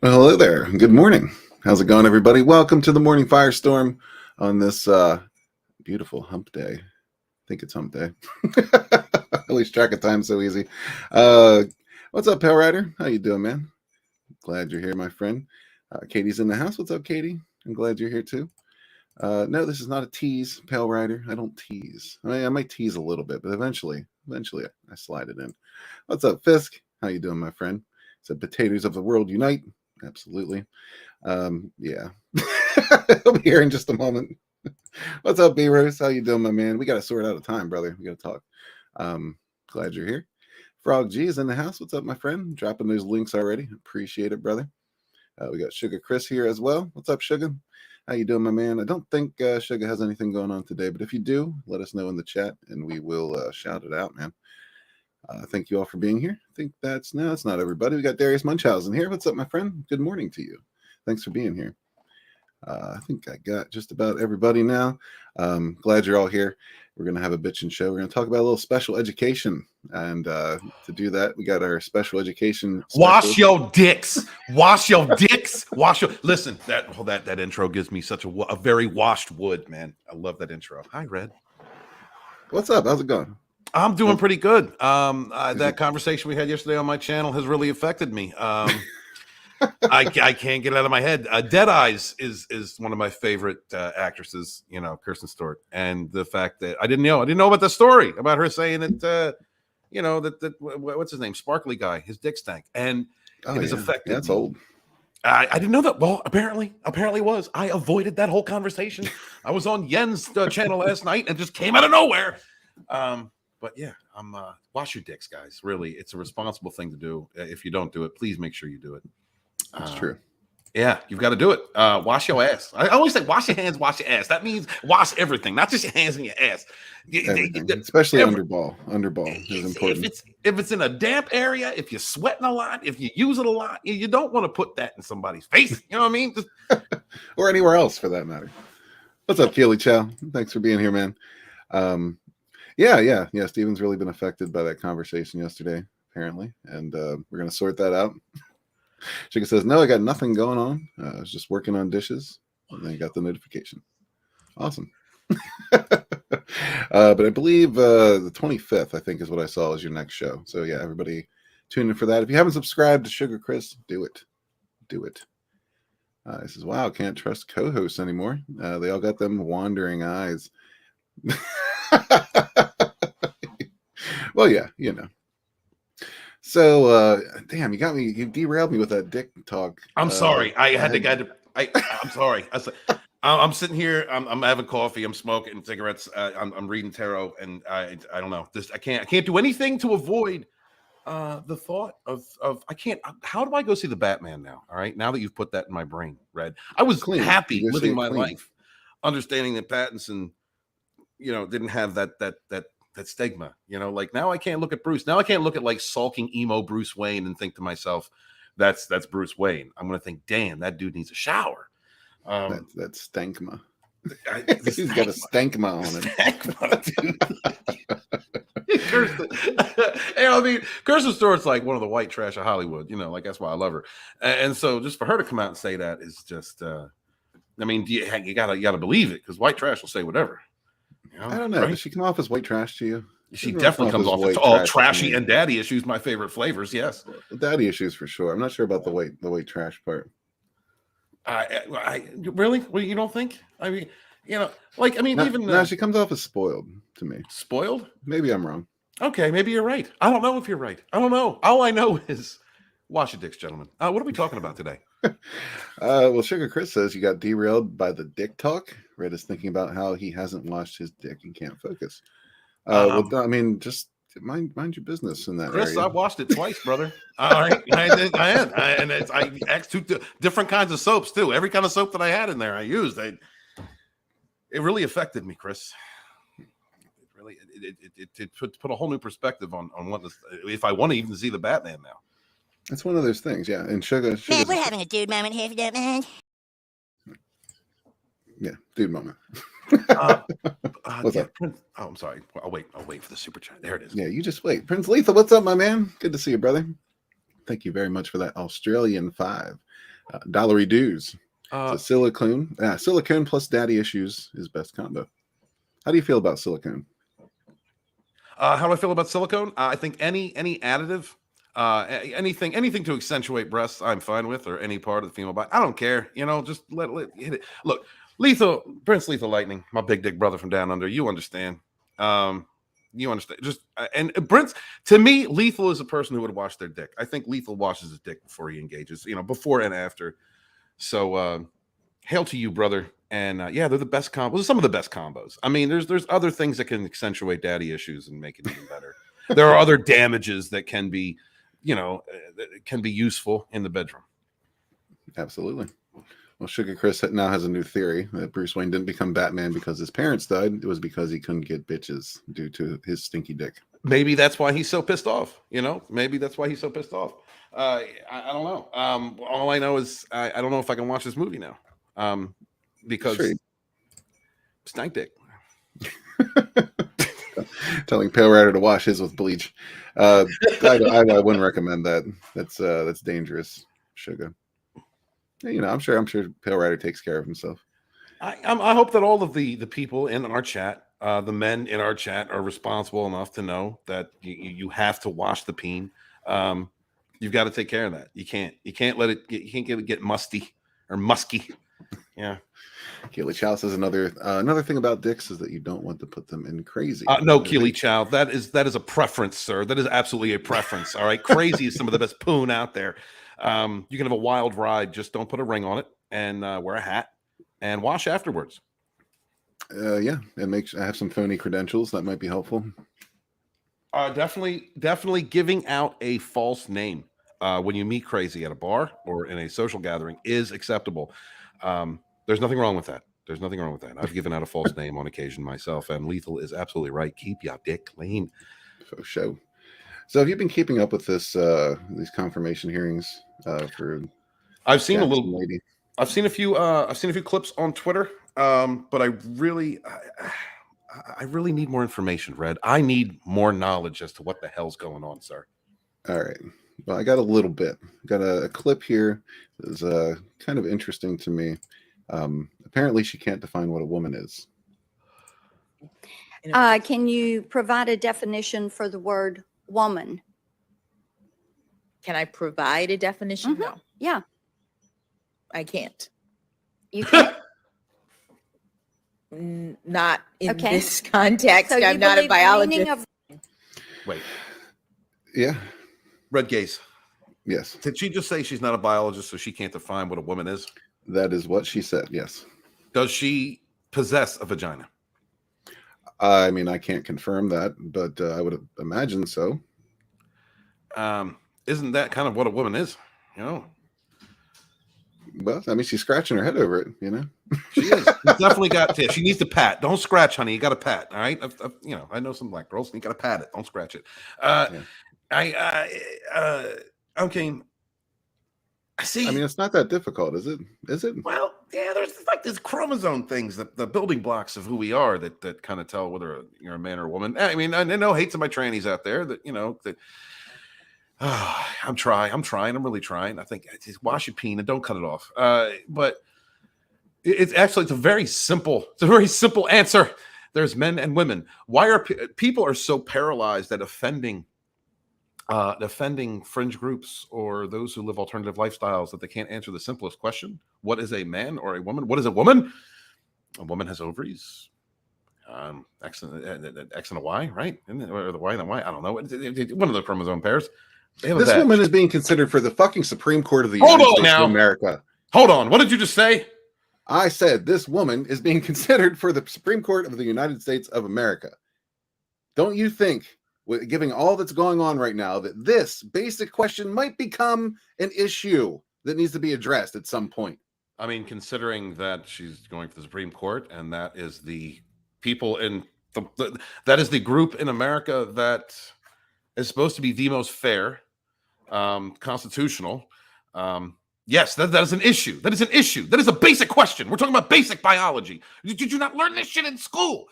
Well, hello there. Good morning. How's it going, everybody? Welcome to the morning firestorm on this beautiful hump day. I think it's hump day. I lose track of time so easy. What's up, Pale Rider? How you doing, man? Glad you're here, my friend. Katie's in the house. What's up, Katie? I'm glad you're here too. No, this is not a tease, Pale Rider. I don't tease. I might tease a little bit, but eventually I slide it in. What's up, Fisk? How you doing, my friend? Said potatoes of the world unite. Absolutely. Yeah. I'll be here in just a moment. What's up, B-Rose? How you doing, my man? We got to sort out a time, brother. We got to talk. Glad you're here. Frog G is in the house. What's up, my friend? Dropping those links already. Appreciate it, brother. We got Sugar Chris here as well. What's up, Sugar? How you doing, my man? I don't think Sugar has anything going on today, but if you do, let us know in the chat, and we will shout it out, man. Thank you all for being here. I think that's not everybody. We got Darius Munchausen here. What's up, my friend? Good morning to you. Thanks for being here. I think I got just about everybody now. Glad you're all here. We're going to have a bitchin' show. We're going to talk about a little special education. And to do that, we got our special education. Wash your dicks. Wash your dicks. Listen, that intro gives me such a very washed wood, man. I love that intro. Hi, Red. What's up? How's it going? I'm doing pretty good. That conversation we had yesterday on my channel has really affected me. I can't get it out of my head. Dead Eyes is one of my favorite actresses, Kirsten Stewart, and the fact that I didn't know about the story about her saying that that what's his name, sparkly guy, his dick stank, and it has affected. That's old. I didn't know that. Well, apparently was. I avoided that whole conversation. I was on Yen's channel last night and just came out of nowhere. But yeah, wash your dicks, guys. Really, it's a responsible thing to do. If you don't do it, please make sure you do it. That's true. Yeah, you've got to do it. Wash your ass. I always say wash your hands, wash your ass. That means wash everything, not just your hands and your ass. Especially underball. Underball is important. If it's in a damp area, if you're sweating a lot, if you use it a lot, you don't want to put that in somebody's face. You know what I mean? Or anywhere else for that matter. What's up, Keely Chow? Thanks for being here, man. Yeah. Steven's really been affected by that conversation yesterday, apparently, and we're gonna sort that out. Chica says, "No, I got nothing going on. I was just working on dishes, and then I got the notification. Awesome." But I believe the 25th, I think, is what I saw as your next show. So yeah, everybody tune in for that. If you haven't subscribed to Sugar Chris, do it. He says, "Wow, can't trust co-hosts anymore. They all got them wandering eyes." Well, yeah, So, damn, you derailed me with that dick talk. I'm sorry. I'm sorry. I'm sitting here. I'm having coffee. I'm smoking cigarettes. I'm reading tarot, and I don't know. I can't do anything to avoid the thought of I can't. How do I go see the Batman now? All right, now that you've put that in my brain, Red. I was happy living my life, understanding that Pattinson, didn't have that stigma, like now I can't look at Bruce. Now I can't look at like sulking emo Bruce Wayne and think to myself, that's Bruce Wayne. I'm going to think, damn, that dude needs a shower. That's stankma. He's got a stankma on it. Kirsten. Kirsten Stewart's like one of the white trash of Hollywood, like that's why I love her. And so just for her to come out and say that is just, you gotta believe it, because white trash will say whatever. I don't know. Right? Does she come off as white trash to you? She definitely comes off as all trashy and daddy issues. My favorite flavors, yes. Daddy issues for sure. I'm not sure about the white trash part. I really? Well, you don't think? No, she comes off as spoiled to me. Spoiled? Maybe I'm wrong. Okay, maybe you're right. I don't know if you're right. I don't know. All I know is wash your dicks, gentlemen. What are we talking about today? Well, Sugar Chris says you got derailed by the dick talk. Red is thinking about how he hasn't washed his dick and can't focus. Just mind your business in that Chris, area. I washed it twice, brother. All right, I asked 2 different kinds of soaps too. Every kind of soap that I had in there, I used. It really affected me, Chris. It put a whole new perspective on what if I want to even see the Batman now. It's one of those things, yeah. And Sugar, man, we're having a dude moment here, if you don't mind. Yeah, dude moment. What's up? I'm sorry. I'll wait for the super chat. There it is. Yeah, you just wait. Prince Lethal, what's up, my man? Good to see you, brother. Thank you very much for that Australian 5. Dollary Dues. Uh, So silicone plus daddy issues is best combo. How do you feel about silicone? how do I feel about silicone? I think any additive, anything to accentuate breasts, I'm fine with, or any part of the female body. I don't care. Just let hit it. Look, Prince Lethal Lightning, my big dick brother from down under. You understand? You understand? And Prince, to me, Lethal is a person who would wash their dick. I think Lethal washes his dick before he engages. Before and after. So, hail to you, brother. And yeah, they're the best combos. Some of the best combos. I mean, there's other things that can accentuate daddy issues and make it even better. There are other damages that can be, can be useful in the bedroom. Absolutely. Well, Sugar Chris now has a new theory that Bruce Wayne didn't become Batman because his parents died. It was because he couldn't get bitches due to his stinky dick. Maybe that's why he's so pissed off. Maybe that's why he's so pissed off. I don't know. All I know is I don't know if I can watch this movie now. Because stank dick. Telling Pale Rider to wash his with bleach. I wouldn't recommend that. That's dangerous, Sugar. I'm sure Pale Rider takes care of himself. I hope that all of the people in our chat, the men in our chat, are responsible enough to know that you have to wash the peen. You've got to take care of that. You can't let it get musty or musky. Yeah. Keely Chow says another thing about dicks is that you don't want to put them in crazy. No, Keely Chow, that is a preference, sir. That is absolutely a preference. All right, crazy is some of the best poon out there. You can have a wild ride. Just don't put a ring on it and wear a hat and wash afterwards. Yeah, and have some phony credentials that might be helpful. Definitely giving out a false name when you meet crazy at a bar or in a social gathering is acceptable. There's nothing wrong with that. I've given out a false name on occasion myself, and Lethal is absolutely right. Keep your dick clean. For sure. So have you been keeping up with these confirmation hearings for? I've seen I've seen a few clips on Twitter, but I really need more information, Red. I need more knowledge as to what the hell's going on, sir. All right. Well, I got a little bit. Got a clip here that's kind of interesting to me. Apparently, she can't define what a woman is. Can you provide a definition for the word woman? Can I provide a definition? Mm-hmm. No, Yeah, I can't. you can. Not in Okay. this context. So you I'm not a believe the meaning biologist. Wait, Yeah. Red Gaze. Yes. Did she just say she's not a biologist, so she can't define what a woman is? That is what she said. Yes. Does she possess a vagina? I mean, I can't confirm that, but I would imagine so. Isn't that kind of what a woman is? Well, I mean, she's scratching her head over it. She is. She's definitely got. Yeah, she needs to pat. Don't scratch, honey. You got to pat. All right. I know some black girls. You got to pat it. Don't scratch it. Okay. I see. I mean, it's not that difficult, is it? Is it? Well, yeah. There's like these chromosome things, the building blocks of who we are that kind of tell whether you're a man or a woman. I mean, I know hate to my trannies out there that. I'm trying. I'm really trying. I think just wash your peen and don't cut it off. But it's a very simple answer. There's men and women. Why are people are so paralyzed at offending fringe groups or those who live alternative lifestyles that they can't answer the simplest question? What is a man or a woman? What is a woman? A woman has ovaries. X and a Y, right? Or the Y and the Y. I don't know. One of the chromosome pairs. This woman is being considered for the fucking Supreme Court of the United States of America. Hold on. What did you just say? I said this woman is being considered for the Supreme Court of the United States of America. Don't you think, given all that's going on right now, that this basic question might become an issue that needs to be addressed at some point? I mean, considering that she's going for the Supreme Court, and that is the people in that is the group in America that is supposed to be the most fair, constitutional. Yes, that is an issue. That is an issue. That is a basic question. We're talking about basic biology. Did you not learn this shit in school?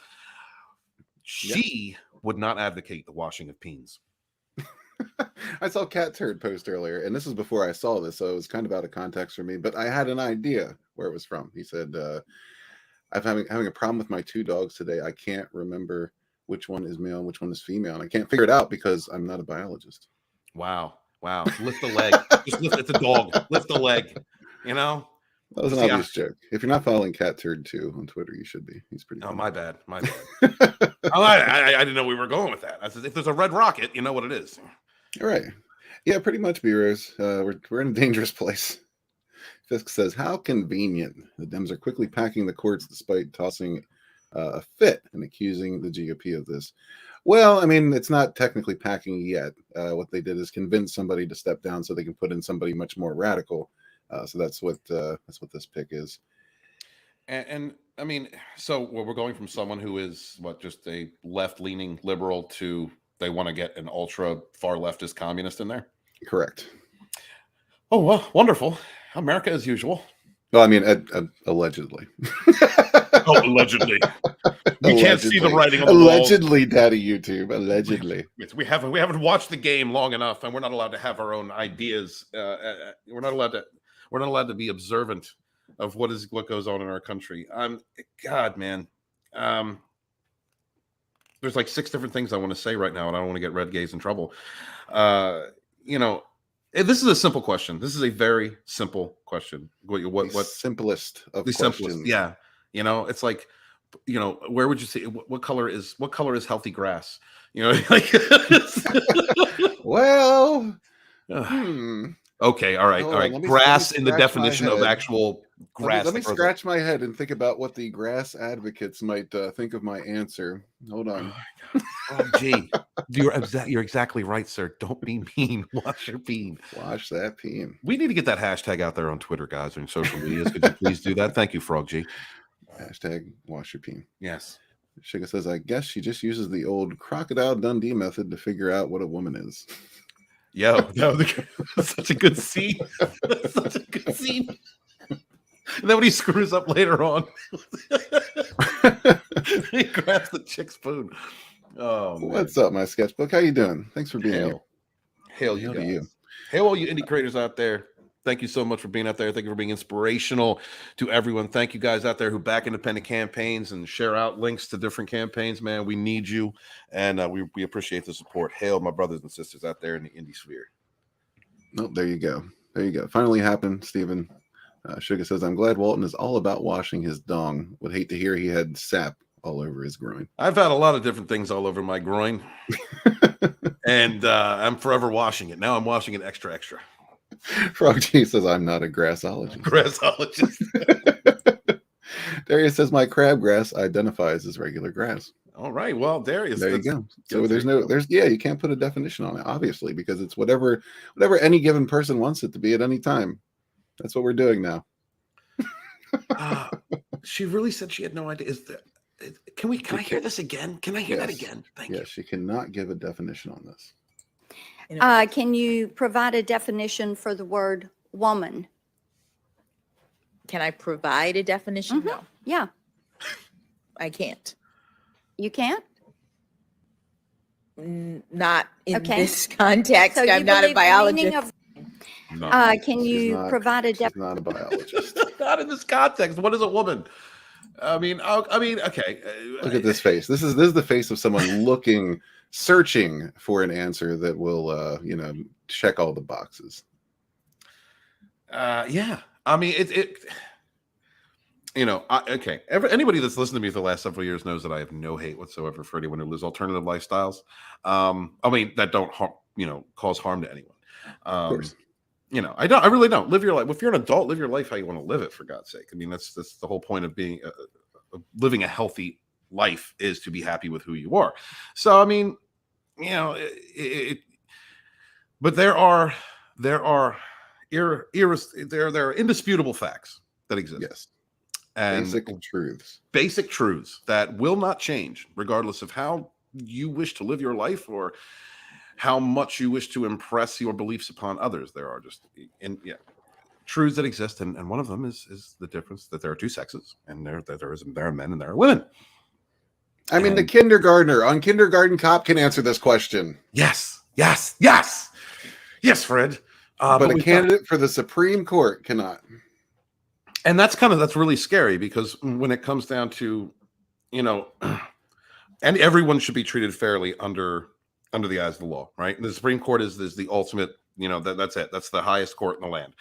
She would not advocate the washing of peens. I saw Cat Turd post earlier, and this is before I saw this, so it was kind of out of context for me, but I had an idea where it was from. He said, I'm having a problem with my two dogs today. I can't remember which one is male and which one is female, and I can't figure it out because I'm not a biologist. Wow. Lift the leg. Just lift. It's a dog. Lift the leg. You know. That was an obvious joke. If you're not following Cat Turd 2 on Twitter, you should be. He's pretty. Oh, funny. my bad. I didn't know we were going with that. I said, if there's a red rocket, you know what it is. All right. Yeah, pretty much, B-Rose. We're in a dangerous place. Fisk says, how convenient. The Dems are quickly packing the courts despite tossing a fit and accusing the GOP of this. Well, I mean, it's not technically packing yet. What they did is convince somebody to step down so they can put in somebody much more radical. So that's what this pick is. And I mean, so we're going from someone who is just a left-leaning liberal to they want to get an ultra far leftist communist in there. Correct. Oh, well, wonderful. America as usual. Well, I mean, allegedly. Oh, allegedly. We can't see the writing on the allegedly, wall. Daddy YouTube. Allegedly. We haven't watched the game long enough, and we're not allowed to have our own ideas. We're not allowed to be observant of what goes on in our country. God, man. There's like 6 different things I want to say right now, and I don't want to get Red Gaze in trouble. This is a simple question. This is a very simple question. What simplest of the questions? Simplest, yeah. It's like, where would you say what color is healthy grass? Like. Well. Okay, all right. Grass in the definition of actual grass. Let me scratch my head and think about what the grass advocates might think of my answer. Hold on. Oh, gee, you're exactly right, sir. Don't be mean. Wash your peen. Wash that peen. We need to get that hashtag out there on Twitter, guys, and social medias. Could you please do that? Thank you, Frog G. Hashtag wash your peen. Yes. Sugar says, I guess she just uses the old Crocodile Dundee method to figure out what a woman is. Yo, that's such a good scene. That's such a good scene. And then when he screws up later on, he grabs the chick spoon. Oh, man. What's up, my sketchbook? How you doing? Thanks for being here. Hail you guys. Hail all you indie creators out there. Thank you so much for being out there. Thank you for being inspirational to everyone. Thank you guys out there who back independent campaigns and share out links to different campaigns, man. We need you, and we appreciate the support. Hail my brothers and sisters out there in the indie sphere. Oh, there you go. There you go. Finally happened, Stephen. Sugar says, I'm glad Walton is all about washing his dong. Would hate to hear he had sap all over his groin. I've had a lot of different things all over my groin, and I'm forever washing it. Now I'm washing it extra. Frog G says, I'm not a grassologist. Darius says, my crabgrass identifies as regular grass. All right. Well, Darius. There you go. So you can't put a definition on it, obviously, because it's whatever any given person wants it to be at any time. That's what we're doing now. She really said she had no idea. Can I hear this again? Can I hear that again? Thank you. Yes, she cannot give a definition on this. Can you provide a definition for the word woman? Can I provide a definition? No, Yeah. I can't. You can't? Not in Okay. this context. So I'm not a biologist. Can you provide a definition? She's not a biologist. Not in this context. What is a woman? Okay. Look at this face. This is the face of someone searching for an answer that will, check all the boxes. Yeah. I mean, anybody that's listened to me for the last several years knows that I have no hate whatsoever for anyone who lives alternative lifestyles. That don't cause harm to anyone. Of course. I really don't. Live your life. If you're an adult, live your life how you want to live it, for God's sake. I mean, that's the whole point of being living a healthy life, is to be happy with who you are. So, I mean, but there are indisputable facts that exist. Yes. And basic truths that will not change regardless of how you wish to live your life or how much you wish to impress your beliefs upon others. There are just truths that exist, and one of them is the difference that there are two sexes, and there are men and there are women. I mean, the kindergartner on Kindergarten Cop can answer this question. Yes, Yes, yes, yes, Fred. But a we've got- candidate for the Supreme Court cannot. and that's really scary, because when it comes down to, and everyone should be treated fairly under the eyes of the law, right? And the Supreme Court is the ultimate, that's it. That's the highest court in the land,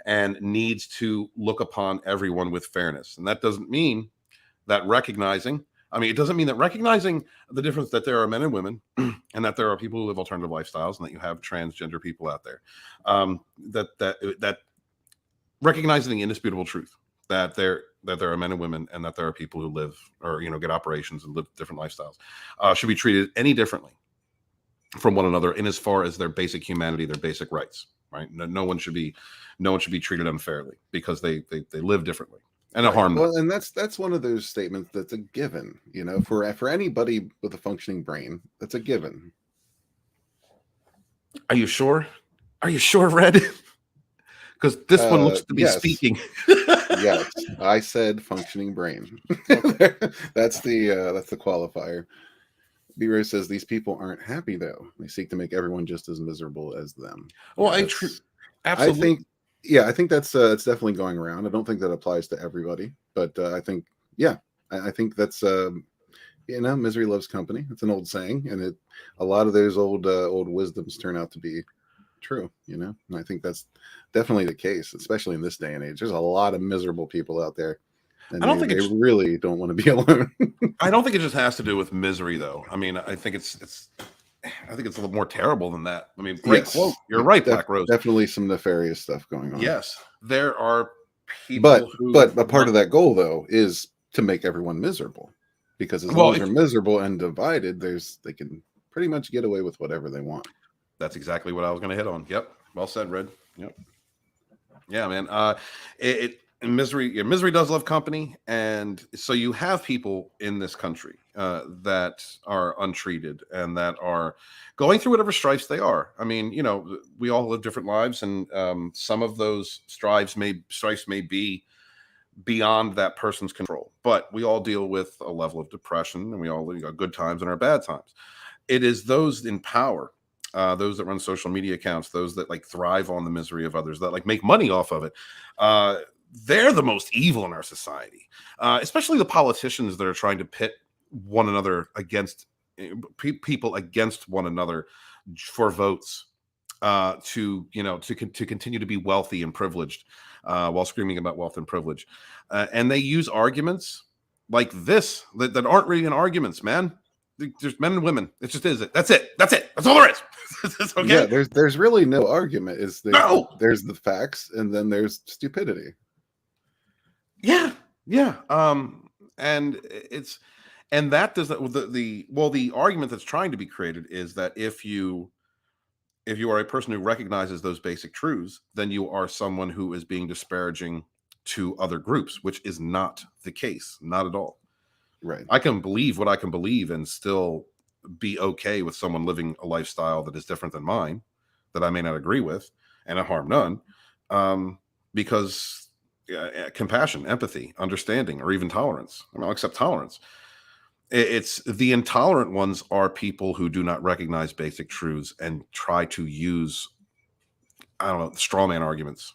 and needs to look upon everyone with fairness. And that doesn't mean that recognizing the difference that there are men and women, and that there are people who live alternative lifestyles, and that you have transgender people out there. That recognizing the indisputable truth that there are men and women, and that there are people who live, or get operations and live different lifestyles, should be treated any differently from one another in as far as their basic humanity, their basic rights. Right? No one should be treated unfairly because they live differently. And a harm. Well, and that's one of those statements that's a given, for anybody with a functioning brain, that's a given. Are you sure? Are you sure, Red? Because this one looks to be yes. speaking. Yes, I said functioning brain. That's the qualifier. B-Ray says these people aren't happy though. They seek to make everyone just as miserable as them. Well, absolutely. I think that's it's definitely going around. I don't think that applies to everybody, but I think that's misery loves company. It's an old saying, and a lot of those old wisdoms turn out to be true. And I think that's definitely the case, especially in this day and age. There's a lot of miserable people out there, and they really don't want to be alone. I don't think it just has to do with misery, though. I mean, I think it's a little more terrible than that. I mean, great quote. You're right, Black Rose. Definitely some nefarious stuff going on. Yes, there are people but a part of that goal, though, is to make everyone miserable, because as long as they're miserable and divided, they can pretty much get away with whatever they want. That's exactly what I was going to hit on. Yep, well said, Red. Yep. Yeah, man. Misery does love company, and so you have people in this country that are untreated and that are going through whatever strifes they are. I mean, we all live different lives, and some of those strifes may be beyond that person's control, but we all deal with a level of depression, and we all got good times and our bad times. It is those in power, those that run social media accounts, those that thrive on the misery of others, that make money off of it. They're the most evil in our society, especially the politicians that are trying to pit one another against people against one another for votes, to continue to be wealthy and privileged, while screaming about wealth and privilege. And they use arguments like this that aren't really arguments, man. There's men and women. It just is it. That's it. That's all there is. Okay. Yeah, there's really no argument. There's the facts, and then there's stupidity. Yeah. And that does the argument that's trying to be created is that if you are a person who recognizes those basic truths, then you are someone who is being disparaging to other groups, which is not the case. Not at all. Right. I can believe what I can believe and still be okay with someone living a lifestyle that is different than mine, that I may not agree with, and I harm none, because compassion, empathy, understanding, or even tolerance. I'll accept tolerance. It's the intolerant ones are people who do not recognize basic truths and try to use, straw man arguments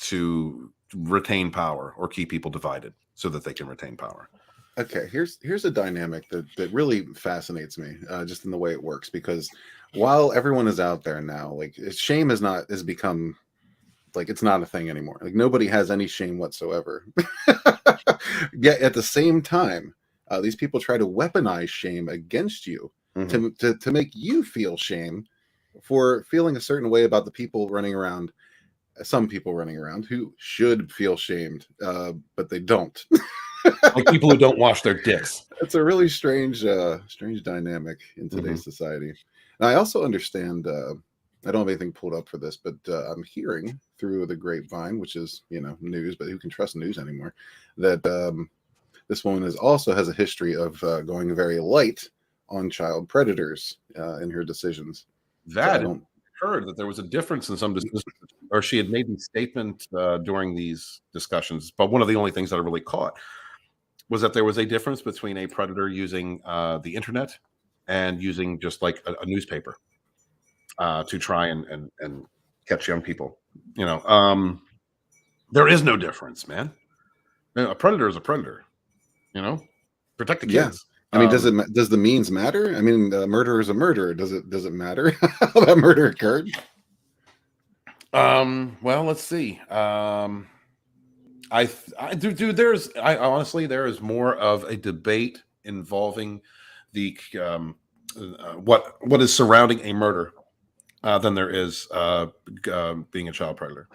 to retain power or keep people divided so that they can retain power. Okay, here's a dynamic that really fascinates me, just in the way it works, because while everyone is out there now, shame has become it's not a thing anymore. Nobody has any shame whatsoever. Yet at the same time, these people try to weaponize shame against you, to make you feel shame for feeling a certain way about the people running around. Some people running around who should feel shamed, but they don't. Like people who don't wash their dicks. It's a really strange dynamic in today's society. And I also understand, I don't have anything pulled up for this, but I'm hearing through the grapevine, which is, news, but who can trust news anymore, that this woman also has a history of going very light on child predators in her decisions. That heard that there was a difference in some discussions, or she had made a statement during these discussions, but one of the only things that I really caught was that there was a difference between a predator using the internet and using just a newspaper. to try and catch young people. You know, there is no difference, man. You know, a predator is a predator. You know, protect the Yeah. kids. I mean, does the means matter? I mean, murder is a murderer. Does it matter how that murder occurred? Well, let's see. I do. I honestly, there is more of a debate involving the what is surrounding a murder than there is being a child predator.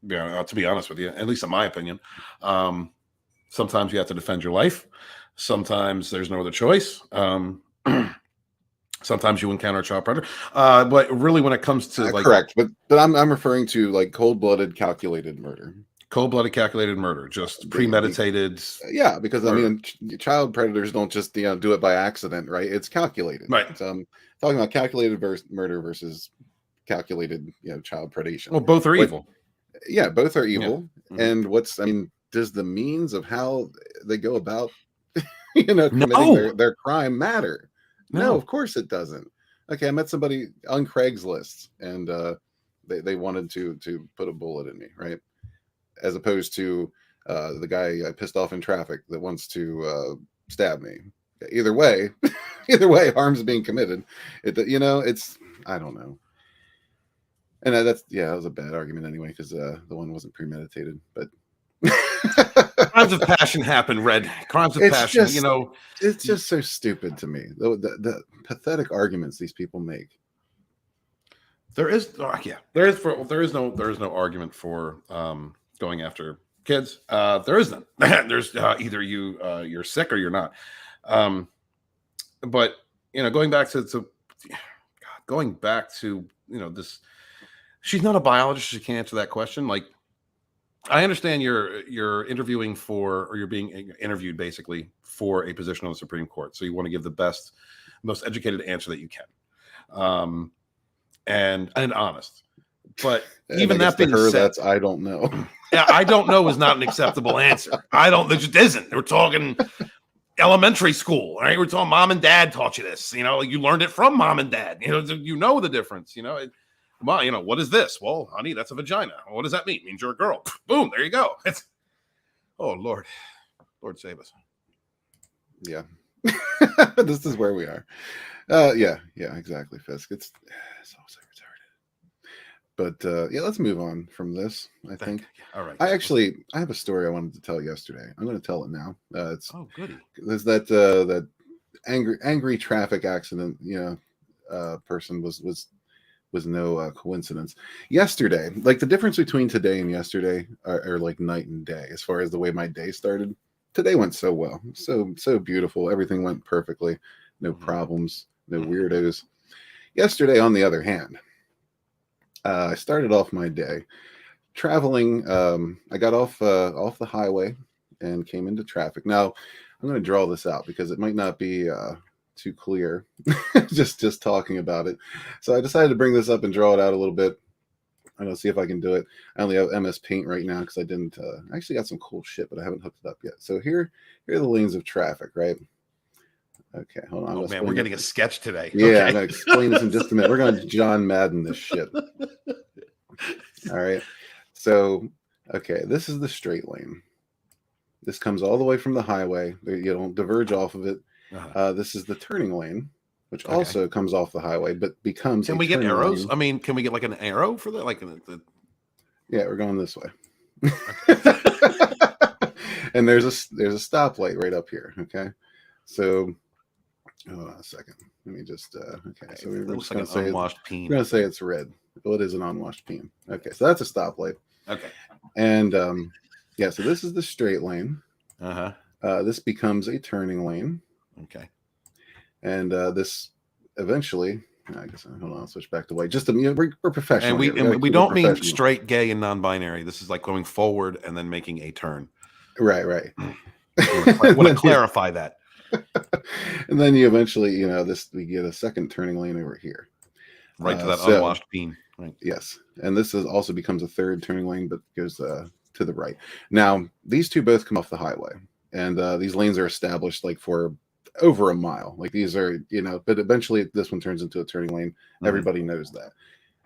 Yeah, to be honest with you, at least in my opinion. Sometimes you have to defend your life. Sometimes there's no other choice. Sometimes you encounter a child predator. But really, when it comes to correct, but I'm referring to like cold-blooded, calculated murder. Cold-blooded, calculated murder, just premeditated. Yeah, because murder. I mean, child predators don't just do it by accident, right? It's calculated. Right. So I'm talking about calculated murder versus calculated, child predation. Well, both are evil. Yeah, both are evil. Yeah. Mm-hmm. And does the means of how they go about, committing their crime matter? No, of course it doesn't. Okay, I met somebody on Craigslist, and they wanted to put a bullet in me, right? As opposed to the guy I pissed off in traffic that wants to stab me. Either way, harm's being committed. It's I don't know. And that was a bad argument anyway, because the one wasn't premeditated. But crimes of passion happen, Red. Crimes of passion. It's just so stupid to me. The pathetic arguments these people make. There is no argument for going after kids. There is none. There's either you're sick or you're not. But going back to this. She's not a biologist. She can't answer that question. Like, I understand you're interviewing or you're being interviewed basically for a position on the Supreme Court. So you want to give the best, most educated answer that you can, and honest. But even that being said, that's I don't know. Yeah, I don't know is not an acceptable answer. There just isn't. We're talking elementary school, right? We're talking mom and dad taught you this. You learned it from mom and dad. The difference. Well, what is this? Well, honey, that's a vagina. What does that mean? It means you're a girl. Boom, there you go. Oh, Lord save us. Yeah. This is where we are. Yeah, exactly, Fisk. It's so retarded. But let's move on from this, I think. All right. I have a story I wanted to tell yesterday. I'm going to tell it now. Goody. There's that angry traffic accident, person was no coincidence. Yesterday, like the difference between today and yesterday are like night and day as far as the way my day started. Today went so well, so beautiful. Everything went perfectly, no problems, no weirdos. Yesterday, on the other hand, I started off my day traveling. I got off the highway and came into traffic. Now, I'm going to draw this out because it might not be too clear just talking about it, so I decided to bring this up and draw it out a little bit. I'm gonna see if I can do it. I only have MS Paint right now because I didn't I actually got some cool shit, but I haven't hooked it up yet. So here are the lanes of traffic, right? Okay, hold on. Oh man, we're getting a sketch today. Yeah, okay. I'm gonna explain this in just a minute. We're gonna John Madden this shit. All right, so okay, this is the straight lane. This comes all the way from the highway. You don't diverge off of it. This is the turning lane, which also comes off the highway, but becomes. Can we get arrows? Lane. I mean, can we get like an arrow for that? Like yeah, we're going this way. And there's a stoplight right up here. Okay, so hold on a second. Let me just. Okay, so we're just going to say unwashed peen. We're going to say it's red. Well, it is an unwashed peen. Okay, so that's a stoplight. Okay, and so this is the straight lane. This becomes a turning lane. Okay. And this eventually, I guess, hold on, I'll switch back to white. Just we're professional. And we don't mean straight, gay, and non-binary. This is like going forward and then making a turn. Right. I want to clarify that. And then you eventually, we get a second turning lane over here. Right to that unwashed peen. Right. Yes. And this also becomes a third turning lane, but goes to the right. Now, these two both come off the highway. And these lanes are established like for over a mile. Like these are, but eventually this one turns into a turning lane. Everybody knows that.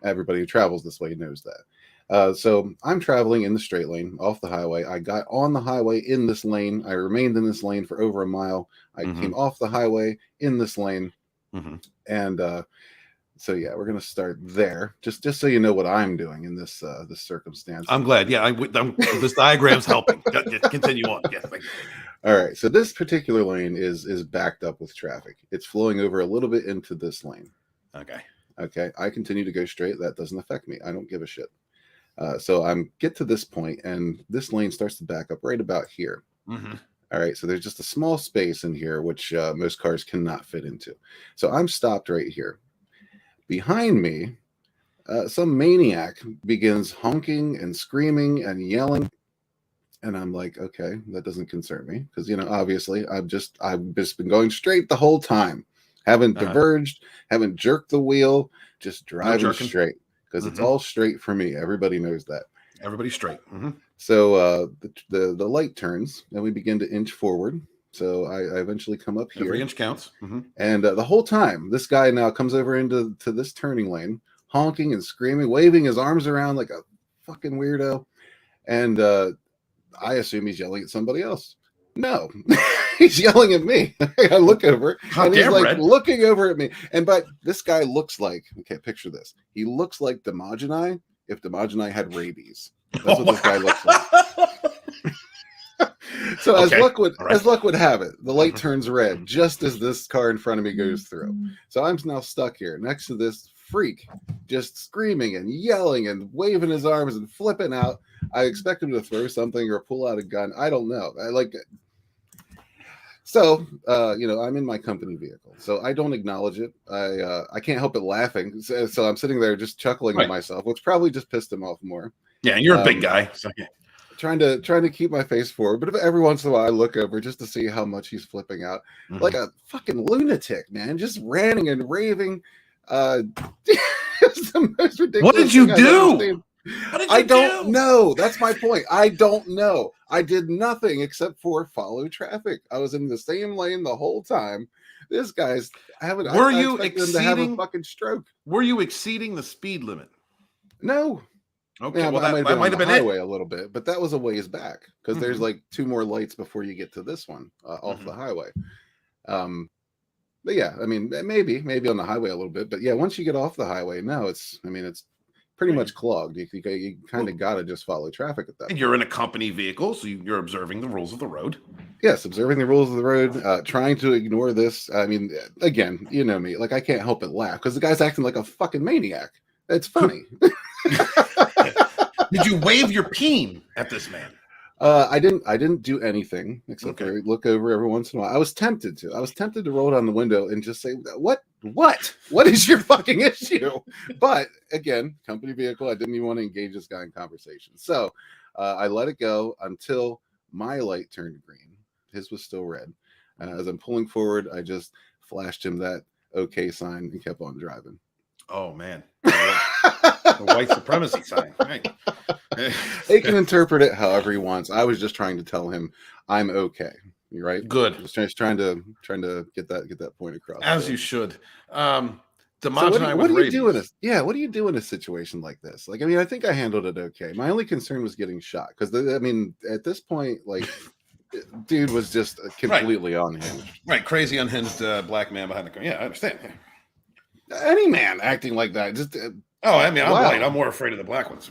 Everybody who travels this way knows that. So I'm traveling in the straight lane off the highway. I got on the highway in this lane. I remained in this lane for over a mile. I came off the highway in this lane. And so yeah, we're gonna start there. Just so you know what I'm doing in this this circumstance. I'm glad. Yeah, this diagram's helping. Continue on. Yes. All right. So this particular lane is backed up with traffic. It's flowing over a little bit into this lane. Okay. I continue to go straight. That doesn't affect me. I don't give a shit. So I'm get to this point, and this lane starts to back up right about here. All right. So there's just a small space in here, which most cars cannot fit into. So I'm stopped right here. Behind me, some maniac begins honking and screaming and yelling. And I'm like, okay, that doesn't concern me because, obviously I've just been going straight the whole time. Haven't diverged, haven't jerked the wheel, just driving straight because it's all straight for me. Everybody knows that. Everybody's straight. So the light turns and we begin to inch forward. So I eventually come up here. Every inch counts. And the whole time, this guy now comes over into this turning lane, honking and screaming, waving his arms around like a fucking weirdo. And I assume he's yelling at somebody else. No, he's yelling at me. I look over and he's like looking over at me. But this guy looks like, okay, picture this. He looks like Dimogenai if Dimogenai had rabies. That's what this guy looks like. So as luck would have it, the light turns red just as this car in front of me goes through. So I'm now stuck here next to this freak, just screaming and yelling and waving his arms and flipping out. I expect him to throw something or pull out a gun. I don't know. So, I'm in my company vehicle, so I don't acknowledge it. I can't help but laughing. So I'm sitting there just chuckling to myself, which probably just pissed him off more. Yeah, you're a big guy. So. Trying to keep my face forward, but every once in a while I look over just to see how much he's flipping out, like a fucking lunatic, man, just ranting and raving. It's the most ridiculous. What did you do? I don't know. That's my point. I don't know. I did nothing except for follow traffic. I was in the same lane the whole time. This guy's having. Were you exceeding? To have a fucking stroke? Were you exceeding the speed limit? No. Okay, yeah, well that might have been the highway it. a little bit, but that was a ways back because there's like 2 more lights before you get to this one off the highway. But yeah, I mean, maybe on the highway a little bit, but yeah, once you get off the highway, no, it's pretty much clogged. You kind of got to just follow traffic at that point. You're in a company vehicle, so you're observing the rules of the road. Yes, observing the rules of the road, trying to ignore this. I mean, again, you know me, like I can't help but laugh because the guy's acting like a fucking maniac. It's funny. Did you wave your peen at this man? I didn't do anything except for look over every once in a while. I was tempted to roll down the window and just say, what is your fucking issue? But again, company vehicle, I didn't even want to engage this guy in conversation. So I let it go until my light turned green. His was still red. As I'm pulling forward, I just flashed him that okay sign and kept on driving. Oh man. The white supremacy sign. Right. He can interpret it however he wants. I was just trying to tell him I'm okay. You're right. Good. Just trying to get that point across. As you should. What do you do in a situation like this? Like, I mean, I think I handled it okay. My only concern was getting shot because at this point, like, dude was just completely unhinged. Right, crazy unhinged black man behind the car. Yeah, I understand. Yeah. Any man acting like that, just. I'm white. I'm more afraid of the black ones.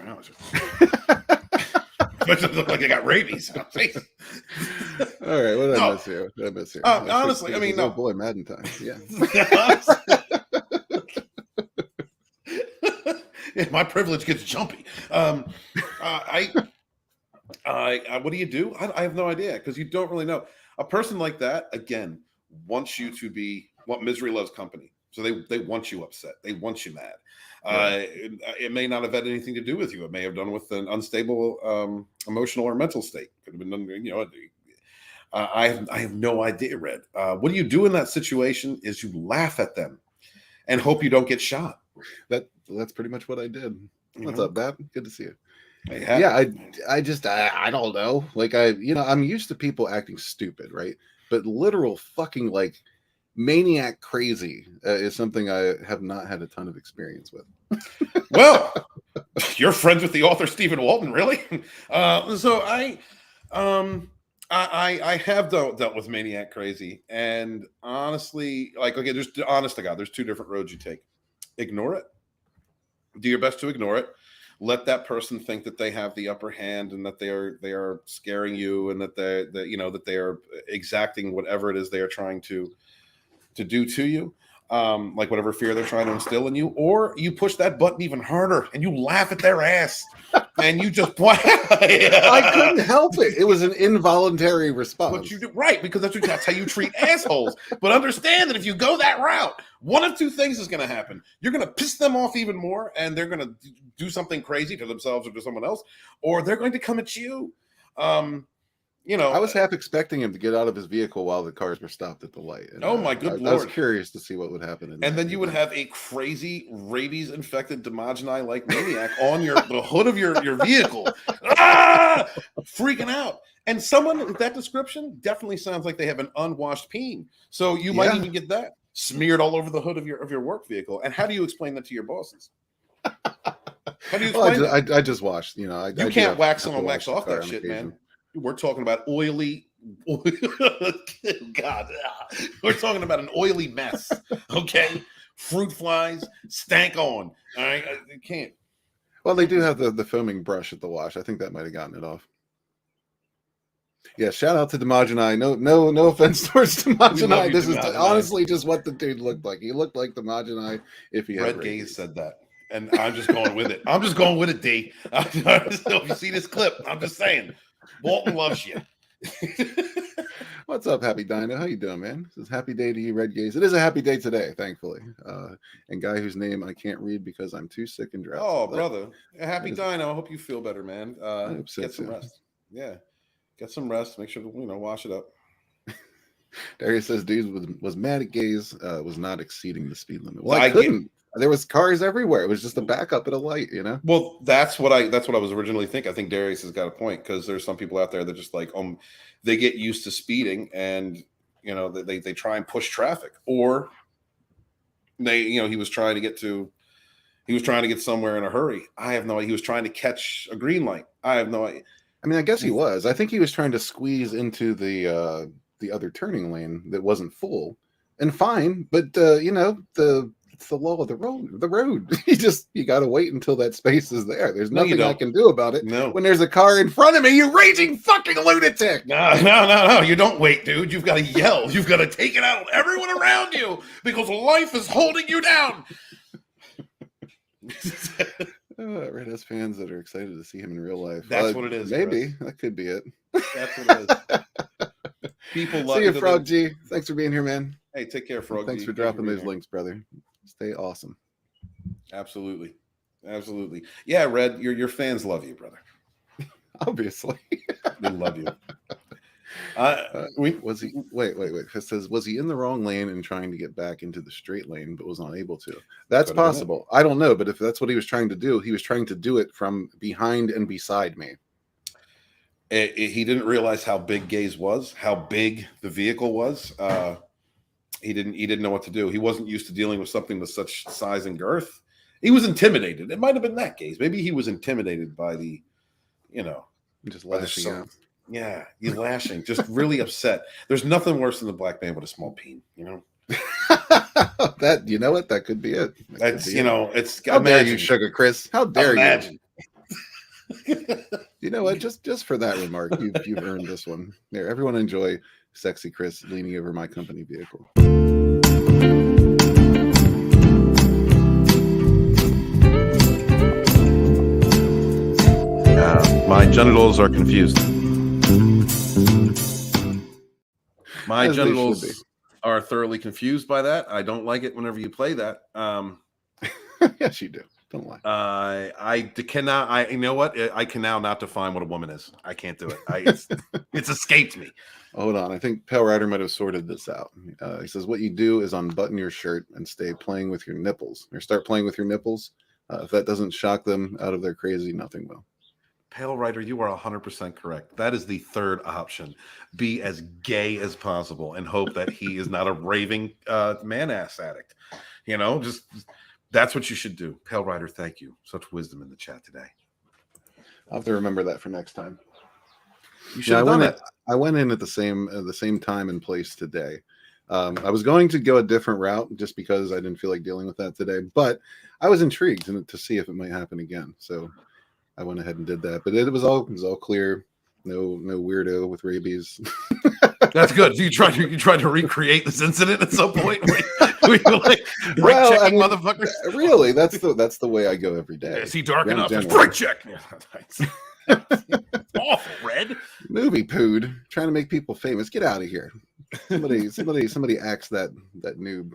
Especially look like I got rabies. All right, what did I miss here? Honestly, I mean, no. Oh boy, Madden time. Yeah. Yeah, my privilege gets jumpy. What do you do? I have no idea because you don't really know. A person like that, again, wants you to be what misery loves company. So they want you upset. They want you mad. It may not have had anything to do with you. It may have done with an unstable emotional or mental state. Could have been done, I have no idea, Red. What do you do in that situation is you laugh at them and hope you don't get shot. That's pretty much what I did. What's up, Bab? Good to see you. Yeah, I don't know. Like I'm used to people acting stupid, right? but literal fucking like maniac crazy is something I have not had a ton of experience with. Well, you're friends with the author Stephen Walton, really? So I have dealt with maniac crazy, and honestly, like, okay, there's honest to God, there's two different roads you take. Ignore it. Do your best to ignore it. Let that person think that they have the upper hand and that they are scaring you, and that they are exacting whatever it is they are trying to do to you, like whatever fear they're trying to instill in you. Or you push that button even harder and you laugh at their ass, and you just I couldn't help it. It was an involuntary response. But you do right, because that's how you treat assholes. But understand that if you go that route, one of two things is going to happen. You're going to piss them off even more, and they're going to do something crazy to themselves or to someone else, or they're going to come at you. I was half expecting him to get out of his vehicle while the cars were stopped at the light. And, oh my good Lord. I was curious to see what would happen. And then you would have a crazy rabies-infected Demogeny-like maniac on the hood of your vehicle, freaking out. And someone with that description definitely sounds like they have an unwashed peen. So you might even get that smeared all over the hood of your work vehicle. And how do you explain that to your bosses? How do you explain that? I just watched. You can't wax on and wax off that shit, man. We're talking about oily. God, we're talking about an oily mess. Okay, fruit flies, stank on. All right, I can't. Well, they do have the foaming brush at the wash. I think that might have gotten it off. Yeah, shout out to Demogeny. No offense towards Demogeny. This is honestly just what the dude looked like. He looked like Demogeny if he had Red Gaze said that. And I'm just going with it. I'm just going with it, D. If you see this clip, I'm just saying, Walton loves you. What's up, Happy Dino? How you doing, man? This is happy day to you, Red Gaze. It is a happy day today, thankfully. And guy whose name I can't read because I'm too sick and drowsy. Oh, brother. Happy Dino. I hope you feel better, man. Get some rest. Yeah. Get some rest. Make sure to, wash it up. Darius says dude was mad at Gaze, was not exceeding the speed limit. Well, I couldn't. There was cars everywhere. It was just a backup at a light, Well, that's what I was originally thinking. I think Darius has got a point, because there's some people out there that just like they get used to speeding, and they try and push traffic, or he was trying to get somewhere in a hurry. I have no idea. He was trying to catch a green light. I have no idea. I mean, I guess he was. I think he was trying to squeeze into the other turning lane that wasn't full, and fine, but it's the law of the road. You got to wait until that space is there. There's nothing I can do about it. No. When there's a car in front of me, you raging fucking lunatic. No. You don't wait, dude. You've got to yell. You've got to take it out on everyone around you, because life is holding you down. Red has fans that are excited to see him in real life. That's what it is. Maybe That could be it. That's what it is. People love See you, Frog G. Thanks for being here, man. Hey, take care, Frog G. Thanks for dropping those links, brother. Stay awesome. Absolutely. Yeah, Red, your fans love you, brother. Obviously. They love you. Was he? Wait. It says, was he in the wrong lane and trying to get back into the straight lane, but was not able to? That's possible. I don't know, but if that's what he was trying to do, he was trying to do it from behind and beside me. He didn't realize how big Gaze was, how big the vehicle was. He didn't know what to do. He wasn't used to dealing with something with such size and girth. He was intimidated. It might have been that Gaze. Maybe he was intimidated by the, just lashing out. Yeah, you're lashing, just really upset. There's nothing worse than the black man with a small peen, That, you know what? That could be it. It's how dare you, Sugar Chris? How dare you? You know what? Just for that remark, you've earned this one. There, everyone enjoy sexy Chris leaning over my company vehicle. My genitals are confused. My genitals are thoroughly confused by that. I don't like it whenever you play that. Yes, you do. Don't lie. I cannot. You know what? I can now not define what a woman is. I can't do it. It's escaped me. Hold on. I think Pale Rider might have sorted this out. He says, what you do is unbutton your shirt and stay playing with your nipples, or start playing with your nipples. If that doesn't shock them out of their crazy, nothing will. Pale Rider, you are 100% correct. That is the third option. Be as gay as possible and hope that he is not a raving man-ass addict. You know, just that's what you should do. Pale Rider, thank you. Such wisdom in the chat today. I'll have to remember that for next time. You should have done that. I went in at the same time and place today. I was going to go a different route just because I didn't feel like dealing with that today, but I was intrigued to see if it might happen again. So I went ahead and did that, but it was all clear. No weirdo with rabies. That's good. You tried to recreate this incident at some point. We were like break checking motherfuckers. Really, that's the way I go every day. Is he dark enough? Break check. Awful, Red. Movie pood trying to make people famous. Get out of here. Somebody axe that noob.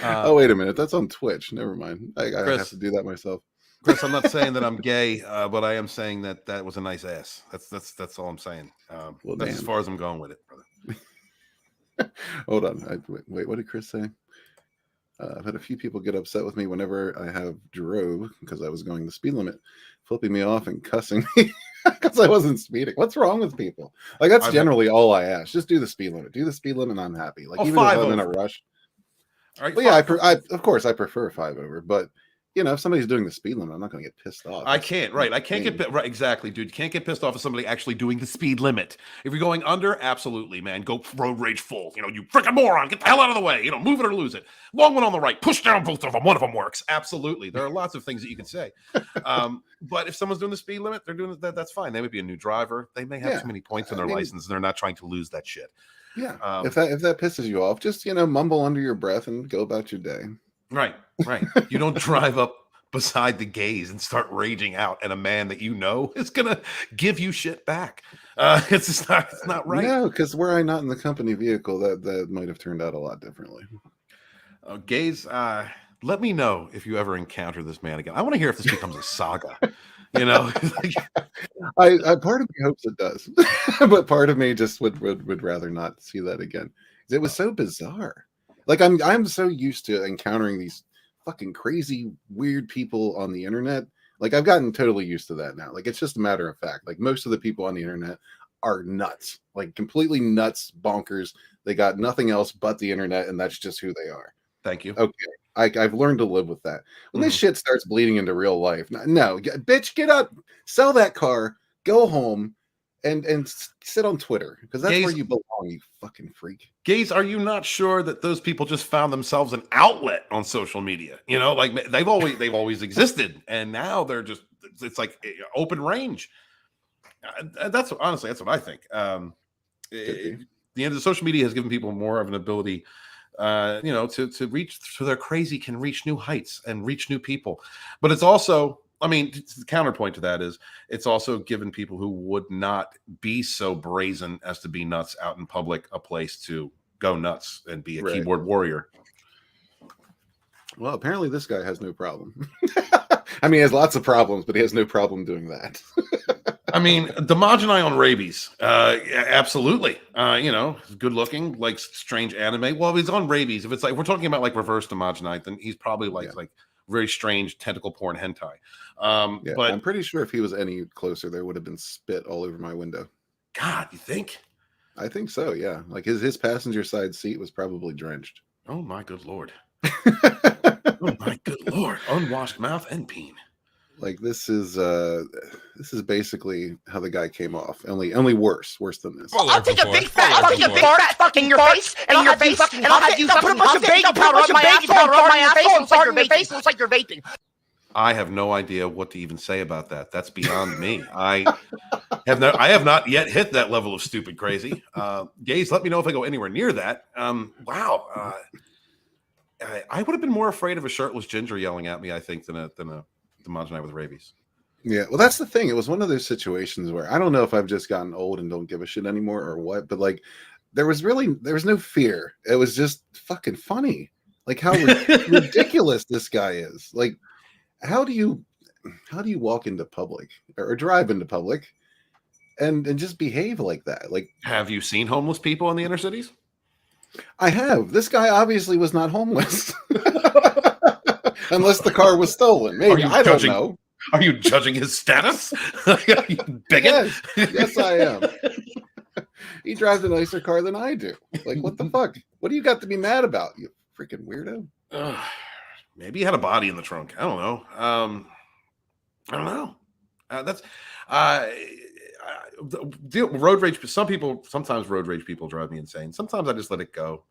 Oh, wait a minute. That's on Twitch. Never mind. I have to do that myself. Chris, I'm not saying that I'm gay, but I am saying that was a nice ass. That's all I'm saying. Well, that's as far as I'm going with it, brother. Hold on. Wait, what did Chris say? I've had a few people get upset with me whenever I have drove because I was going the speed limit, flipping me off and cussing me because I wasn't speeding. What's wrong with people? Like, that's generally all I ask. Just do the speed limit. Do the speed limit, and I'm happy. Like, even if I'm in a rush. All right, well, yeah, of course I prefer 5 over, but you know, if somebody's doing the speed limit, I'm not going to get pissed off. I can't get right. Exactly, dude. You can't get pissed off at somebody actually doing the speed limit. If you're going under, absolutely, man. Go road rage full. You know, you freaking moron. Get the hell out of the way. You know, move it or lose it. Long one on the right. Push down both of them. One of them works. Absolutely. There are lots of things that you can say. But if someone's doing the speed limit, they're doing that. That's fine. They might be a new driver. They may have too many points on their license, and they're not trying to lose that shit. Yeah. If that pisses you off, just mumble under your breath and go about your day. Right. You don't drive up beside the gays and start raging out, and a man that you know is gonna give you shit back. It's not right. No, because were I not in the company vehicle, that might have turned out a lot differently. Gays, let me know if you ever encounter this man again. I want to hear if this becomes a saga. You know, I part of me hopes it does, but part of me just would rather not see that again. It was so bizarre. Like I'm so used to encountering these fucking crazy weird people on the internet. Like, I've gotten totally used to that now. Like, it's just a matter of fact. Like, most of the people on the internet are nuts, like completely nuts, bonkers. They got nothing else but the internet, and that's just who they are. Thank you. Okay, I've learned to live with that. When this shit starts bleeding into real life, no, bitch, get up, sell that car, go home, and sit on Twitter, because that's where you belong, you fucking freak. Gays, are you not sure that those people just found themselves an outlet on social media? You know, like they've always existed, and now they're just, it's like open range. That's what I think. The social media has given people more of an ability, to reach, so their crazy can reach new heights and reach new people. But it's also, I mean, the counterpoint to that is it's also given people who would not be so brazen as to be nuts out in public a place to go nuts and be a keyboard warrior. Well, apparently this guy has no problem. I mean, he has lots of problems, but he has no problem doing that. I mean, Demogeny on rabies. Absolutely. Good looking, like strange anime. Well, if he's on rabies, if it's like, we're talking about like reverse Demogeny, then he's probably like very strange tentacle porn hentai. But I'm pretty sure if he was any closer, there would have been spit all over my window. God, you think? I think so, yeah. Like his passenger side seat was probably drenched. Oh my good lord. Oh my good lord. Unwashed mouth and peen. Like this is basically how the guy came off. Only worse than this. Well, I'll take a big fat fucking your face and your face, and I'll have you put a bunch of baby powder on my asshole and start your face. Looks like you're vaping. I have no idea what to even say about that. That's beyond me. I have not yet hit that level of stupid crazy. Gays, let me know if I go anywhere near that. Wow. I would have been more afraid of a shirtless ginger yelling at me, I think, than a Demogeny with rabies. Yeah, well, that's the thing. It was one of those situations where I don't know if I've just gotten old and don't give a shit anymore or what, but like there was no fear. It was just fucking funny. Like how ridiculous this guy is. Like, how do you walk into public or drive into public and just behave like that? Like, have you seen homeless people in the inner cities? I have. This guy obviously was not homeless. Unless the car was stolen. Maybe. I don't know. Are you judging his status? You bigot? Yes, I am. He drives a nicer car than I do. Like, what the fuck? What do you got to be mad about, you freaking weirdo? Maybe he had a body in the trunk. I don't know. I don't know. That's road rage. Sometimes road rage people drive me insane. Sometimes I just let it go.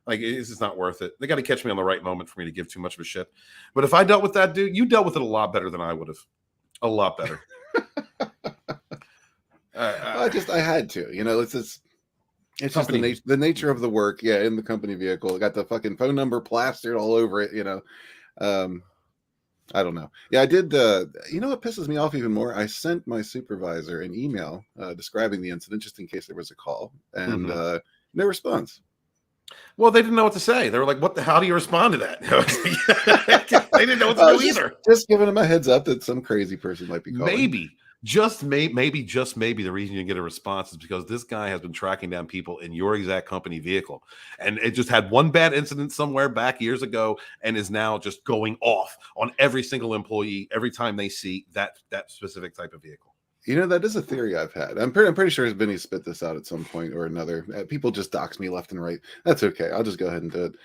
Like, it's just not worth it. They got to catch me on the right moment for me to give too much of a shit. But if I dealt with that dude, you dealt with it a lot better than I would have. A lot better. I had to. You know, it's just the nature of the work. Yeah, in the company vehicle, I got the fucking phone number plastered all over it. You know, I don't know. Yeah, I did. You know what pisses me off even more? I sent my supervisor an email describing the incident just in case there was a call, and no response. Well, they didn't know what to say. They were like, how do you respond to that? They didn't know what to do either. Just giving them a heads up that some crazy person might be calling. Maybe the reason you get a response is because this guy has been tracking down people in your exact company vehicle. And it just had one bad incident somewhere back years ago and is now just going off on every single employee every time they see that specific type of vehicle. You know, that is a theory I've had. I'm pretty sure Vinny spit this out at some point or another. People just dox me left and right. That's okay. I'll just go ahead and do it.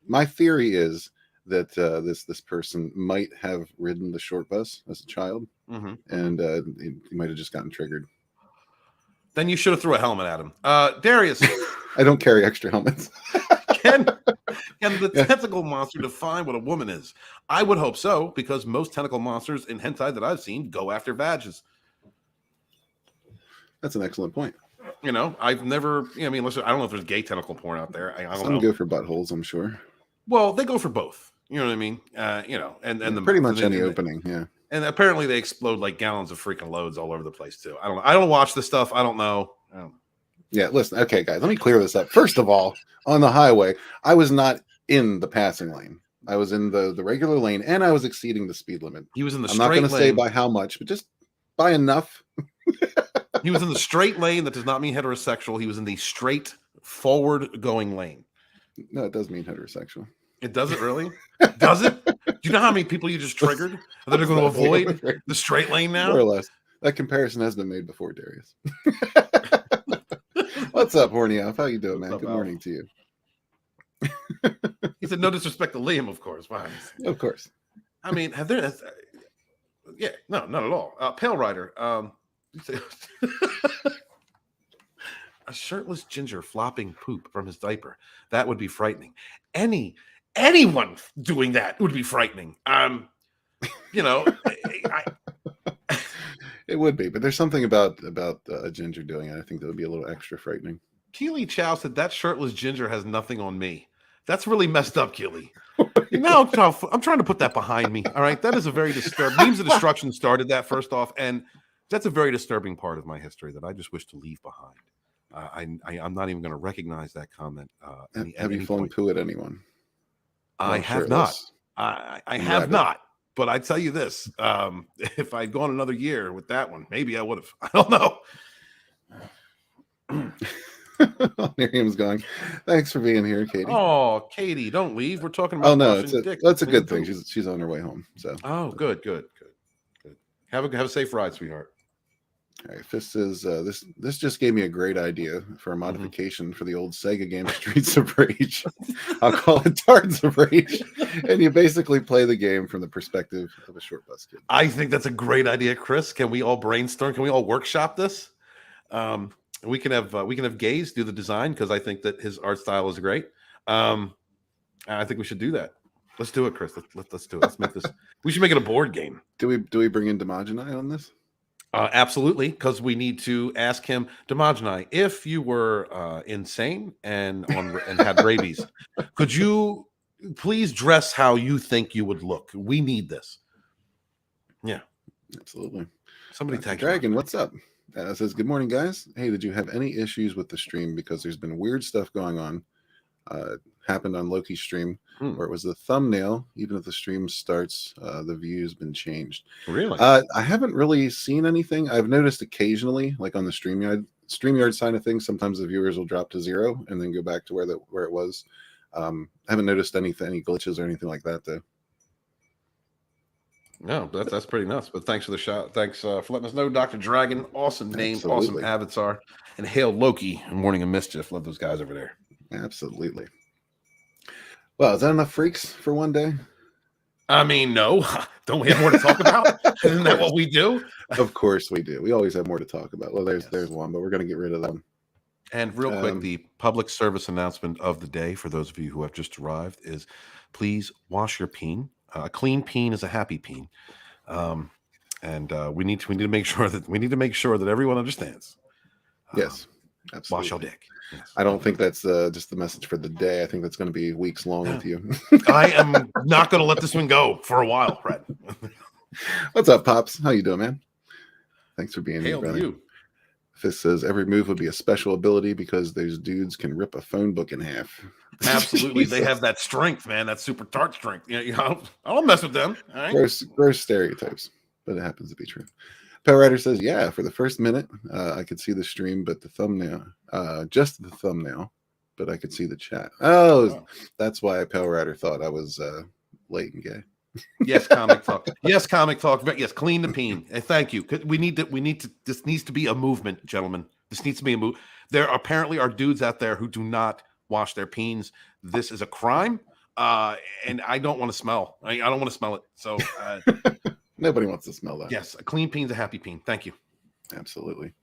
My theory is that this person might have ridden the short bus as a child, and he might have just gotten triggered. Then you should have threw a helmet at him. Darius. I don't carry extra helmets. Can the tentacle monster define what a woman is? I would hope so, because most tentacle monsters in hentai that I've seen go after vages. That's an excellent point. You know, I've never. I mean, listen, I don't know if there's gay tentacle porn out there. I don't know. Some go for buttholes, I'm sure. Well, they go for both. You know what I mean? You know, and pretty much any opening, yeah. And apparently they explode like gallons of freaking loads all over the place too. I don't know. I don't watch this stuff. I don't know. Yeah, listen. Okay, guys, let me clear this up. First of all, on the highway, I was not in the passing lane. I was in the regular lane, and I was exceeding the speed limit. He was in the I'm straight lane. I'm not going to say by how much, but just by enough. He was in the straight lane. That does not mean heterosexual. He was in the straight forward-going lane. No, it does mean heterosexual. It doesn't really? Does it? Do you know how many people you just triggered that are going to avoid the straight lane now? More or less. That comparison has been made before, Darius. What's up, Horny Off? How you doing, man? Good morning to you. He said, no disrespect to Liam, of course. Wow. Of course. I mean, have there... yeah, no, not at all. Pale Rider. A shirtless ginger flopping poop from his diaper. That would be frightening. Anyone doing that would be frightening. You know, it would be, but there's something about a ginger doing it. I think that would be a little extra frightening. Keely Chow said that shirtless ginger has nothing on me. That's really messed up, Keely. Now I'm trying to put that behind me. All right, that is a very disturbing. Memes of Destruction started that first off, and that's a very disturbing part of my history that I just wish to leave behind. I'm not even going to recognize that comment. Have you flung poo at anyone? I have not. I have not. But I tell you this: if I'd gone another year with that one, maybe I would have. I don't know. NyRiam's going. Thanks for being here, Katie. Oh, Katie, don't leave. We're talking about. Oh no, that's a good thing. She's on her way home. So. Oh, good. Have a safe ride, sweetheart. All right, Fist says this just gave me a great idea for a modification for the old Sega game Streets of Rage. I'll call it Tards of Rage, and you basically play the game from the perspective of a short bus kid. I think that's a great idea, Chris. Can we all brainstorm? Can we all workshop this? We can have Gaze do the design because I think that his art style is great. I think we should do that. Let's do it, Chris. Let's do it. Let's make this. We should make it a board game. Do we bring in Demogeny on this? Absolutely, because we need to ask him, Demogeny, if you were insane and had rabies, could you please dress how you think you would look? We need this. Yeah, absolutely. Somebody tag Dragon. What's up? Says good morning, guys. Hey, did you have any issues with the stream? Because there's been weird stuff going on. Happened on Loki's stream where it was the thumbnail. Even if the stream starts, the view's been changed. Really? I haven't really seen anything. I've noticed occasionally, like on the StreamYard side of things, sometimes the viewers will drop to 0 and then go back to where it was. I haven't noticed any glitches or anything like that though. No, that's pretty nuts. But thanks for the shot. Thanks for letting us know, Dr. Dragon. Awesome name, Absolutely. awesome avatar. And hail Loki and Morning of Mischief. Love those guys over there. Absolutely. Well, is that enough freaks for one day? I mean, no. Don't we have more to talk about? Isn't that what we do? Of course we do. We always have more to talk about. Well, there's one, but we're going to get rid of them. And real quick, the public service announcement of the day for those of you who have just arrived is please wash your peen. A clean peen is a happy peen. And we need to make sure that everyone understands. Yes, absolutely. Wash your dick. Yes. I don't think that's just the message for the day. I think that's going to be weeks long with you. I am not going to let this one go for a while, Brett. What's up, Pops? How you doing, man? Thanks for being here, Hail to brother. you. Fist says every move would be a special ability because those dudes can rip a phone book in half. Absolutely, they have that strength, man. That super tart strength. You know, I don't mess with them. All right? Gross stereotypes, but it happens to be true. Power Rider says, yeah, for the first minute, I could see the stream, but the thumbnail, just the thumbnail, but I could see the chat. Oh, that's why Power Rider thought I was late and gay. Yes, comic talk. Yes, comic talk. Yes, clean the peen. Thank you. We need to. This needs to be a movement, gentlemen. This needs to be a move. There apparently are dudes out there who do not wash their peens. This is a crime, and I don't want to smell. I don't want to smell it. So nobody wants to smell that. Yes, a clean peen's a happy peen. Thank you. Absolutely.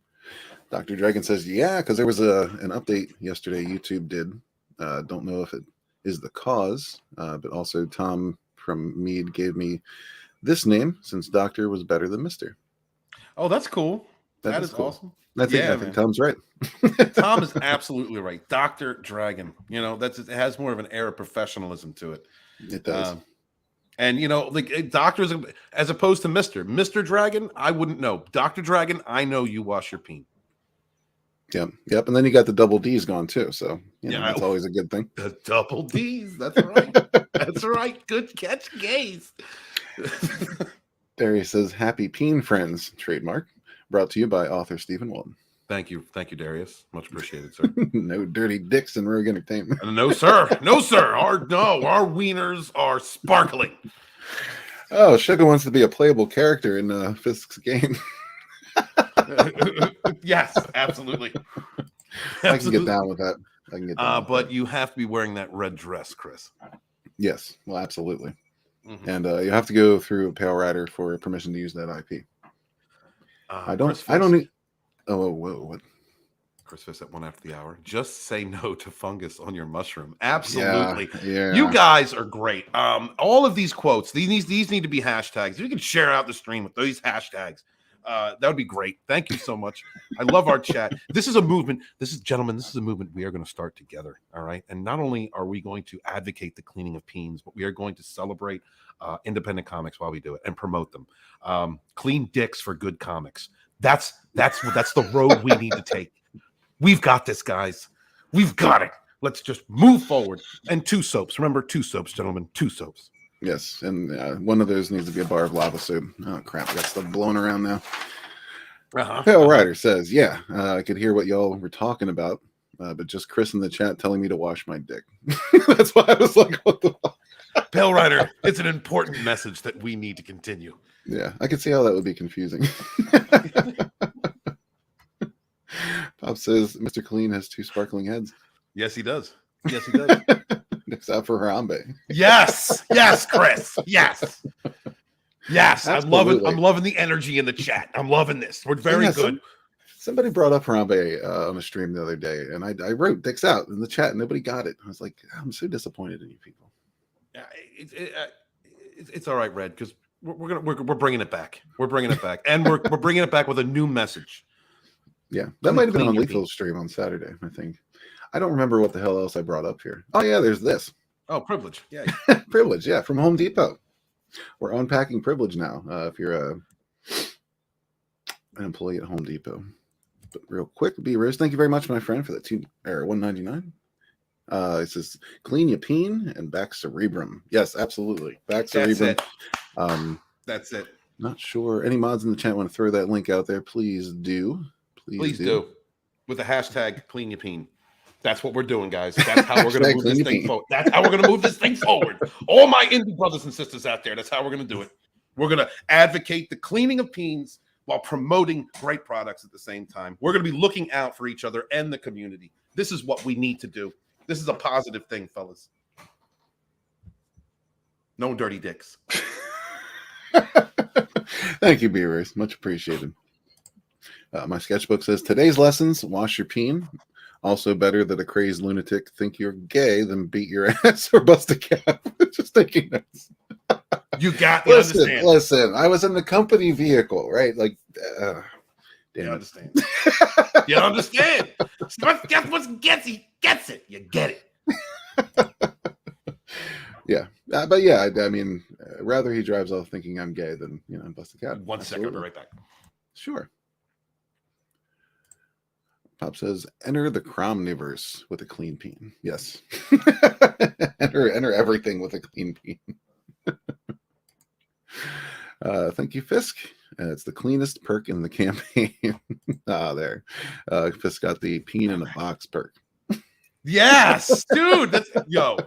Dr. Dragon says, yeah, because there was an update yesterday YouTube did. Don't know if it is the cause, but also Tom from Mead gave me this name since Doctor was better than Mister. Oh, that's cool. That is cool. Awesome. I think Tom's right. Tom is absolutely right. Dr. Dragon. You know, it has more of an air of professionalism to it. It does. And you know, like doctors, as opposed to Mr. Dragon, I wouldn't know. Dr. Dragon, I know you wash your peen. Yep. And then you got the double D's gone too. So that's always a good thing. The double D's. That's right. That's right. Good catch, gaze. Darius says, happy peen friends, trademark, brought to you by author Stephen Walton. Thank you, Darius. Much appreciated, sir. No dirty dicks in Rogue Entertainment. No, sir. No, sir. Our wieners are sparkling. Oh, Sugar wants to be a playable character in Fisk's game. Yes, absolutely. I can get down with that. But you have to be wearing that red dress, Chris. Yes, well, absolutely. Mm-hmm. And you have to go through a Power Rider for permission to use that IP. I don't need. Oh, whoa, what? Chris Fisk at 1 after the hour. Just say no to fungus on your mushroom. Absolutely. Yeah. You guys are great. All of these quotes, these need to be hashtags. If you can share out the stream with these hashtags, that would be great. Thank you so much. I love our chat. This is a movement. Gentlemen, this is a movement we are going to start together. All right. And not only are we going to advocate the cleaning of peens, but we are going to celebrate independent comics while we do it and promote them. Clean dicks for good comics. That's the road we need to take. We've got this, guys. We've got it. Let's just move forward. And 2 soaps. Remember, 2 soaps, gentlemen. 2 soaps. Yes, and one of those needs to be a bar of lava soup. Oh, crap. I got stuff blowing around now. Pale Rider says, yeah, I could hear what y'all were talking about, but just Chris in the chat telling me to wash my dick. That's why I was like, what the fuck? Pale Rider, it's an important message that we need to continue. Yeah, I could see how that would be confusing. Pop says Mr. Clean has 2 sparkling heads. Yes, he does. Yes, he does. Except for Harambe. Yes, Chris. Yes. I love it. I'm loving the energy in the chat. I'm loving this. We're very good. Somebody brought up Harambe on a stream the other day, and I wrote dicks out in the chat. And nobody got it. I was like, I'm so disappointed in you people. It's all right, Red, because we're bringing it back. We're bringing it back, and we're bringing it back with a new message. Yeah, that might have been on Lethal's stream on Saturday, I think. I don't remember what the hell else I brought up here. Oh yeah, there's this. Oh, privilege. Yeah, privilege. Yeah, from Home Depot. We're unpacking privilege now. If you're an employee at Home Depot. But real quick, B Rose, thank you very much, my friend, for the $1.99. It says clean your peen and back cerebrum. Yes, absolutely. Back cerebrum. That's it. Not sure. Any mods in the chat want to throw that link out there? Please do. Please do. With the hashtag clean your peen. That's what we're doing, guys. That's how we're going to move this thing forward. That's how we're going to move this thing forward. All my indie brothers and sisters out there, that's how we're going to do it. We're going to advocate the cleaning of peens while promoting great products at the same time. We're going to be looking out for each other and the community. This is what we need to do. This is a positive thing, fellas. No dirty dicks. Thank you, Beavers. Much appreciated. My sketchbook says, today's lessons, wash your peen. Also better that a crazed lunatic think you're gay than beat your ass or bust a cap. Just taking notes. You understand. Listen, I was in the company vehicle, right? Like, You understand. You understand. Guess what gets he gets it. You get it. Yeah. But yeah, I mean, rather he drives off thinking I'm gay than, bust a cap. 1 second, I'll be right back. Sure. Pop says, enter the Cromniverse with a clean peen. Yes. enter everything with a clean peen. Thank you, Fisk. It's the cleanest perk in the campaign. There. Fisk got the peen in a box perk. Yes, dude. Yo.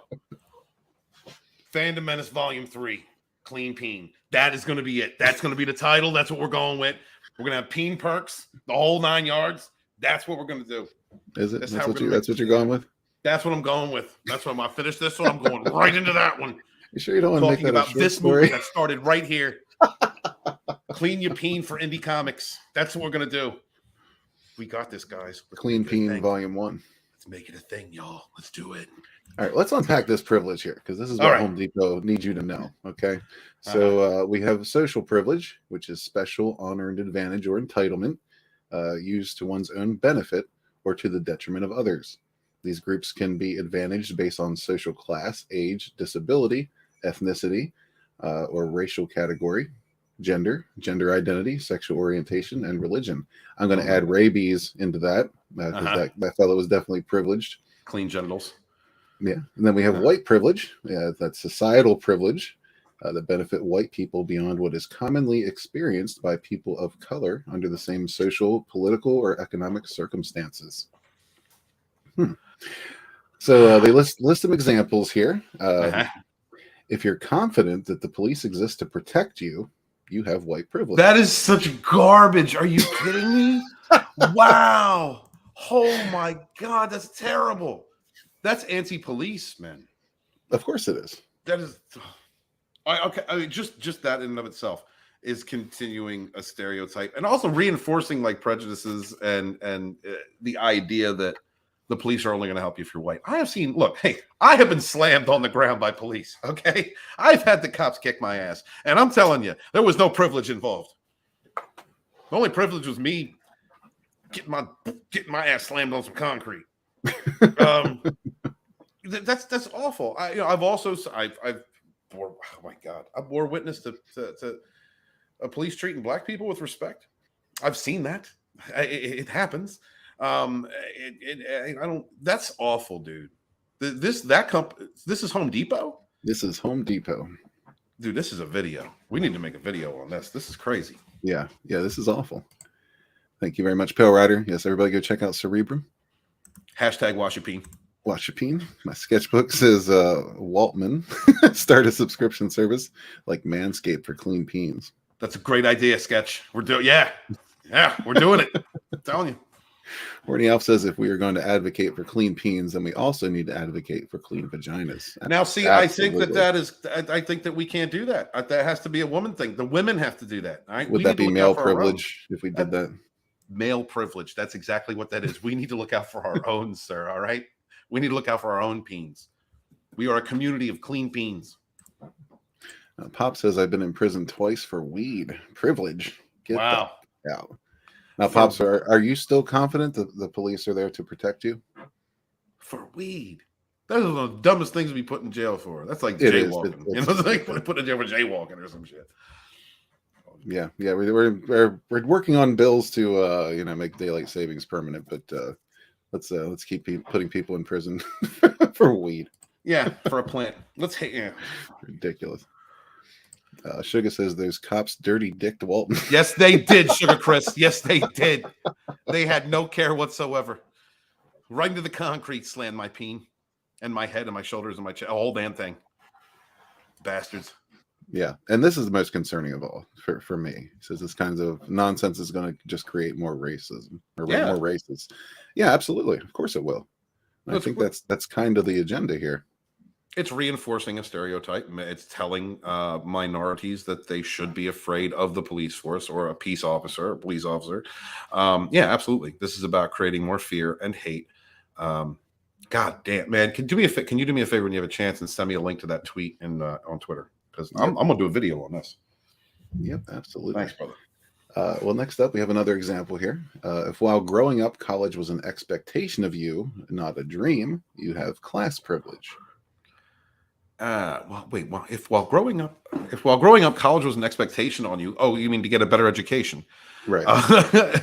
Phantom Menace Volume 3. Clean peen. That is going to be it. That's going to be the title. That's what we're going with. We're going to have peen perks, the whole 9 yards. That's what we're going to do. Is it? That's what you're going with? That's what I'm going with. That's when I finish this one. I'm going right into that one. You sure you don't want to make that about a short this story? movie that started right here. Clean your peen for indie comics. That's what we're going to do. We got this, guys. Clean Peen Volume 1. Let's make it a thing, y'all. Let's do it. All right, let's unpack this privilege here, because this is what Home Depot needs you to know, okay? So we have social privilege, which is special, unearned advantage, or entitlement used to one's own benefit or to the detriment of others. These groups can be advantaged based on social class, age, disability, ethnicity, or racial category, gender identity, sexual orientation, and religion. I'm going to add rabies into that, because that fellow was definitely privileged. Clean genitals. Yeah. And then we have white privilege. Yeah, that's societal privilege that benefit white people beyond what is commonly experienced by people of color under the same social, political, or economic circumstances. So they list some examples here. If you're confident that the police exist to protect you, you have white privilege. That is such garbage. Are you kidding me? Wow. Oh my God, that's terrible. That's anti-police, man. Of course it is. That is okay. I mean, just that in and of itself is continuing a stereotype and also reinforcing like prejudices and the idea that the police are only going to help you if you're white. I have been slammed on the ground by police. Okay, I've had the cops kick my ass, and I'm telling you, there was no privilege involved. The only privilege was me getting my ass slammed on some concrete. That's awful. I've bore witness to a police treating black people with respect. I've seen that. It happens. That's awful, dude. This is Home Depot. This is Home Depot, dude. This is a video. We need to make a video on this. This is crazy. Yeah. This is awful. Thank you very much, Pale Rider. Yes, everybody go check out Cerebrum. Hashtag wash your peen. Wash your peen. My sketchbook says Waltman start a subscription service like Manscaped for clean peens. That's a great idea, Sketch. We're doing we're doing it. I'm telling you. Horny Elf says if we are going to advocate for clean peens, then we also need to advocate for clean vaginas. Now, see, absolutely. I think that we can't do that. That has to be a woman thing. The women have to do that. All right? Would that be male privilege if we did that? Male privilege. That's exactly what that is. We need to look out for our own, sir. All right. We need to look out for our own peens. We are a community of clean peens. Pop says I've been in prison twice for weed. Privilege. Get wow. Out. Now, Pops, are you still confident that the police are there to protect you? For weed? Those are the dumbest things to be put in jail for. That's like jaywalking. It's like put in jail for jaywalking or some shit. Yeah. We're working on bills to make daylight savings permanent, but let's keep putting people in prison for weed. Yeah, for a plant. Ridiculous. Sugar says those cops dirty dicked Walton. Yes, they did, Sugar Chris. Yes, they did. They had no care whatsoever. Right into the concrete slammed my peen and my head and my shoulders and my chest. A whole damn thing. Bastards. Yeah, and this is the most concerning of all for me. He says this kinds of nonsense is going to just create more racism or more races. Yeah, absolutely. Of course it will. I think that's kind of the agenda here. It's reinforcing a stereotype. It's telling minorities that they should be afraid of the police force or a peace officer, a police officer. Yeah, absolutely. This is about creating more fear and hate. God damn, man! Can you do me a favor when you have a chance and send me a link to that tweet on Twitter? Because I'm gonna do a video on this. Yep, absolutely. Thanks, brother. Well, next up, we have another example here. If while growing up, college was an expectation of you, not a dream, you have class privilege. If while growing up, college was an expectation on you. Oh, you mean to get a better education? Right.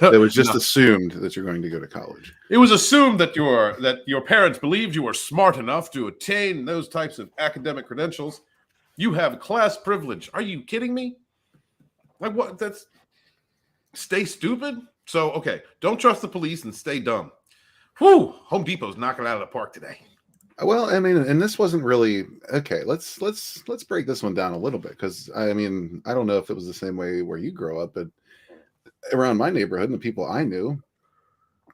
It was just assumed that you're going to go to college. It was assumed that your parents believed you were smart enough to attain those types of academic credentials. You have class privilege. Are you kidding me? Like what? Stay stupid. So okay, don't trust the police and stay dumb. Whew, Home Depot's knocking it out of the park today. Well, I mean, and this wasn't really okay. Let's break this one down a little bit, because I mean, I don't know if it was the same way where you grow up, but around my neighborhood and the people I knew,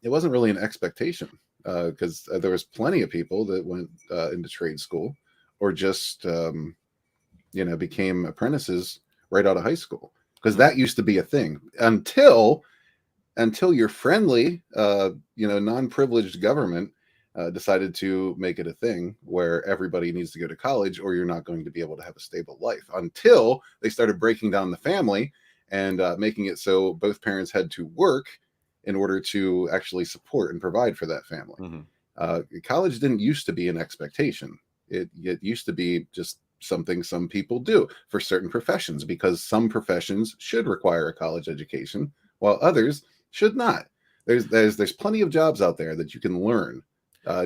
it wasn't really an expectation, because there was plenty of people that went into trade school or just became apprentices right out of high school, because that used to be a thing until your friendly non-privileged government decided to make it a thing where everybody needs to go to college or you're not going to be able to have a stable life, until they started breaking down the family and making it so both parents had to work in order to actually support and provide for that family. Mm-hmm. College didn't used to be an expectation. It used to be just something some people do for certain professions, because some professions should require a college education while others should not. There's plenty of jobs out there that you can learn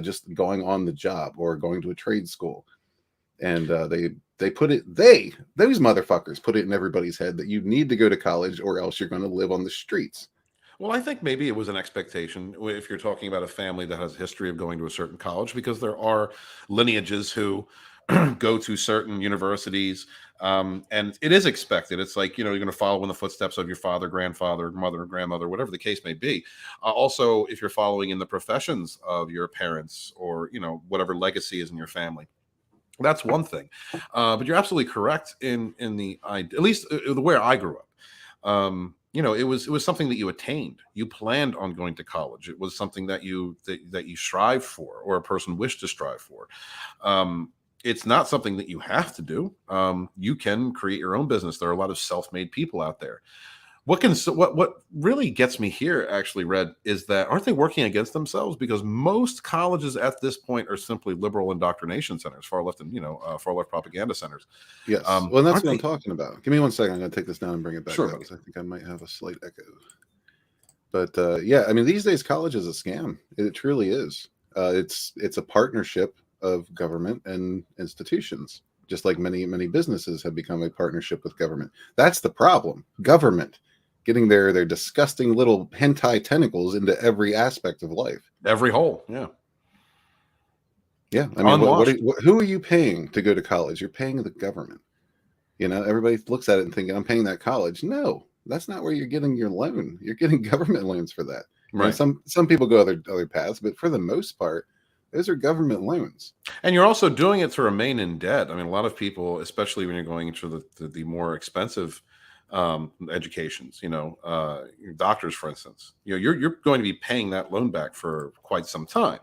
just going on the job or going to a trade school. And those motherfuckers put it in everybody's head that you need to go to college or else you're going to live on the streets. Well, I think maybe it was an expectation if you're talking about a family that has a history of going to a certain college, because there are lineages who go to certain universities, and it is expected. It's like, you're going to follow in the footsteps of your father, grandfather, mother, grandmother, whatever the case may be. Also, if you're following in the professions of your parents or, whatever legacy is in your family, that's one thing. But you're absolutely correct in at least where I grew up. It was something that you attained. You planned on going to college. It was something that you strived for, or a person wished to strive for. It's not something that you have to do. You can create your own business. There are a lot of self-made people out there. What really gets me here, actually, Red, is that aren't they working against themselves? Because most colleges at this point are simply liberal indoctrination centers, far left propaganda centers. Yes. Well, that's what I'm talking about. Give me 1 second. I'm going to take this down and bring it back up, because I think I might have a slight echo. But yeah, I mean, these days college is a scam. It truly is. It's a partnership of government and institutions, just like many businesses have become a partnership with government. That's the problem. Government getting their disgusting little hentai tentacles into every aspect of life, every hole. Yeah. I mean, who are you paying to go to college? You're paying the government. Everybody looks at it and thinking, I'm paying that college. No, that's not where you're getting your loan. You're getting government loans for that. Right. Some people go other paths, but for the most part, those are government loans. And you're also doing it to remain in debt. I mean, a lot of people, especially when you're going into the more expensive educations, doctors, for instance, you're going to be paying that loan back for quite some time.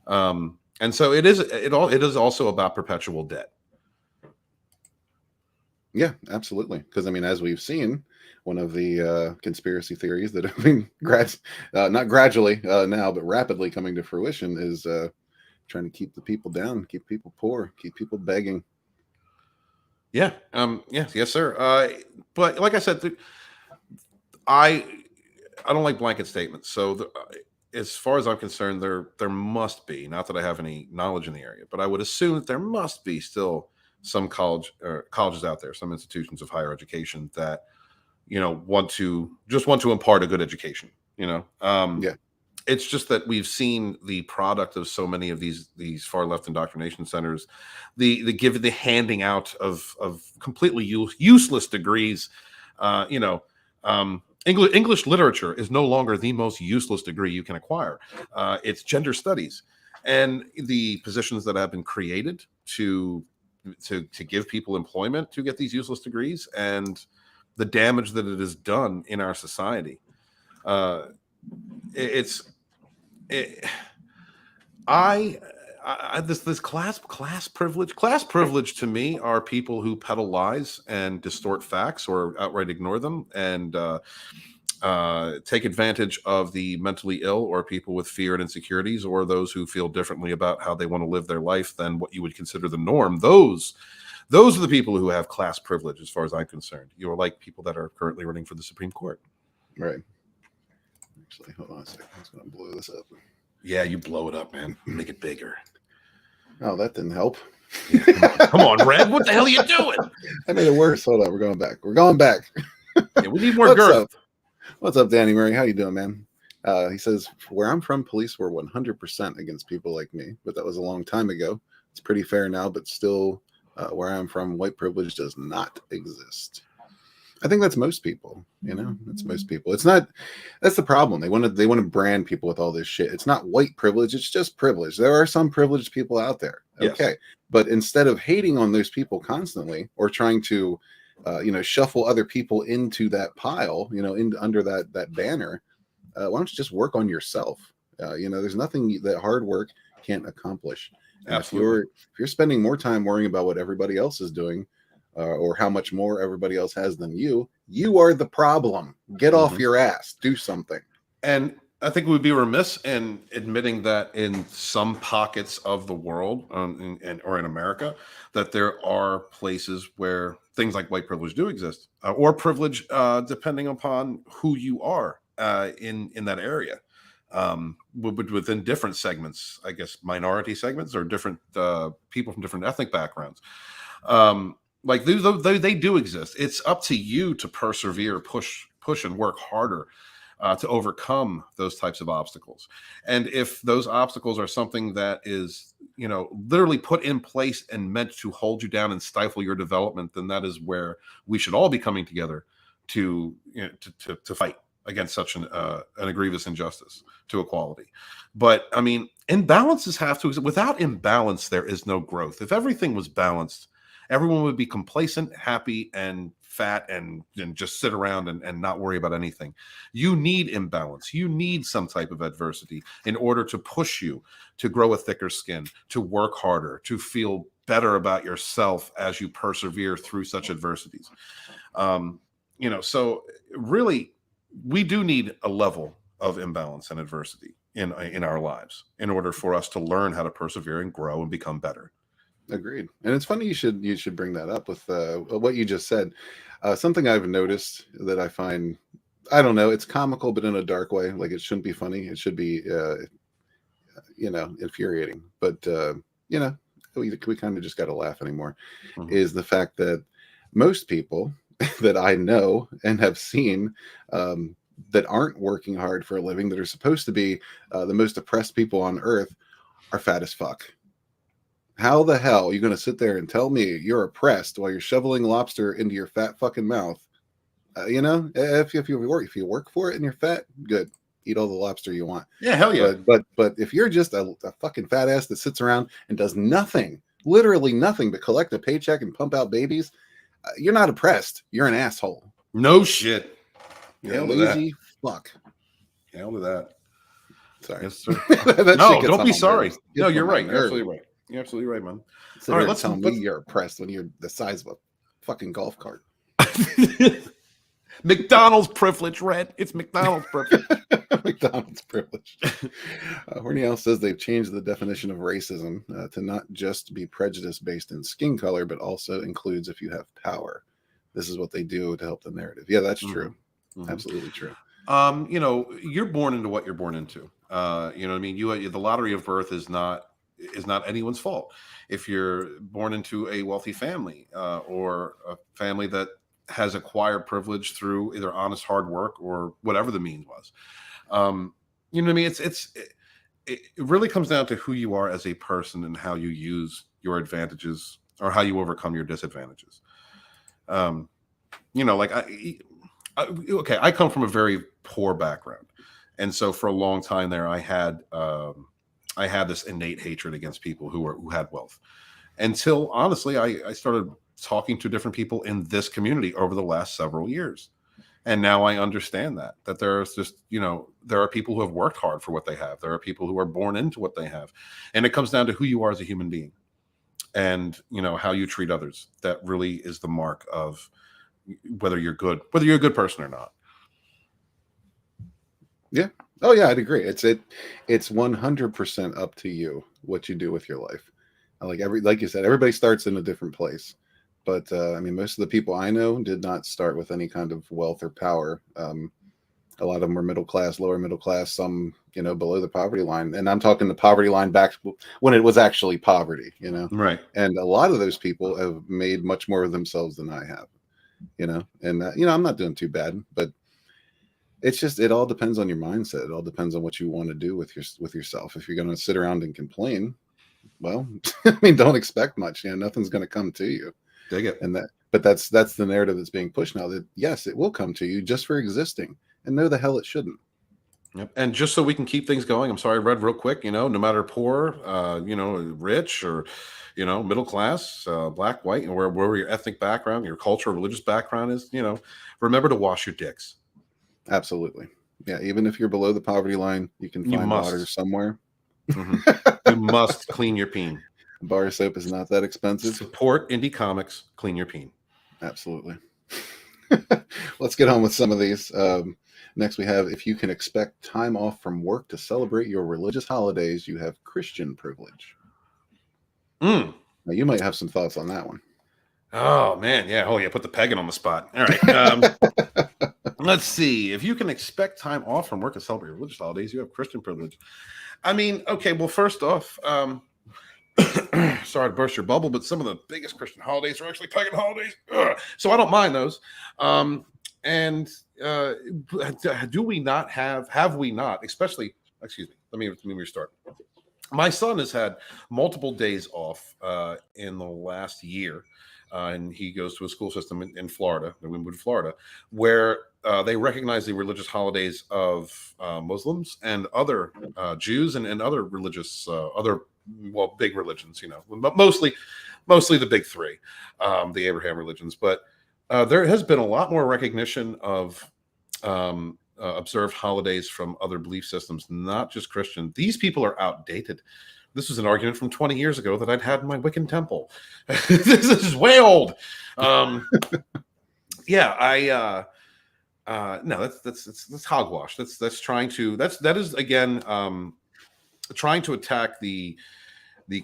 And so it is also about perpetual debt. Yeah, absolutely. Because I mean, as we've seen, one of the conspiracy theories that have been not gradually now, but rapidly coming to fruition is trying to keep the people down, keep people poor, keep people begging. Yeah. Yes, sir. But like I said, I don't like blanket statements. So as far as I'm concerned, there must be, not that I have any knowledge in the area, but I would assume that there must be still some colleges out there, some institutions of higher education that want to impart a good education. Yeah. it's just that we've seen the product of so many of these far left indoctrination centers, the handing out of completely useless degrees. English literature is no longer the most useless degree you can acquire. It's gender studies, and the positions that have been created to give people employment to get these useless degrees, and the damage that it has done in our society. This class privilege to me are people who peddle lies and distort facts or outright ignore them, and take advantage of the mentally ill or people with fear and insecurities, or those who feel differently about how they want to live their life than what you would consider the norm. Those are the people who have class privilege, as far as I'm concerned. You're like people that are currently running for the Supreme Court. Right. Actually, hold on a second. I was going to blow this up. Yeah, you blow it up, man. Make it bigger. Oh, that didn't help. Yeah, come on, Red. What the hell are you doing? I made it worse. Hold on. We're going back. Yeah, we need more girth. What's up, Danny Murray? How you doing, man? He says, where I'm from, police were 100% against people like me, but that was a long time ago. It's pretty fair now, but still, where I'm from, white privilege does not exist. I think that's most people, that's most people. It's not, that's the problem. They want to brand people with all this shit. It's not white privilege. It's just privilege. There are some privileged people out there. Okay. Yes. But instead of hating on those people constantly, or trying to, shuffle other people into that pile, under that banner, why don't you just work on yourself? There's nothing that hard work can't accomplish. And if you're spending more time worrying about what everybody else is doing, or how much more everybody else has than you are the problem. Get off your ass. Do something. And I think we'd be remiss in admitting that in some pockets of the world, or in America, that there are places where things like white privilege do exist, or privilege, depending upon who you are in that area, within different segments, I guess, minority segments, or different people from different ethnic backgrounds. Like they do exist. It's up to you to persevere, push, and work harder to overcome those types of obstacles. And if those obstacles are something that is, literally put in place and meant to hold you down and stifle your development, then that is where we should all be coming together to fight against such an egregious injustice to equality. But I mean, imbalances have to. Without imbalance, there is no growth. If everything was balanced, everyone would be complacent, happy, and fat, and just sit around and not worry about anything. You need imbalance. You need some type of adversity in order to push you to grow a thicker skin, to work harder, to feel better about yourself as you persevere through such adversities. So really, we do need a level of imbalance and adversity in our lives in order for us to learn how to persevere and grow and become better. Agreed. And it's funny you should bring that up with what you just said. Something I've noticed that I find, I don't know, it's comical, but in a dark way. Like, it shouldn't be funny. It should be, infuriating. But, we kind of just got to laugh anymore, is the fact that most people that I know and have seen that aren't working hard for a living, that are supposed to be the most oppressed people on earth, are fat as fuck. How the hell are you going to sit there and tell me you're oppressed while you're shoveling lobster into your fat fucking mouth? If you work for it and you're fat, good. Eat all the lobster you want. Yeah, hell yeah. But if you're just a fucking fat ass that sits around and does nothing, literally nothing but collect a paycheck and pump out babies, you're not oppressed. You're an asshole. No shit. You're a lazy fuck. Hell to that. Sorry. Yes, sir. No, don't be sorry. No, you're right. You're absolutely right. You're absolutely right, man. So all right, let's tell me you're oppressed when you're the size of a fucking golf cart. McDonald's privilege, Red. It's McDonald's privilege. McDonald's privilege. Horniel says they've changed the definition of racism to not just be prejudice based in skin color, but also includes if you have power. This is what they do to help the narrative. Yeah, that's true. Absolutely true. You're born into what you're born into. You know what I mean? The lottery of birth is not anyone's fault. If you're born into a wealthy family, or a family that has acquired privilege through either honest hard work or whatever the means was, You know what I mean? It really comes down to who you are as a person and how you use your advantages or how you overcome your disadvantages. You know, like okay, I come from a very poor background, and so for a long time there, I had this innate hatred against people who had wealth, until honestly, I started talking to different people in this community over the last several years. And now I understand that there's just, you know, there are people who have worked hard for what they have. There are people who are born into what they have. And it comes down to who you are as a human being and, you know, how you treat others. That really is the mark of whether you're a good person or not. Yeah. Oh yeah, I'd agree. It's 100% up to you what you do with your life. Like you said, everybody starts in a different place. But I mean, most of the people I know did not start with any kind of wealth or power. A lot of them were middle class, lower middle class, some, you know, below the poverty line. And I'm talking the poverty line back when it was actually poverty, you know. Right. And a lot of those people have made much more of themselves than I have, you know. And, you know, I'm not doing too bad, but it's just, it all depends on your mindset. It all depends on what you want to do with yourself. If you're going to sit around and complain, well, I mean, don't expect much. You know, nothing's going to come to you. Dig it. But that's the narrative that's being pushed now, that yes, it will come to you just for existing, and no, the hell it shouldn't. Yep. And just so we can keep things going, I'm sorry, Red, real quick, you know, no matter poor, you know, rich or, you know, middle class, black, white, and wherever your ethnic background, your cultural, religious background is, you know, remember to wash your dicks. Absolutely. Yeah. Even if you're below the poverty line, you can find water somewhere. Mm-hmm. You must clean your peen. Bar soap is not that expensive. Support indie comics. Clean your peen. Absolutely. Let's get on with some of these. Next, we have, if you can expect time off from work to celebrate your religious holidays, you have Christian privilege. Now, you might have some thoughts on that one. Oh, man. Yeah. Oh, yeah. Put the pegging on the spot. All right. Let's see. If you can expect time off from work to celebrate your religious holidays, you have Christian privilege. I mean, okay. Well, first off, sorry to burst your bubble, but some of the biggest Christian holidays are actually pagan holidays. So I don't mind those. Do we not have we not, especially, excuse me, let me restart. My son has had multiple days off in the last year. And he goes to a school system in Florida, in Winwood, Florida, where they recognize the religious holidays of Muslims and other Jews and other religious, big religions, you know, but mostly the big three, the Abraham religions. But there has been a lot more recognition of observed holidays from other belief systems, not just Christian. These people are outdated. This was an argument from 20 years ago that I'd had in my Wiccan temple. This is way old. Yeah, no, that's hogwash. That is again trying to attack the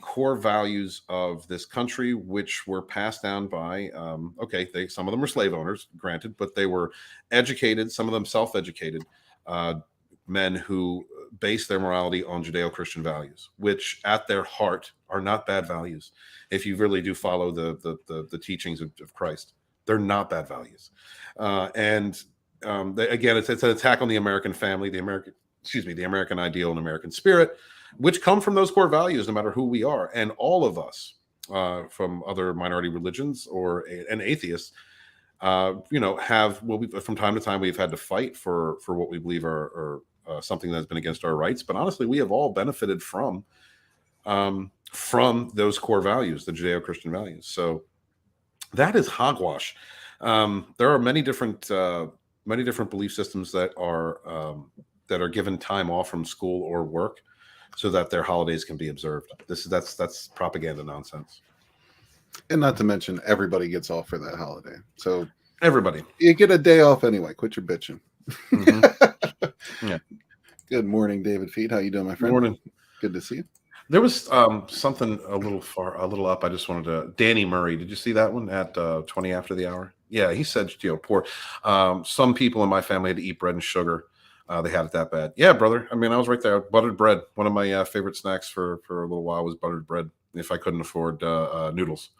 core values of this country, which were passed down by some of them were slave owners, granted, but they were educated, some of them self-educated men who base their morality on Judeo-Christian values, which at their heart are not bad values. If you really do follow the teachings of Christ, they're not bad values. Again, it's an attack on the American family, the American ideal and American spirit, which come from those core values, no matter who we are. And all of us from other minority religions and atheists, have from time to time we've had to fight for what we believe are something that's been against our rights. But honestly, we have all benefited from those core values, the Judeo-Christian values. So that is hogwash. There are many different belief systems that are given time off from school or work so that their holidays can be observed. That's propaganda nonsense. And not to mention, everybody gets off for that holiday. So everybody, you get a day off anyway. Quit your bitching. Mm-hmm. Yeah. Good morning, David Feet. How you doing, my friend? Morning. Good to see you. There was something a little up. I just wanted to. Danny Murray. Did you see that one at 20 after the hour? Yeah, he said, poor. Some people in my family had to eat bread and sugar. They had it that bad. Yeah, brother. I mean, I was right there. Buttered bread. One of my favorite snacks for a little while was buttered bread. If I couldn't afford noodles,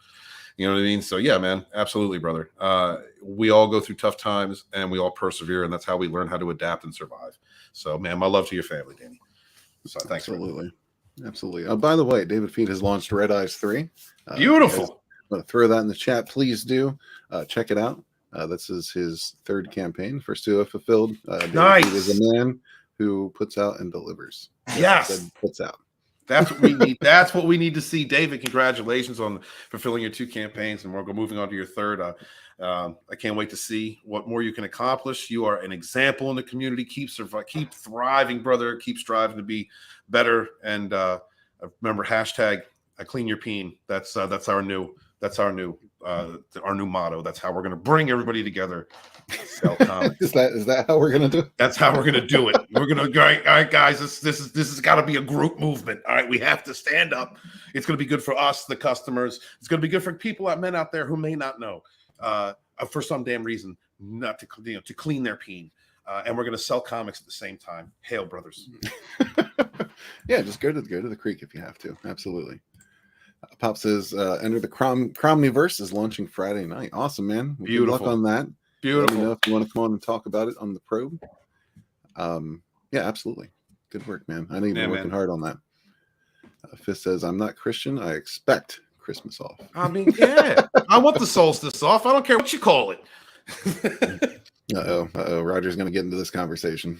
you know what I mean? So yeah, man, absolutely, brother. We all go through tough times and we all persevere, and that's how we learn how to adapt and survive. So, man, my love to your family, Danny. So thanks. Absolutely. By the way, David Feed has launched Red Eyes 3. Beautiful. I'm going to throw that in the chat. Please do check it out. This is his third campaign. First two have fulfilled. Nice. David Feed is a man who puts out and delivers. Yes. Puts out. That's what we need. That's what we need to see. David, congratulations on fulfilling your 2 campaigns, and we're moving on to your third. I can't wait to see what more you can accomplish. You are an example in the community. Keep thriving, brother. Keep striving to be better. And remember, hashtag clean your peen. That's our new motto. That's how we're going to bring everybody together. Sell comics. Is that how we're going to do it? That's how we're going to do it. We're going to go, all right, guys, this has got to be a group movement. All right, we have to stand up. It's going to be good for us, the customers. It's going to be good for men out there who may not know, for some damn reason, not to clean their peen. And we're going to sell comics at the same time. Hail, brothers. Yeah, just go to the creek if you have to. Absolutely. Pop says, enter the Cromniverse is launching Friday night. Awesome, man. Beautiful. Good luck on that. Beautiful. Let me know if you want to come on and talk about it on the probe. Yeah, absolutely. Good work, man. I know you've been working hard on that. Fist says, I'm not Christian. I expect Christmas off. I mean, yeah. I want the solstice off. I don't care what you call it. Uh-oh. Roger's going to get into this conversation.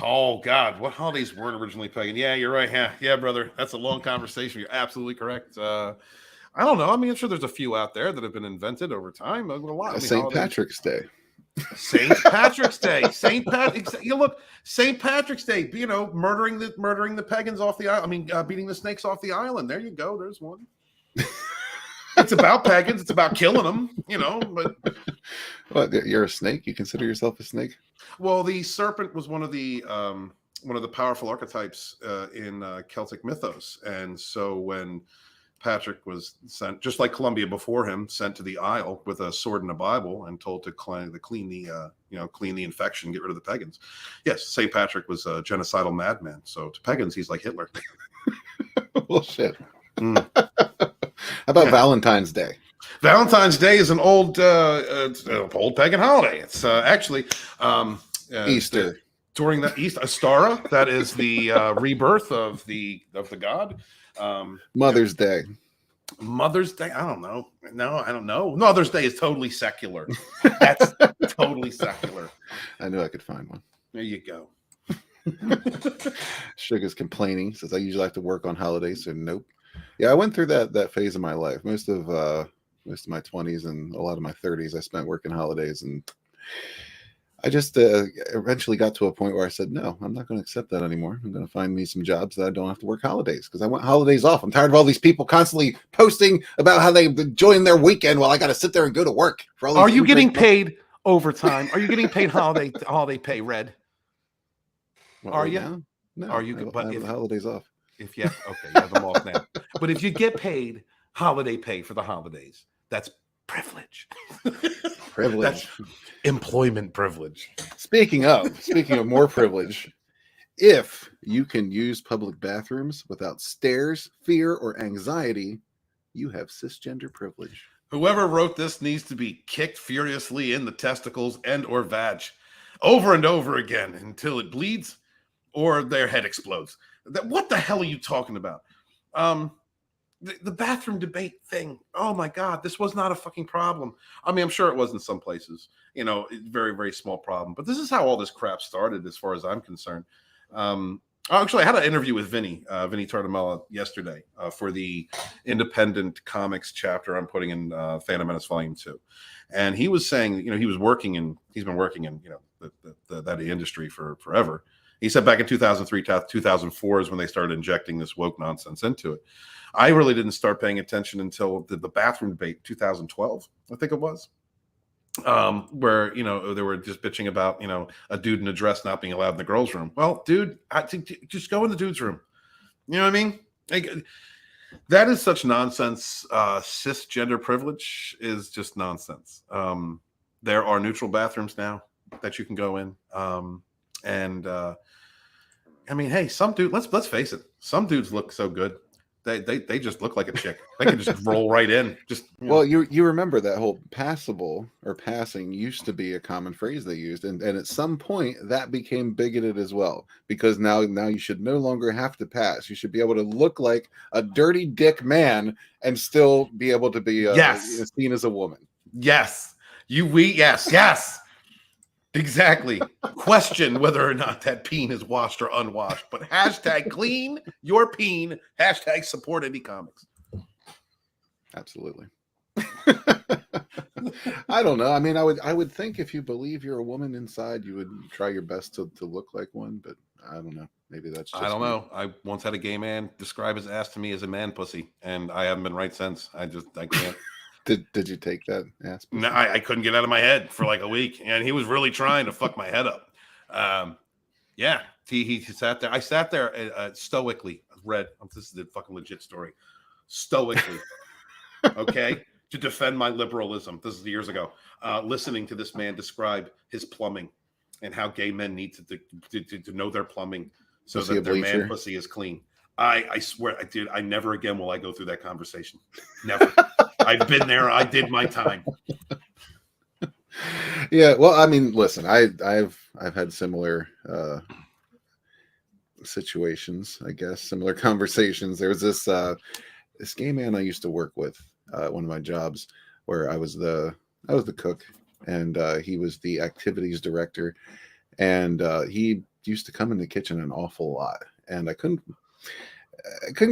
Oh, God. What holidays weren't originally pagan? Yeah, you're right. Yeah, brother. That's a long conversation. You're absolutely correct. I don't know. I mean, I'm sure there's a few out there that have been invented over time. A lot. St. Patrick's Day. St. Patrick's Day. St. Patrick's Day. You know, murdering the pagans off the island. I mean, beating the snakes off the island. There you go. There's one. It's about pagans. It's about killing them. You know, but What? You're a snake? You consider yourself a snake? Well, the serpent was one of the powerful archetypes in Celtic mythos, and so when Patrick was sent, just like Columbia before him, sent to the Isle with a sword and a Bible and told to clean the infection, get rid of the pagans. Yes, St. Patrick was a genocidal madman. So to pagans, he's like Hitler. Well, shit. How about Valentine's Day? Valentine's Day is an old pagan holiday. It's actually Easter. During the East Astara, that is the rebirth of the god. Mother's Day. Mother's Day? I don't know. No, I don't know. Mother's Day is totally secular. That's totally secular. I knew I could find one. There you go. Sugar's complaining. Says I usually have to work on holidays, so nope. Yeah, I went through that phase of my life. Most of my 20s and a lot of my 30s, I spent working holidays, and I just eventually got to a point where I said, no, I'm not going to accept that anymore. I'm going to find me some jobs that I don't have to work holidays because I want holidays off. I'm tired of all these people constantly posting about how they've enjoying their weekend while I got to sit there and go to work. For all these Are you getting paid overtime? Are you getting paid holiday pay, Red? Well, Are you? now? No. Are you? I But have if the holidays off. If you have them off now. But if you get paid holiday pay for the holidays, that's privilege. Privilege. That's employment privilege. Speaking of more privilege, if you can use public bathrooms without stares, fear, or anxiety, you have cisgender privilege. Whoever wrote this needs to be kicked furiously in the testicles and or vag over and over again until it bleeds or their head explodes. What the hell are you talking about? The bathroom debate thing. Oh my God, this was not a fucking problem. I mean, I'm sure it was in some places, very, very small problem. But this is how all this crap started as far as I'm concerned. Actually, I had an interview with Vinnie Tartamella yesterday for the independent comics chapter I'm putting in Phantom Menace Volume 2. And he was saying, he's been working in, that industry for forever. He said back in 2003, 2004 is when they started injecting this woke nonsense into it. I really didn't start paying attention until the bathroom debate, 2012, I think it was, where, they were just bitching about, a dude in a dress not being allowed in the girls' room. Well, dude, just go in the dude's room. You know what I mean? That is such nonsense. Cisgender privilege is just nonsense. There are neutral bathrooms now that you can go in. I mean, hey, some dude, let's face it. Some dudes look so good. They just look like a chick. They can just roll right in. Just Well, you remember that whole passable or passing used to be a common phrase they used, and at some point that became bigoted as well, because now you should no longer have to pass. You should be able to look like a dirty dick man and still be able to be seen as a woman. Yes, yes. Exactly. Question whether or not that peen is washed or unwashed. But hashtag clean your peen. Hashtag support indie comics. Absolutely. I don't know. I mean, I would think if you believe you're a woman inside, you would try your best to look like one. But I don't know. Maybe that's just I don't know. I once had a gay man describe his ass to me as a man pussy, and I haven't been right since. I can't. Did you take that ass? No, I couldn't get out of my head for like a week, and he was really trying to fuck my head up. Yeah, he sat there. I sat there stoically. Read. This is a fucking legit story. Stoically, okay, to defend my liberalism. This is years ago. Listening to this man describe his plumbing and how gay men need to know their plumbing so that their man pussy is clean. I swear, dude, I never again will I go through that conversation. Never. I've been there. I did my time. Yeah, well, I mean, listen, I've had similar situations, I guess, similar conversations. There was this gay man I used to work with at one of my jobs, where I was the cook, and he was the activities director, and he used to come in the kitchen an awful lot, and I couldn't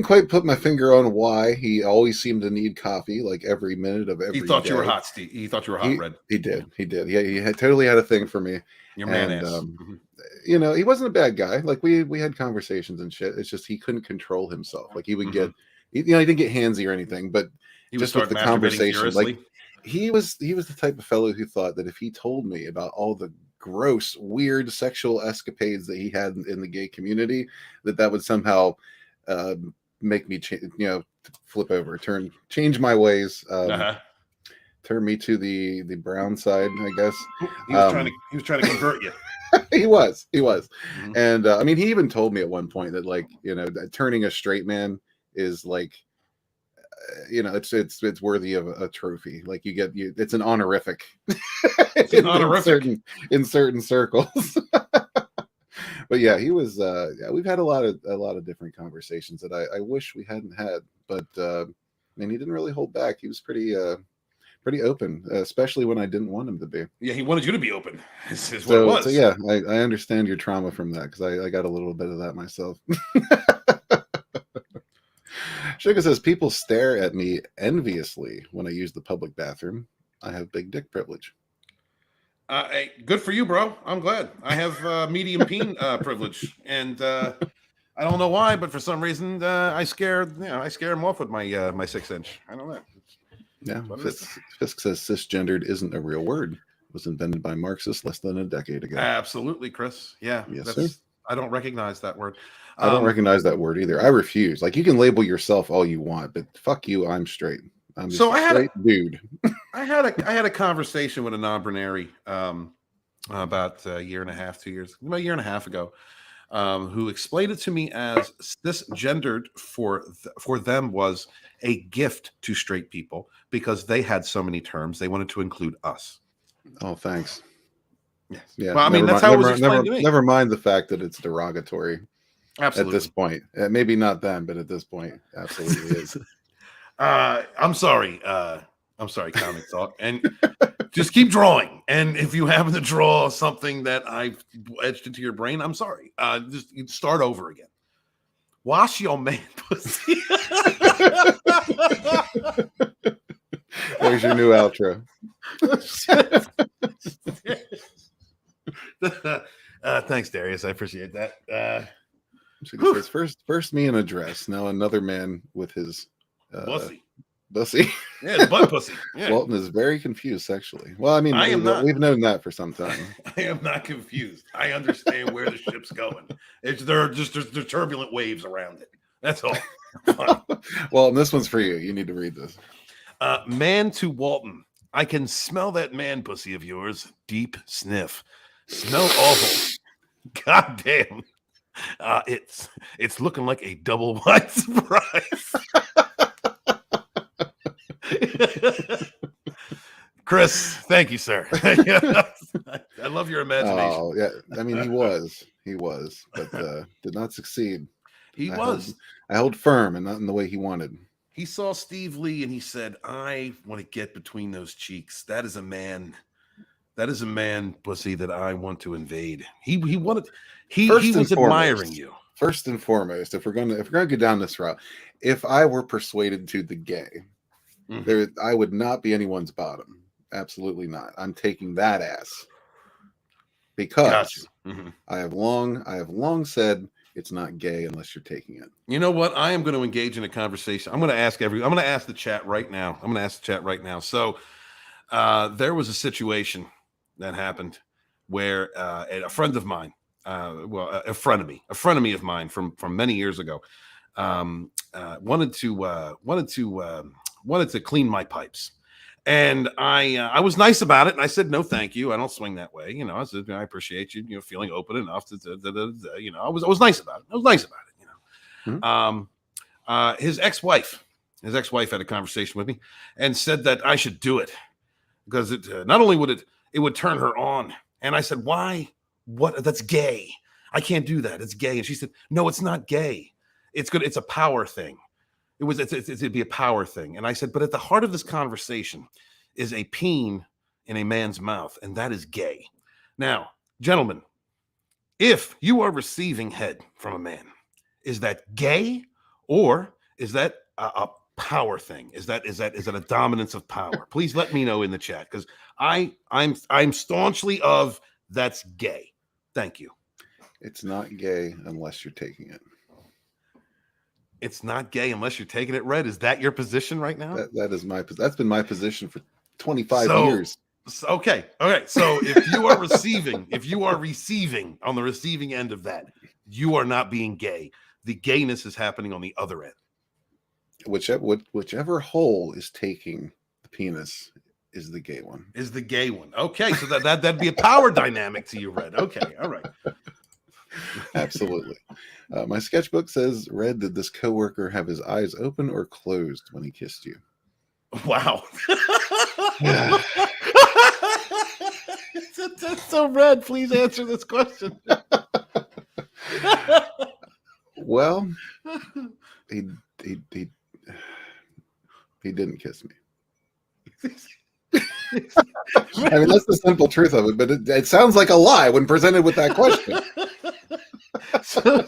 quite put my finger on why. He always seemed to need coffee like every minute of every day. He thought you were hot, Steve. He thought you were hot, Red. He did. He totally had a thing for me. Your man ass. You know, he wasn't a bad guy. Like we had conversations and shit. It's just he couldn't control himself. Like he would get, he didn't get handsy or anything, but he just with the conversation, like he was the type of fellow who thought that if he told me about all the gross, weird sexual escapades that he had in the gay community, that would somehow make me flip over, change my ways, turn me to the brown side, I guess. He was trying to convert you. he was And I mean, he even told me at one point that, like, that turning a straight man is like, it's worthy of a trophy. Like it's an honorific. It's an honorific in certain circles. But yeah, he was. We've had a lot of different conversations that I wish we hadn't had. But I mean, he didn't really hold back. He was pretty open, especially when I didn't want him to be. Yeah, he wanted you to be open. Is what it was. So yeah, I understand your trauma from that, because I got a little bit of that myself. Sugar says people stare at me enviously when I use the public bathroom. I have big dick privilege. Hey, good for you, bro. I'm glad. I have medium peen privilege, and I don't know why, but for some reason I scare him off with my my 6-inch. I don't know. Yeah, Fisk says cisgendered isn't a real word. It was invented by Marxists less than a decade ago. Absolutely, Chris. Yeah, yes, sir. I don't recognize that word. I don't recognize that word either. I refuse. Like, you can label yourself all you want, but fuck you, I'm straight. I'm just a straight dude. I had a conversation with a non-binary about a year and a half, 2 years, about a year and a half ago, who explained it to me as cisgendered for them was a gift to straight people because they had so many terms they wanted to include us. Oh, thanks. Yes. Yeah. Well, I mean, that's how it was explained to me. Never mind the fact that it's derogatory. Absolutely. At this point, maybe not then, but at this point, absolutely is. I'm sorry, Comic Talk, and just keep drawing. And if you happen to draw something that I've etched into your brain, I'm sorry. Just start over again. Wash your man pussy. There's your new outro. Thanks, Darius. I appreciate that. First me in a dress, now another man with his bussy. Yeah, his butt pussy. Yeah. Walton is very confused sexually. Well, I mean, we've known that for some time. I am not confused. I understand where the ship's going. There's turbulent waves around it. That's all. Well, this one's for you. You need to read this. Man to Walton. I can smell that man pussy of yours. Deep sniff. Smell awful. God damn. It's looking like a double wide surprise. Chris, thank you, sir. I love your imagination. Oh yeah, I mean he was, but did not succeed. He I was. I held firm and not in the way he wanted. He saw Steve Lee and he said, "I want to get between those cheeks. That is a man. That is a man, pussy, that I want to invade." He wanted. He was admiring you. First and foremost, if we're gonna go down this route, if I were persuaded to the gay, I would not be anyone's bottom. Absolutely not. I'm taking that ass because I have long said it's not gay unless you're taking it. You know what? I am going to engage in a conversation. I'm going to ask the chat right now. So there was a situation that happened where a friend of mine, a frenemy of mine from many years ago, wanted to clean my pipes. And I was nice about it, and I said no, thank you. I don't swing that way, you know. I said I appreciate you, feeling open enough to, you know. I was nice about it. You know. His ex-wife had a conversation with me and said that I should do it because it not only would it would turn her on. And I said, why? What? That's gay. I can't do that. It's gay. And she said, no, it's not gay. It's good. It's a power thing. It'd be a power thing. And I said, but at the heart of this conversation is a peen in a man's mouth, and that is gay. Now, gentlemen, if you are receiving head from a man, is that gay or is that a power thing? Is that a dominance of power? Please let me know in the chat, because I'm staunchly of that's gay. Thank you. It's not gay unless you're taking it. It's not gay unless you're taking it, Red. Is that your position right now? That's been my position for 25 years. Okay. All right. So if you are receiving on the receiving end of that, you are not being gay. The gayness is happening on the other end. Whichever hole is taking the penis is the gay one. Is the gay one. Okay. So that'd be a power dynamic to you, Red. Okay. All right. Absolutely. My sketchbook says, Red, did this coworker have his eyes open or closed when he kissed you? Wow. So, Red, please answer this question. Well, he didn't kiss me. I mean, that's the simple truth of it, but it sounds like a lie when presented with that question. So,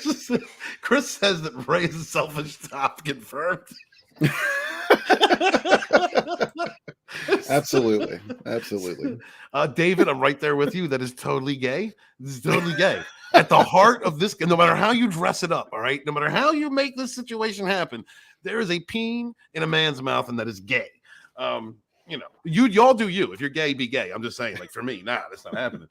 Chris says that Ray is a selfish top. Confirmed. Absolutely. David, I'm right there with you. That is totally gay. This is totally gay. At the heart of this, no matter how you dress it up, all right, no matter how you make this situation happen, there is a peen in a man's mouth, and that is gay. You know, y'all do you. If you're gay, be gay. I'm just saying, like, for me, that's not happening.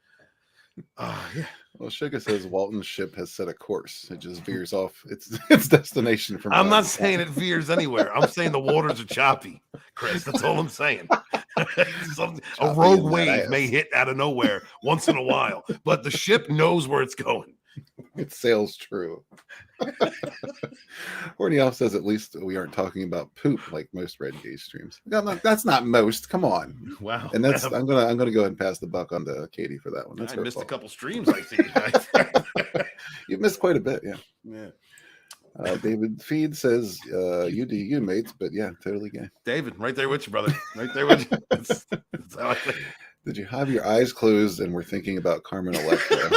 Yeah. Well, Sugar says Walton's ship has set a course. It just veers off its destination from. I'm not saying it veers anywhere. I'm saying the waters are choppy, Chris. That's all I'm saying. A rogue wave may hit out of nowhere once in a while, but the ship knows where it's going. It sails true. Horny says at least we aren't talking about poop like most Red Gay streams. That's not most. Come on. Wow. And that's I'm gonna go ahead and pass the buck on to Katie for that one. That's I her missed fault. a couple streams, I see. You've missed quite a bit, yeah. Yeah. David Feed says you do you, mates, but yeah, totally gay. David, right there with you, brother. Right there with you. That's how I think. Did you have your eyes closed and were thinking about Carmen Electra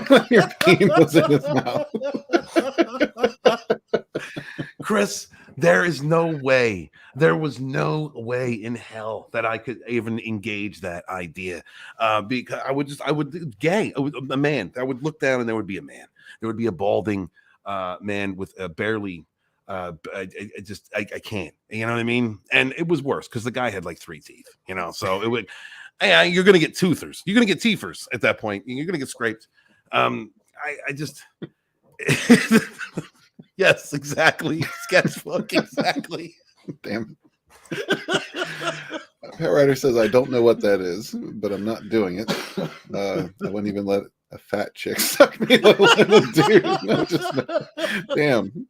when your peen was in his mouth? Chris, there was no way in hell that I could even engage that idea. Because I would a man. I would look down and there would be a man. There would be a balding man with a barely I can't, you know what I mean? And it was worse because the guy had like 3 teeth, you know, so it would. Hey, you're gonna get toothers. You're gonna get teethers at that point. You're gonna get scraped. I just yes, exactly. Sketchbook, exactly. Damn. Pet Rider says I don't know what that is, but I'm not doing it. I a fat chick suck me, little dude. No, damn.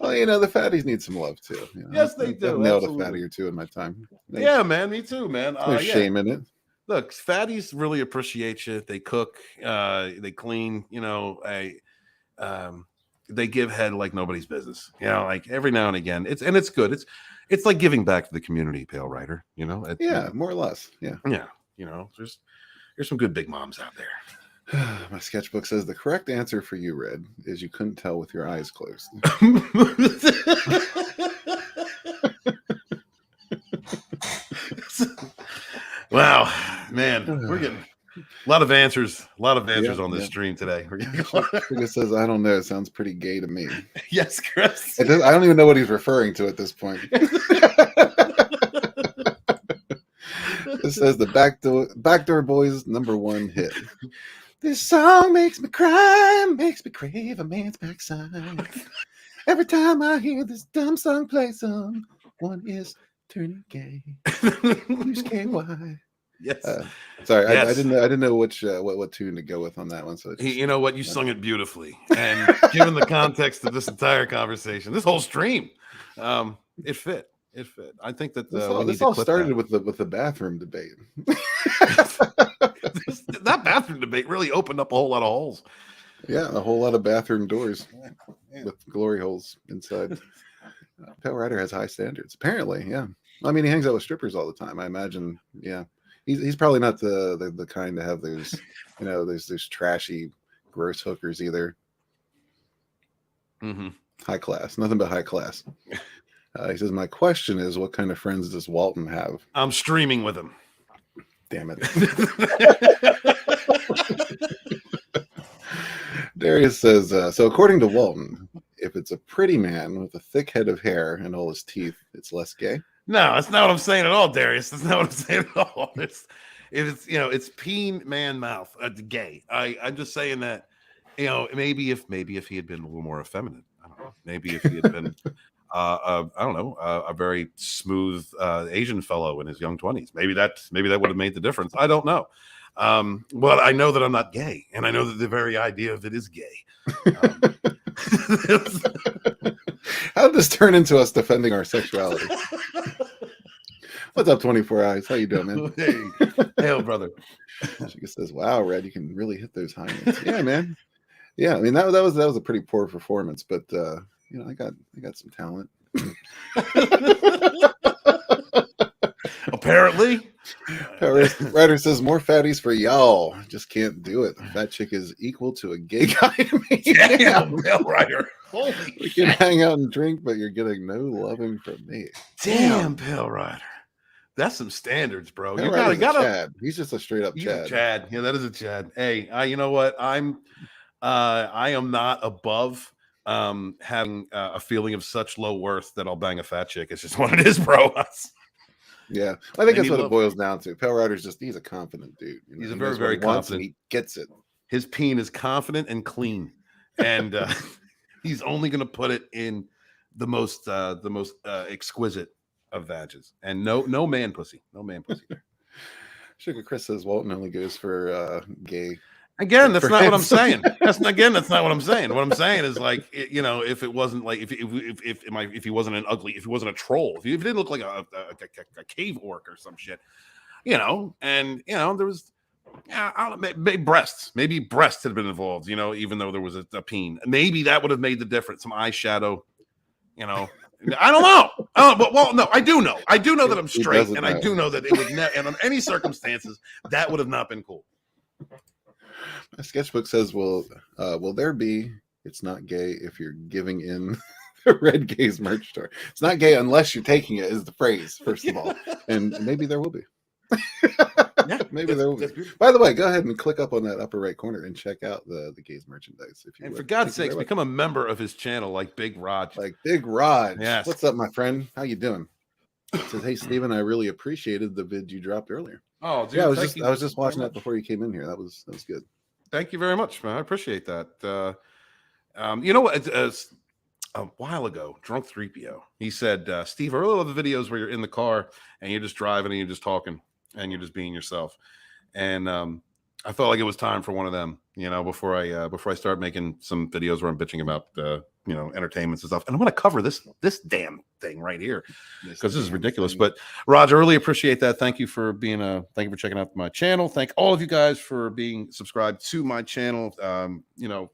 Well, the fatties need some love too. Yes, they do. I've nailed Absolutely. a fatty or two in my time. Yeah, man. Me too, man. No shame in it. Look, fatties really appreciate you. They cook, they clean. They give head like nobody's business. Like every now and again. It's good. It's like giving back to the community, Pale Rider. Yeah, more or less. Yeah. Yeah. There's some good big moms out there. My sketchbook says the correct answer for you, Red, is you couldn't tell with your eyes closed. Wow, man, we're getting a lot of answers on this stream today. It says, I don't know. It sounds pretty gay to me. Yes, Chris. I don't even know what he's referring to at this point. It says the Backdoor Boys #1 hit. This song makes me cry, makes me crave a man's backside. Every time I hear this dumb song play, someone is turning gay. Who's KY? Yes. Sorry, yes. I didn't know which what tune to go with on that one. So you know what, you sung it beautifully, and given the context of this entire conversation, this whole stream, it fit. It fit. I think that this all started with the bathroom debate. That bathroom debate really opened up a whole lot of holes. Yeah, a whole lot of bathroom doors with glory holes inside. Pale Rider has high standards, apparently. Yeah, I mean, he hangs out with strippers all the time. I imagine. Yeah, he's probably not the kind to have those, those trashy, gross hookers either. Mm-hmm. High class, nothing but high class. He says, my question is, what kind of friends does Walton have? I'm streaming with him. Damn it. Darius says, so according to Walton, if it's a pretty man with a thick head of hair and all his teeth, it's less gay? No, that's not what I'm saying at all, Darius. That's not what I'm saying at all. It's peen man mouth, gay. I'm just saying that, maybe if he had been a little more effeminate, I don't know. Maybe if he had been I don't know, a very smooth Asian fellow in his young 20s. Maybe that would have made the difference. I don't know. Well, I know that I'm not gay, and I know that the very idea of it is gay. How did this turn into us defending our sexuality? What's up, 24 Eyes? How you doing, man? Hey, brother. She says, "Wow, Red, you can really hit those high notes." Yeah, man. Yeah, I mean that was a pretty poor performance, but I got some talent. Apparently. Ryder says, more fatties for y'all. Just can't do it. That chick is equal to a gay guy to me. Damn, Ryder. Holy we can hang out and drink, but you're getting no loving from me. Damn, Pale Rider. That's some standards, bro. You got Chad. He's just a straight up Chad. Chad. Yeah, that is a Chad. Hey, you know what? I am not above having a feeling of such low worth that I'll bang a fat chick. It's just what it is, bro. Yeah, I think that's what it boils down to. Pale Rider's he's a confident dude. He's a very, very confident. He gets it. His peen is confident and clean, and he's only going to put it in the most exquisite of vages, and no man pussy, Sugar Chris says Walton only goes for gay. Again, that's not what I'm saying. That's not what I'm saying. What I'm saying is like, if it wasn't like, if he wasn't an ugly, if he wasn't a troll, if he didn't look like a cave orc or some shit, and there was, maybe breasts had been involved, even though there was a peen, maybe that would have made the difference. Some eyeshadow, I don't know. No, I do know. I do know that I'm straight, and I do know that it would never, and on any circumstances, that would have not been cool. My sketchbook says, will there be, it's not gay if you're giving in the Red Gaze merch store. It's not gay unless you're taking it, is the phrase, first of all. And maybe there will be. Yeah, maybe there will be. By the way, go ahead and click up on that upper right corner and check out the Gaze merchandise. If you and for God's sakes, become a member of his channel like Big Rodge. Like Big Rodge. Yes. What's up, my friend? How you doing? It says, hey, Steven, I really appreciated the vid you dropped earlier. Oh, dude, yeah, I was just watching that before you came in here. That was good. Thank you very much, man. I appreciate that. You know what? A while ago, Drunk 3PO, he said, Steve, I really love the videos where you're in the car and you're just driving and you're just talking and you're just being yourself. And I felt like it was time for one of them, before I start making some videos where I'm bitching about entertainments and stuff. And I'm going to cover this damn thing right here because this is ridiculous. But Rodge, I really appreciate that. Thank you for checking out my channel. Thank all of you guys for being subscribed to my channel.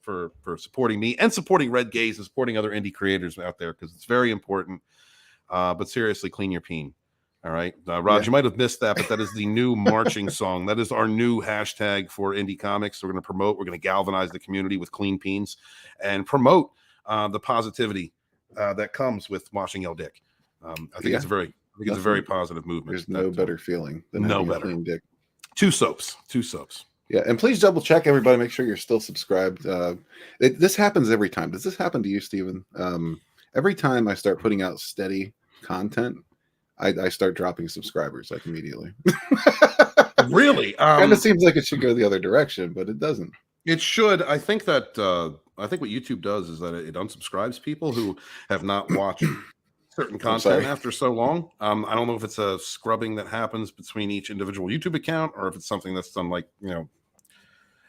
For supporting me and supporting Red Gaze and supporting other indie creators out there because it's very important. But seriously, clean your peen. All right, Rodge, you might have missed that, but that is the new marching song. That is our new hashtag for indie comics. We're going to galvanize the community with clean peens and promote the positivity that comes with washing your dick. I think it's a very positive movement. There's no better feeling than having a clean dick. Two soaps. Yeah, and please double check, everybody. Make sure you're still subscribed. This happens every time. Does this happen to you, Steven? Every time I start putting out steady content, I start dropping subscribers like immediately. Really? Kind of seems like it should go the other direction, but it doesn't. It should. I think what YouTube does is that it unsubscribes people who have not watched certain content after so long. I don't know if it's a scrubbing that happens between each individual YouTube account or if it's something that's done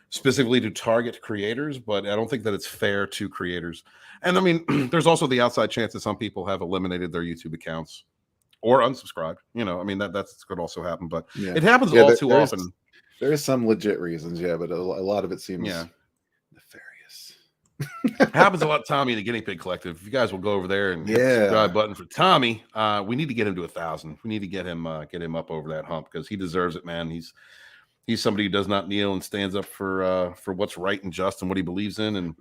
specifically to target creators, but I don't think that it's fair to creators. And I mean, there's also the outside chance that some people have eliminated their YouTube accounts or unsubscribed. That's could also happen, but it happens all too often. There is some legit reasons, but a lot of it seems nefarious. It happens a lot, Tommy, the Guinea Pig Collective. If you guys will go over there and hit the subscribe button for Tommy, we need to get him to 1,000. We need to get him up over that hump because he deserves it, man. He's somebody who does not kneel and stands up for what's right and just and what he believes in, and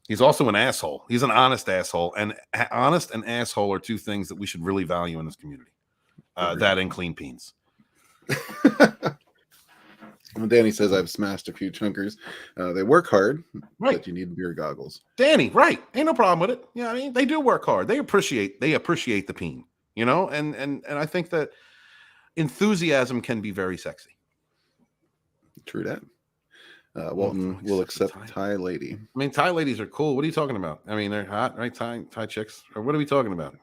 he's also an asshole. He's an honest asshole, and honest and asshole are two things that we should really value in this community. That and clean peens. Well, Danny says I've smashed a few chunkers. They work hard, but you need beer goggles. Danny, right? Ain't no problem with it. Yeah, they do work hard. They appreciate the peen, and I think that enthusiasm can be very sexy. True that. Walton will accept Thai lady. Thai ladies are cool. What are you talking about? They're hot, right? Thai chicks. Or what are we talking about?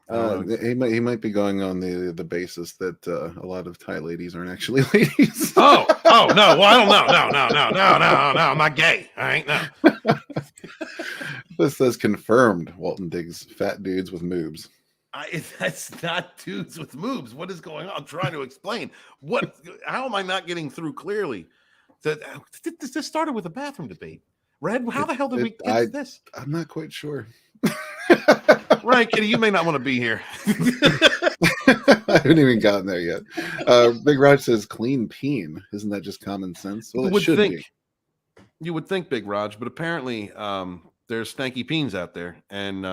He might be going on the basis that a lot of Thai ladies aren't actually ladies. Oh no. Well, I don't know. No. I'm not gay. All right, no. This says confirmed. Walton digs fat dudes with moobs. That's not dudes with moobs. What is going on? I'm trying to explain. How am I not getting through clearly? This started with a bathroom debate. Red, how the hell did we get to this? I'm not quite sure. Right, Kitty, you may not want to be here. I haven't even gotten there yet. Big Rod says clean peen. Isn't that just common sense? Well, it should be. You would think, Big Raj, but apparently there's stanky peens out there. And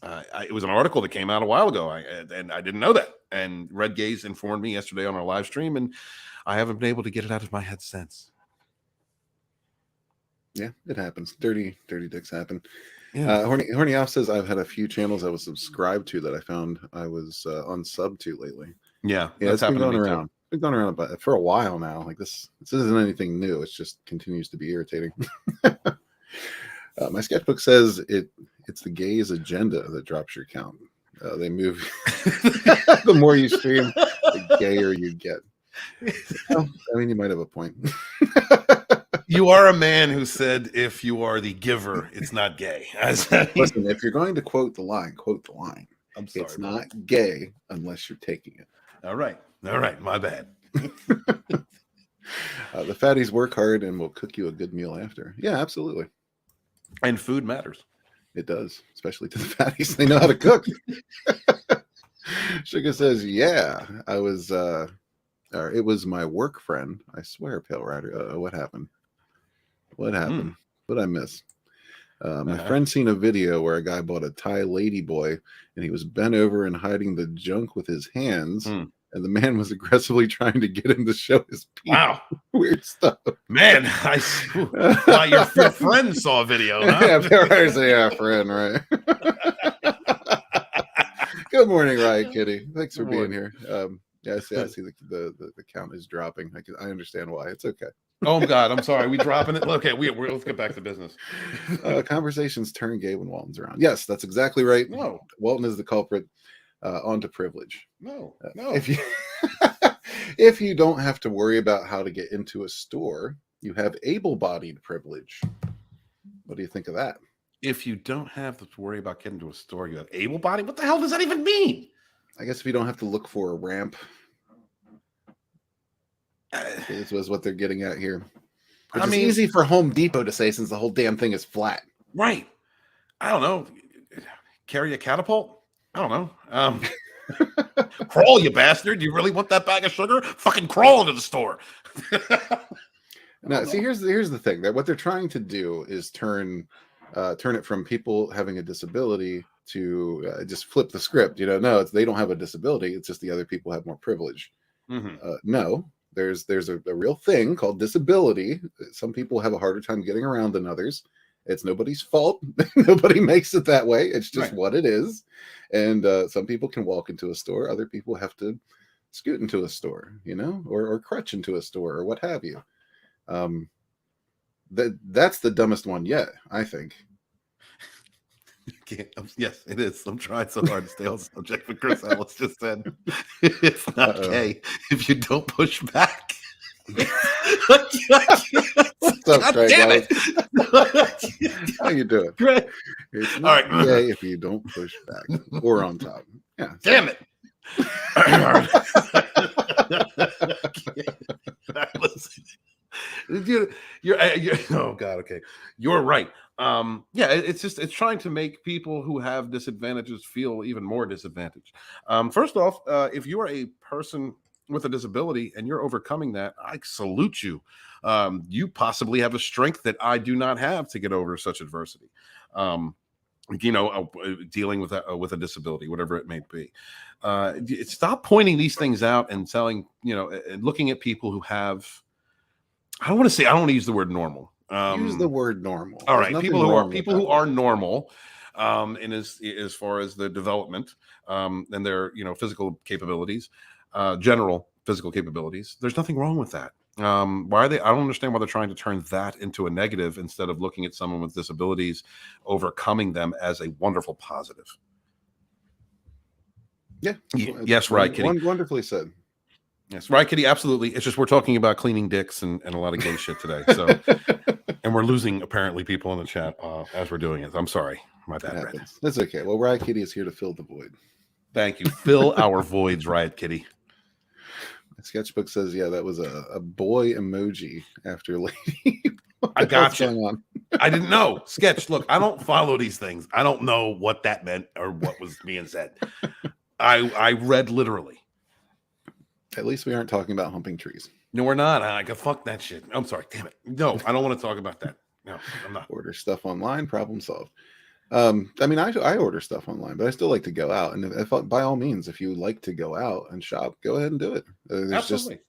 it was an article that came out a while ago, and I didn't know that. And Red Gaze informed me yesterday on our live stream, and I haven't been able to get it out of my head since. Yeah, it happens. Dirty dicks happen. Yeah. Horny Off says I've had a few channels I was subscribed to that I found I was on sub to lately. Yeah, it's been going around. It's been going around for a while now. Like this isn't anything new. It just continues to be irritating. My sketchbook says it's the gays agenda that drops your count. They move. The more you stream, the gayer you get. Well, you might have a point. You are a man who said, if you are the giver, it's not gay. Listen, if you're going to quote the line, quote the line. I'm sorry. It's not gay unless you're taking it. All right. My bad. The fatties work hard and will cook you a good meal after. Yeah, absolutely. And food matters. It does, especially to the fatties. They know how to cook. Sugar says, yeah, I was... it was my work friend. I swear, Pale Rider. What happened? What happened? What did I miss? My friend seen a video where a guy bought a Thai lady boy, and he was bent over and hiding the junk with his hands, and the man was aggressively trying to get him to show his penis. Wow, weird stuff. Man, your friend saw a video. Huh? Yeah, Pale Rider said, yeah, friend, right? Good morning, Riot Kitty. Thanks for being here. Yeah, I see the count is dropping. I understand why. It's okay. Oh God, I'm sorry. Are we dropping it? Okay, let's get back to business. Conversations turn gay when Walton's around. Yes, that's exactly right. No, Walton is the culprit. Onto privilege. No. If you don't have to worry about how to get into a store, You have able-bodied privilege. What do you think of that? If you don't have to worry about getting to a store, you have able body. What the hell does that even mean? I guess if you don't have to look for a ramp, this was what they're getting at here. Which is easy for Home Depot to say since the whole damn thing is flat. Right. I don't know. Carry a catapult? I don't know. Crawl, you bastard. You really want that bag of sugar? Fucking crawl into the store. Now, see, here's the thing. That what they're trying to do is turn it from people having a disability to just flip the script. No, they don't have a disability. It's just the other people have more privilege. No, there's a real thing called disability. Some people have a harder time getting around than others. It's nobody's fault. Nobody makes it that way. It's just what it is. And some people can walk into a store. Other people have to scoot into a store, or crutch into a store or what have you. That's the dumbest one yet, I think. Yes, it is. I'm trying so hard to stay on subject, but Chris Ellis just said it's not gay if you don't push back. What's up, God Craig? damn it. How you doing? Great. It's not gay if you don't push back or on top. Yeah. Damn it. You're oh god, okay, you're right. It's trying to make people who have disadvantages feel even more disadvantaged. First off, if you are a person with a disability and you're overcoming that, I salute you. You possibly have a strength that I do not have to get over such adversity. Dealing with a disability, whatever it may be. Stop pointing these things out and telling, and looking at people who have, I don't want to use the word normal. Use the word normal. All right. People who are normal, and as far as their development, and their, physical capabilities, general physical capabilities, there's nothing wrong with that. Why are they? I don't understand why they're trying to turn that into a negative instead of looking at someone with disabilities, overcoming them as a wonderful positive. Yeah. Yes, right, Kitty. Wonderfully said. Yes, right, Kitty. Absolutely. It's just we're talking about cleaning dicks and a lot of gay shit today. So, and we're losing apparently people in the chat as we're doing it. I'm sorry, my bad. Red. That's okay. Well, Riot Kitty is here to fill the void. Thank you. Fill our voids, Riot Kitty. Sketchbook says, yeah, that was a boy emoji after lady. I got you. I didn't know. Sketch, look, I don't follow these things. I don't know what that meant or what was being said. I read literally. At least we aren't talking about humping trees. No, we're not. I can fuck that shit. I'm sorry. Damn it. No, I don't want to talk about that. No, I'm not. Order stuff online, problem solved. I order stuff online, but I still like to go out. And if by all means, if you like to go out and shop, go ahead and do it.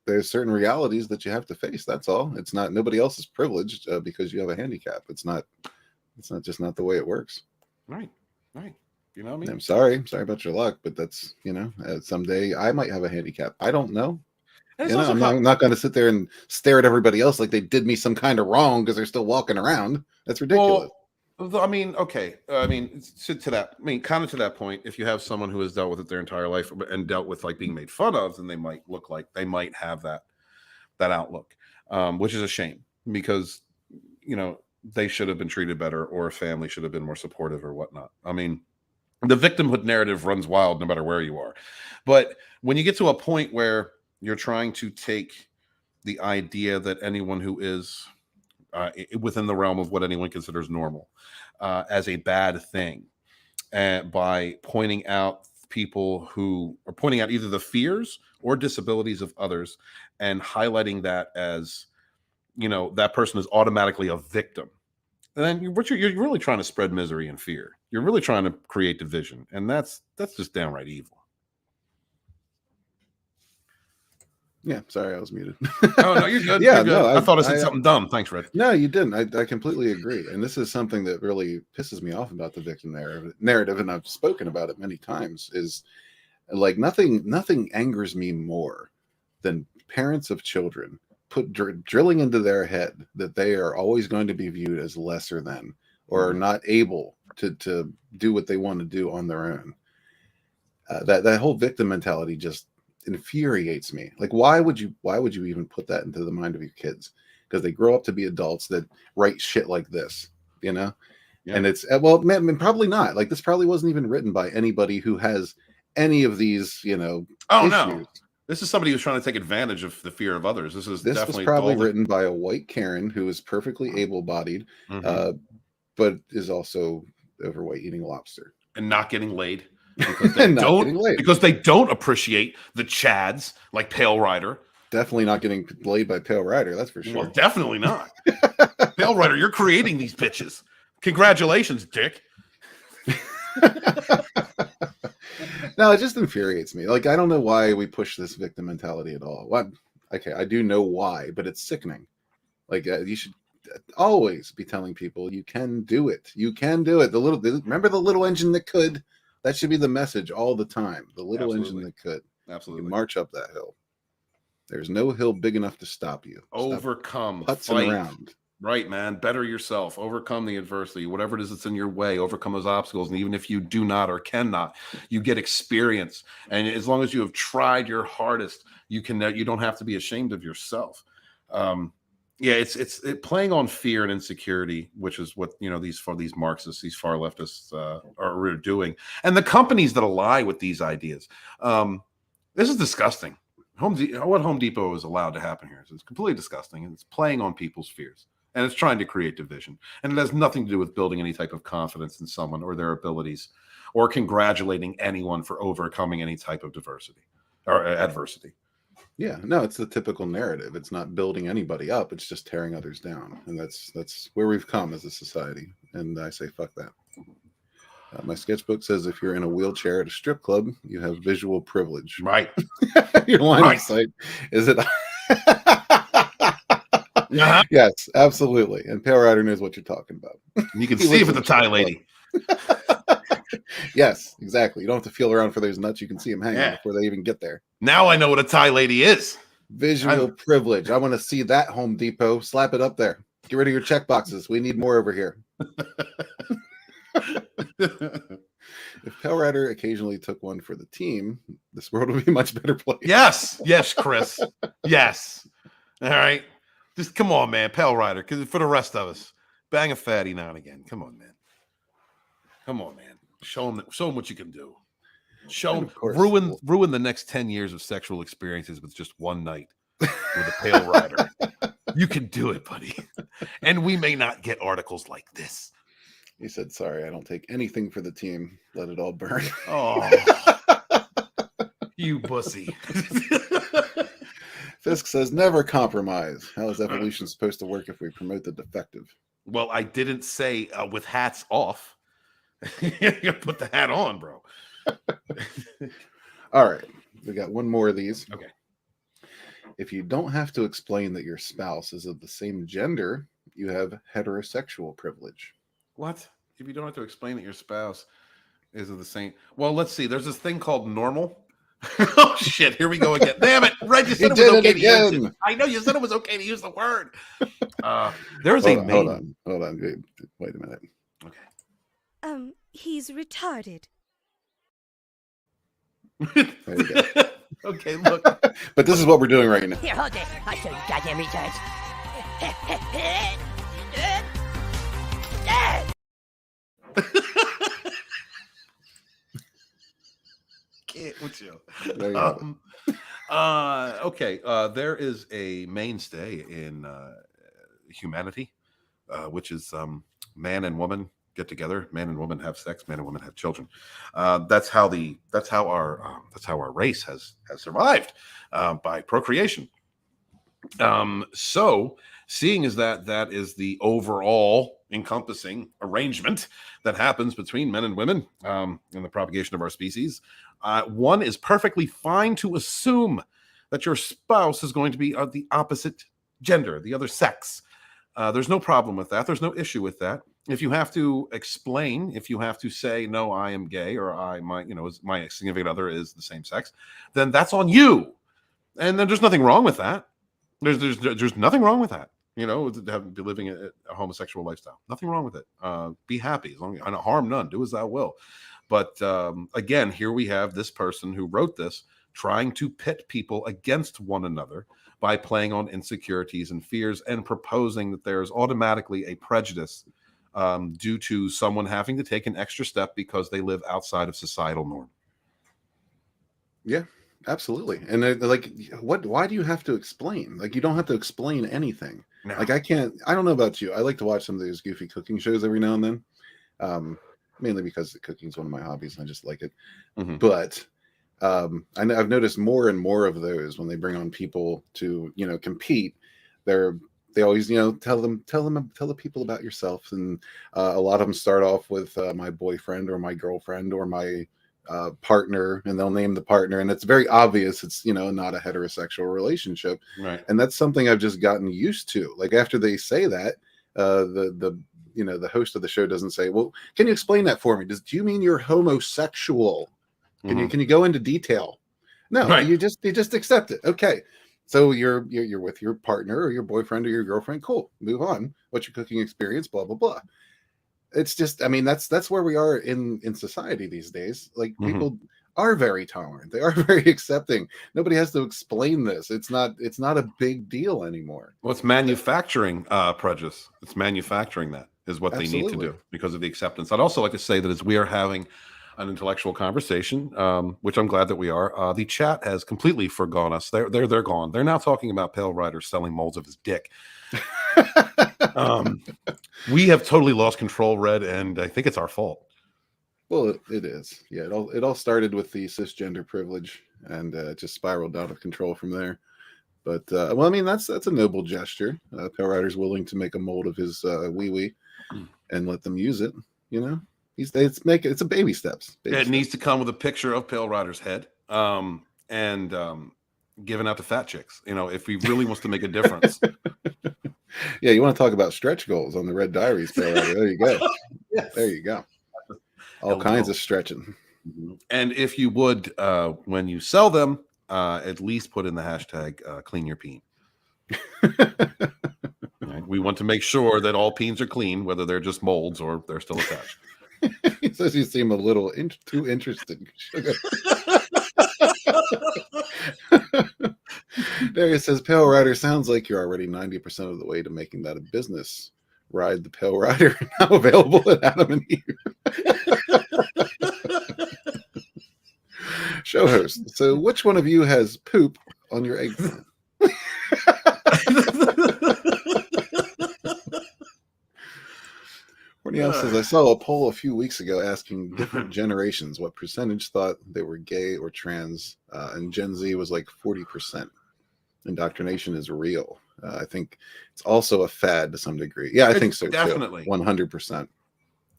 There's certain realities that you have to face. That's all. It's not nobody else is privileged because you have a handicap. It's not just not the way it works. Right. You know what I mean? I'm sorry about your luck, but that's someday I might have a handicap. I don't know. I'm not going to sit there and stare at everybody else like they did me some kind of wrong because they're still walking around. That's ridiculous. Well, I mean, okay. To that point, if you have someone who has dealt with it their entire life and dealt with like being made fun of, then they might look like they might have that outlook, which is a shame because, they should have been treated better or a family should have been more supportive or whatnot. I mean, the victimhood narrative runs wild no matter where you are. But when you get to a point where you're trying to take the idea that anyone who is within the realm of what anyone considers normal as a bad thing, by pointing out people who are pointing out either the fears or disabilities of others and highlighting that as, that person is automatically a victim. And then you're really trying to spread misery and fear. You're really trying to create division. And that's just downright evil. Yeah, sorry, I was muted. Oh, no, you're good. Yeah, you're good. no, I thought I said something dumb. Thanks, Red. No, you didn't. I completely agree. And this is something that really pisses me off about the victim narrative, and I've spoken about it many times, is like nothing angers me more than parents of children drilling into their head that they are always going to be viewed as lesser than or are not able to do what they want to do on their own. That whole victim mentality just infuriates me. Like, why would you even put that into the mind of your kids? because they grow up to be adults that write shit like this, you know? Yeah. And it's, well, man, probably not. Like, this probably wasn't even written by anybody who has any of these, you know, Oh, issues. no. This is somebody who's trying to take advantage of the fear of others. This Was definitely probably written by a white Karen who is perfectly able-bodied, but is also overweight, eating lobster. And not getting laid. Because they don't appreciate the Chads like Pale Rider. Definitely not getting laid by Pale Rider, that's for sure. Well, definitely not. Pale Rider, you're creating these bitches. Congratulations, Dick. No, it just infuriates me. Like, I don't know why we push this victim mentality at all. What? Okay, I do know why, but it's sickening. Like, you should always be telling people you can do it. You can do it. Remember the little engine that could? That should be the message all the time. The little engine that could. Absolutely. You march up that hill. There's no hill big enough to stop you. Overcome. Putzing around. Right, man. Better yourself. Overcome the adversity. Whatever it is that's in your way, overcome those obstacles. And even if you do not or cannot, you get experience. And as long as you have tried your hardest, you don't have to be ashamed of yourself. Yeah, it's playing on fear and insecurity, which is what these Marxists, these far leftists are doing, and the companies that ally with these ideas. This is disgusting. What Home Depot is allowed to happen here is completely disgusting, and it's playing on people's fears, and it's trying to create division, and it has nothing to do with building any type of confidence in someone or their abilities, or congratulating anyone for overcoming any type of diversity or adversity. Yeah, no, it's the typical narrative. It's not building anybody up. It's just tearing others down. And that's where we've come as a society. And I say, fuck that. My sketchbook says if you're in a wheelchair at a strip club, you have visual privilege. Right. Your line of sight is it. Yes, absolutely. And Pale Rider knows what you're talking about. You can see it with the Thai lady. Yes, exactly. You don't have to feel around for those nuts. You can see them hanging before they even get there. Now I know what a Thai lady is. Visual privilege. I want to see that, Home Depot. Slap it up there. Get rid of your check boxes. We need more over here. If Pale Rider occasionally took one for the team, this world would be a much better place. Yes, Chris. Yes. All right. Just come on, man. Pale Rider. Because for the rest of us, bang a fatty now and again. Come on, man. Come on, man. Show them what you can do. Show them. Ruin the next 10 years of sexual experiences with just one night with a Pale Rider. You can do it, buddy. And we may not get articles like this. He said, sorry, I don't take anything for the team. Let it all burn. Oh, you pussy. Fisk says, never compromise. How is evolution supposed to work if we promote the defective? Well, I didn't say with hats off. You put the hat on, bro. All right. We got one more of these. Okay. If you don't have to explain that your spouse is of the same gender, you have heterosexual privilege. What? If you don't have to explain that your spouse is of the same... Well, let's see. There's this thing called normal. Oh, shit. Here we go again. Damn it. Reg, you said it was okay to use it. I know you said it was okay to use the word. There's a main... Hold on. Wait a minute. Okay. He's retarded. There you go. Okay, look. But this is what we're doing right now. Here, hold it. I'll show you goddamn retards. Can't with you. There you have it. Okay. There is a mainstay in humanity, which is man and woman get together, man and woman have sex, man and woman have children. That's how our race has survived by procreation. So seeing as that is the overall encompassing arrangement that happens between men and women in the propagation of our species, one is perfectly fine to assume that your spouse is going to be of the opposite gender, the other sex. There's no problem with that. There's no issue with that. If you have to explain, if you have to say, no, I am gay, or my significant other is the same sex, then that's on you. And then there's nothing wrong with that. There's nothing wrong with that. Be living a homosexual lifestyle. Nothing wrong with it. Be happy, as long as harm none. Do as thou will. But again, here we have this person who wrote this trying to pit people against one another by playing on insecurities and fears and proposing that there is automatically a prejudice due to someone having to take an extra step because they live outside of societal norm. Yeah, absolutely. And they're like, why do you have to explain? Like, you don't have to explain anything. No. Like, I don't know about you. I like to watch some of those goofy cooking shows every now and then. Mainly because cooking is one of my hobbies and I just like it. Mhm. But I've noticed more and more of those when they bring on people to, compete. They always, tell the people about yourself. And a lot of them start off with my boyfriend or my girlfriend or my partner, and they'll name the partner. And it's very obvious it's, not a heterosexual relationship. Right. And that's something I've just gotten used to. Like after they say that, the host of the show doesn't say, well, can you explain that for me? Do you mean you're homosexual? Can you go into detail? No, Right. you just accept it. Okay. So you're with your partner or your boyfriend or your girlfriend. Cool. Move on. What's your cooking experience? Blah, blah, blah. It's just, I mean, that's where we are in society these days. Like people are very tolerant. They are very accepting. Nobody has to explain this. It's not a big deal anymore. Well, it's manufacturing prejudice. It's manufacturing that is what they need to do because of the acceptance. I'd also like to say that as we are having an intellectual conversation, which I'm glad that we are, the chat has completely forgone us. They're gone. They're now talking about Pale Rider selling molds of his dick. We have totally lost control, Red, and I think it's our fault. Well, it is. Yeah, it all started with the cisgender privilege, and it just spiraled out of control from there. But well, I mean, that's a noble gesture. Pale Rider's willing to make a mold of his wee and let them use it. It's a baby steps. It needs to come with a picture of Pale Rider's head, and given out to fat chicks. If he really wants to make a difference. Yeah, you want to talk about stretch goals on the Red Diaries, Pale Rider? There you go. Yes. There you go. All kinds of stretching. And if you would, when you sell them, at least put in the hashtag clean your peen. Right? We want to make sure that all peens are clean, whether they're just molds or they're still attached. He says you seem a little too interested. Darius says, Pale Rider sounds like you're already 90% of the way to making that a business. Ride the Pale Rider, now available at Adam and Eve. Show host. So which one of you has poop on your eggplant? Cornel says, I saw a poll a few weeks ago asking different generations what percentage thought they were gay or trans, and Gen Z was like 40%. Indoctrination is real. I think it's also a fad to some degree. Yeah, I think so definitely. too. 100%.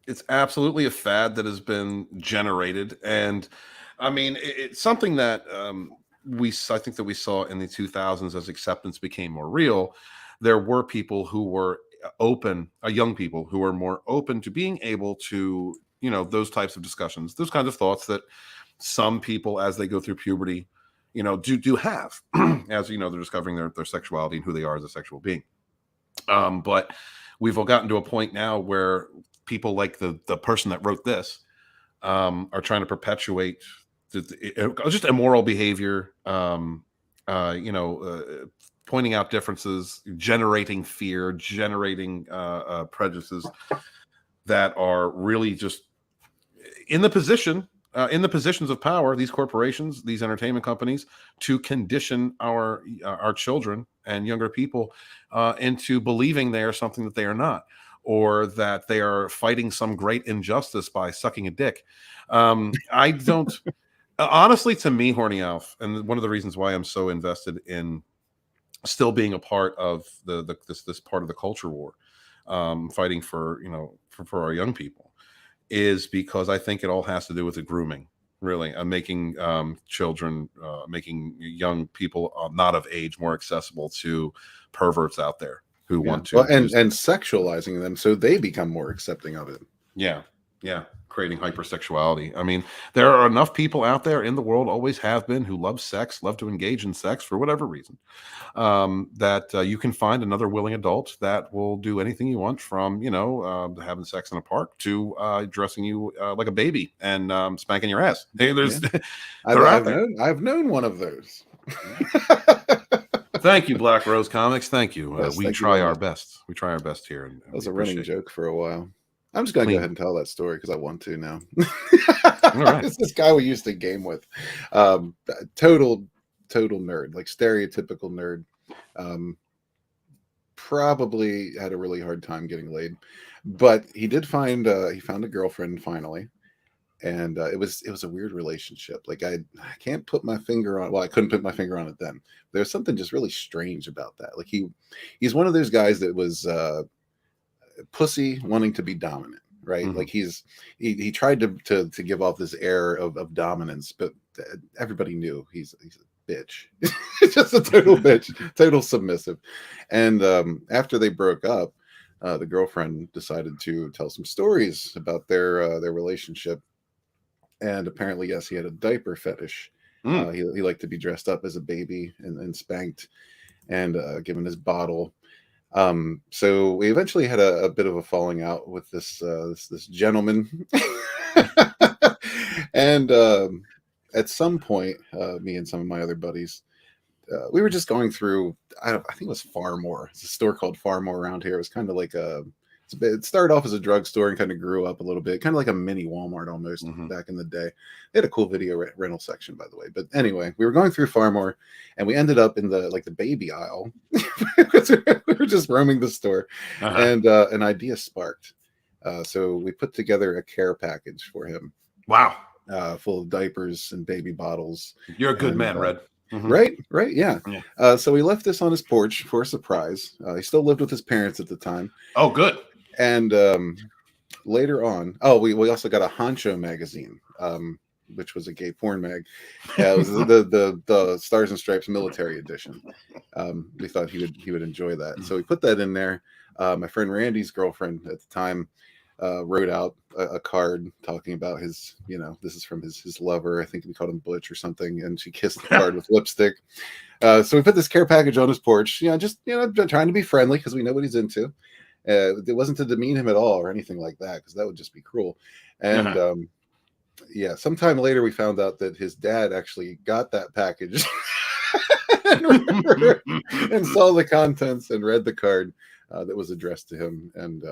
It's absolutely a fad that has been generated, and I mean, it's something that I think that we saw in the 2000s as acceptance became more real. There were people who were open, young people who were more open to being able to, those types of discussions, those kinds of thoughts that some people, as they go through puberty, do have, as they're discovering their sexuality and who they are as a sexual being. But we've all gotten to a point now where people like the person that wrote this are trying to perpetuate just immoral behavior, pointing out differences, generating fear, generating prejudices that are really just in the positions of power, these corporations, these entertainment companies, to condition our children and younger people into believing they are something that they are not, or that they are fighting some great injustice by sucking a dick. I don't honestly, to me, Horny Alf, and one of the reasons why I'm so invested in still being a part of this part of the culture war, fighting for our young people, is because I think it all has to do with the grooming, really, making children, making young people not of age more accessible to perverts out there who want to, and sexualizing them so they become more accepting of it. Yeah. Creating hypersexuality. I mean, there are enough people out there in the world, always have been, who love sex, love to engage in sex for whatever reason, that you can find another willing adult that will do anything you want, from having sex in a park to dressing you like a baby and spanking your ass. Hey, I've known one of those. Thank you, Black Rose Comics. Thank you. Yes, We thank you try very our much. best. We try our best here. And That was we a running appreciate it. joke for a while. I'm just going to go Clean. ahead and tell that story because I want to now. All right. It's this guy we used to game with. Total nerd, like stereotypical nerd. Probably had a really hard time getting laid, but he did find he found a girlfriend finally, and it was a weird relationship. Like I can't put my finger on. Well, I couldn't put my finger on it then. There's something just really strange about that. Like he's one of those guys that was pussy wanting to be dominant, right? Mhm. Like he tried to give off this air of dominance, but everybody knew he's a bitch. Just a total bitch, total submissive. And after they broke up, the girlfriend decided to tell some stories about their relationship. And apparently, yes, he had a diaper fetish. He liked to be dressed up as a baby and spanked and given his bottle. So we eventually had a bit of a falling out with this gentleman. And at some point, me and some of my other buddies, we were just going through, I think it was Farmore. It's a store called Farmore around here. It was kind of like it started off as a drugstore and kind of grew up a little bit, kind of like a mini Walmart almost back in the day. They had a cool video rental section, by the way. But anyway, we were going through Farmore and we ended up in the baby aisle. We were just roaming the store, and an idea sparked. So we put together a care package for him. Wow. Full of diapers and baby bottles. You're a good man, Red. Right, yeah. So we left this on his porch for a surprise. He still lived with his parents at the time. Oh, good. And later on, we also got a Honcho magazine, which was a gay porn mag. It was the Stars and Stripes military edition. We thought he would enjoy that, so we put that in there. My friend Randy's girlfriend at the time wrote out a card talking about his, this is from his lover. I think we called him Butch or something, and she kissed the card with lipstick. So we put this care package on his porch, just trying to be friendly because we know what he's into. It wasn't to demean him at all or anything like that, because that would just be cruel. And sometime later we found out that his dad actually got that package and saw the contents and read the card that was addressed to him, and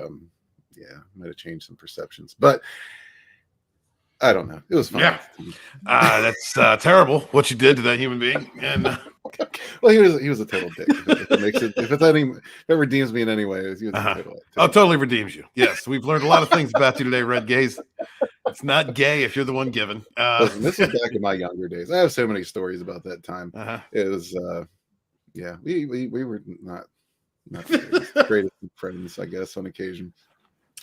might have changed some perceptions, but I don't know. It was fun. Yeah, that's terrible what you did to that human being. And well, he was a total dick. If it redeems me in any way, he was a total. Oh, totally redeems you. Yes, we've learned a lot of things about you today, Red Gaze. It's not gay if you're the one given. Listen, this is back in my younger days. I have so many stories about that time. It was, we were not the greatest friends, I guess, on occasion.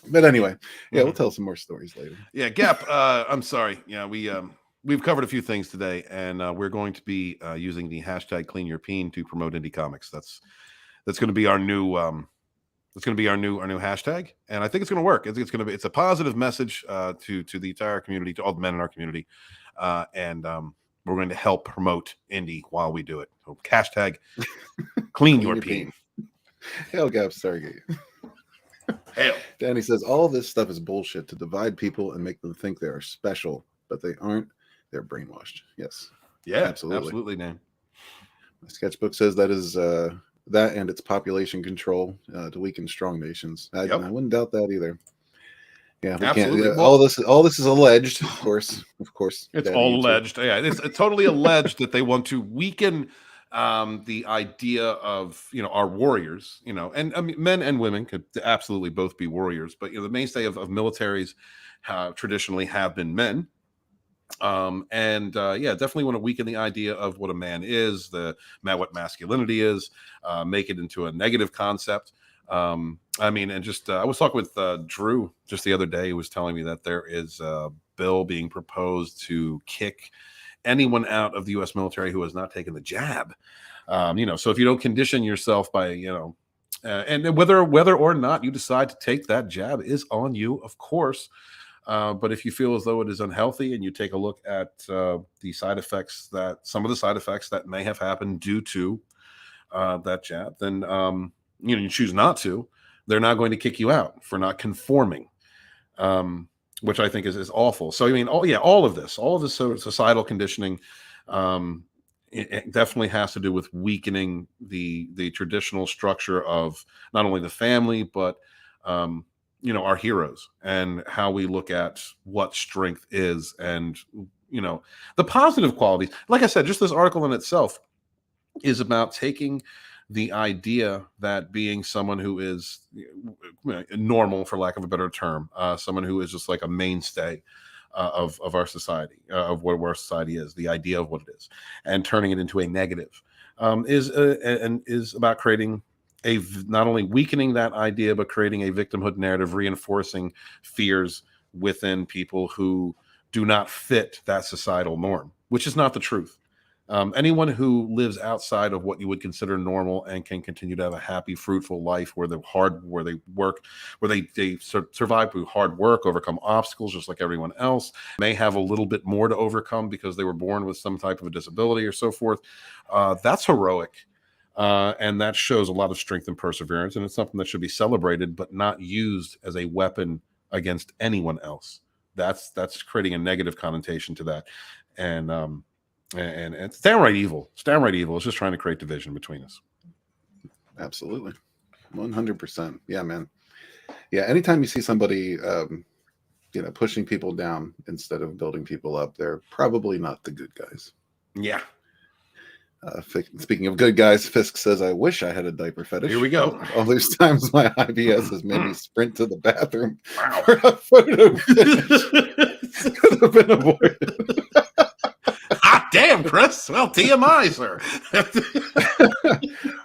But anyway, we'll tell some more stories later. Yeah, Gap. I'm sorry. Yeah, we've covered a few things today, and we're going to be using the hashtag Clean Your Peen to promote indie comics. That's going to be our new. It's going to be our new hashtag, and I think it's going to work. It's a positive message to the entire community, to all the men in our community, and we're going to help promote indie while we do it. So hashtag Clean Your Peen. Hell, Gap, sorry. Hail. Danny says all this stuff is bullshit to divide people and make them think they are special, but they aren't. They're brainwashed. Yes. Yeah, absolutely, man. My sketchbook says that is that and its population control to weaken strong nations. I wouldn't doubt that either. Yeah, we absolutely. Can't. All this is alleged, of course. It's all alleged. Yeah, it's totally alleged that they want to weaken the idea of our warriors, and I mean, men and women could absolutely both be warriors, but the mainstay of militaries traditionally have been men, and definitely want to weaken the idea of what a man is, what masculinity is, make it into a negative concept. I was talking with Drew just the other day. He was telling me that there is a bill being proposed to kick anyone out of the U.S. military who has not taken the jab. So if you don't condition yourself by, and whether or not you decide to take that jab is on you, of course. But if you feel as though it is unhealthy and you take a look at some of the side effects that may have happened due to that jab, then you choose not to. They're not going to kick you out for not conforming. Which I think is awful. So I mean, all of this societal conditioning, it definitely has to do with weakening the traditional structure of not only the family, but our heroes, and how we look at what strength is, and the positive qualities. Like I said, just this article in itself is about taking the idea that being someone who is normal, for lack of a better term, someone who is just like a mainstay of our society, of what our society is, the idea of what it is, and turning it into a negative, is about creating not only weakening that idea, but creating a victimhood narrative, reinforcing fears within people who do not fit that societal norm, which is not the truth. Anyone who lives outside of what you would consider normal and can continue to have a happy, fruitful life where they work, where they survive through hard work, overcome obstacles just like everyone else, may have a little bit more to overcome because they were born with some type of a disability or so forth. That's heroic. And that shows a lot of strength and perseverance. And it's something that should be celebrated, but not used as a weapon against anyone else. That's creating a negative connotation to that. And it's downright evil. It's downright evil. It's just trying to create division between us. Absolutely. 100%. Yeah, man. Yeah. Anytime you see somebody, pushing people down instead of building people up, they're probably not the good guys. Yeah. Speaking of good guys, Fisk says, I wish I had a diaper fetish. Here we go. All these times my IBS has made me sprint to the bathroom for a photo finish. Could have been avoided. Hot damn, Chris. Well, TMI, sir.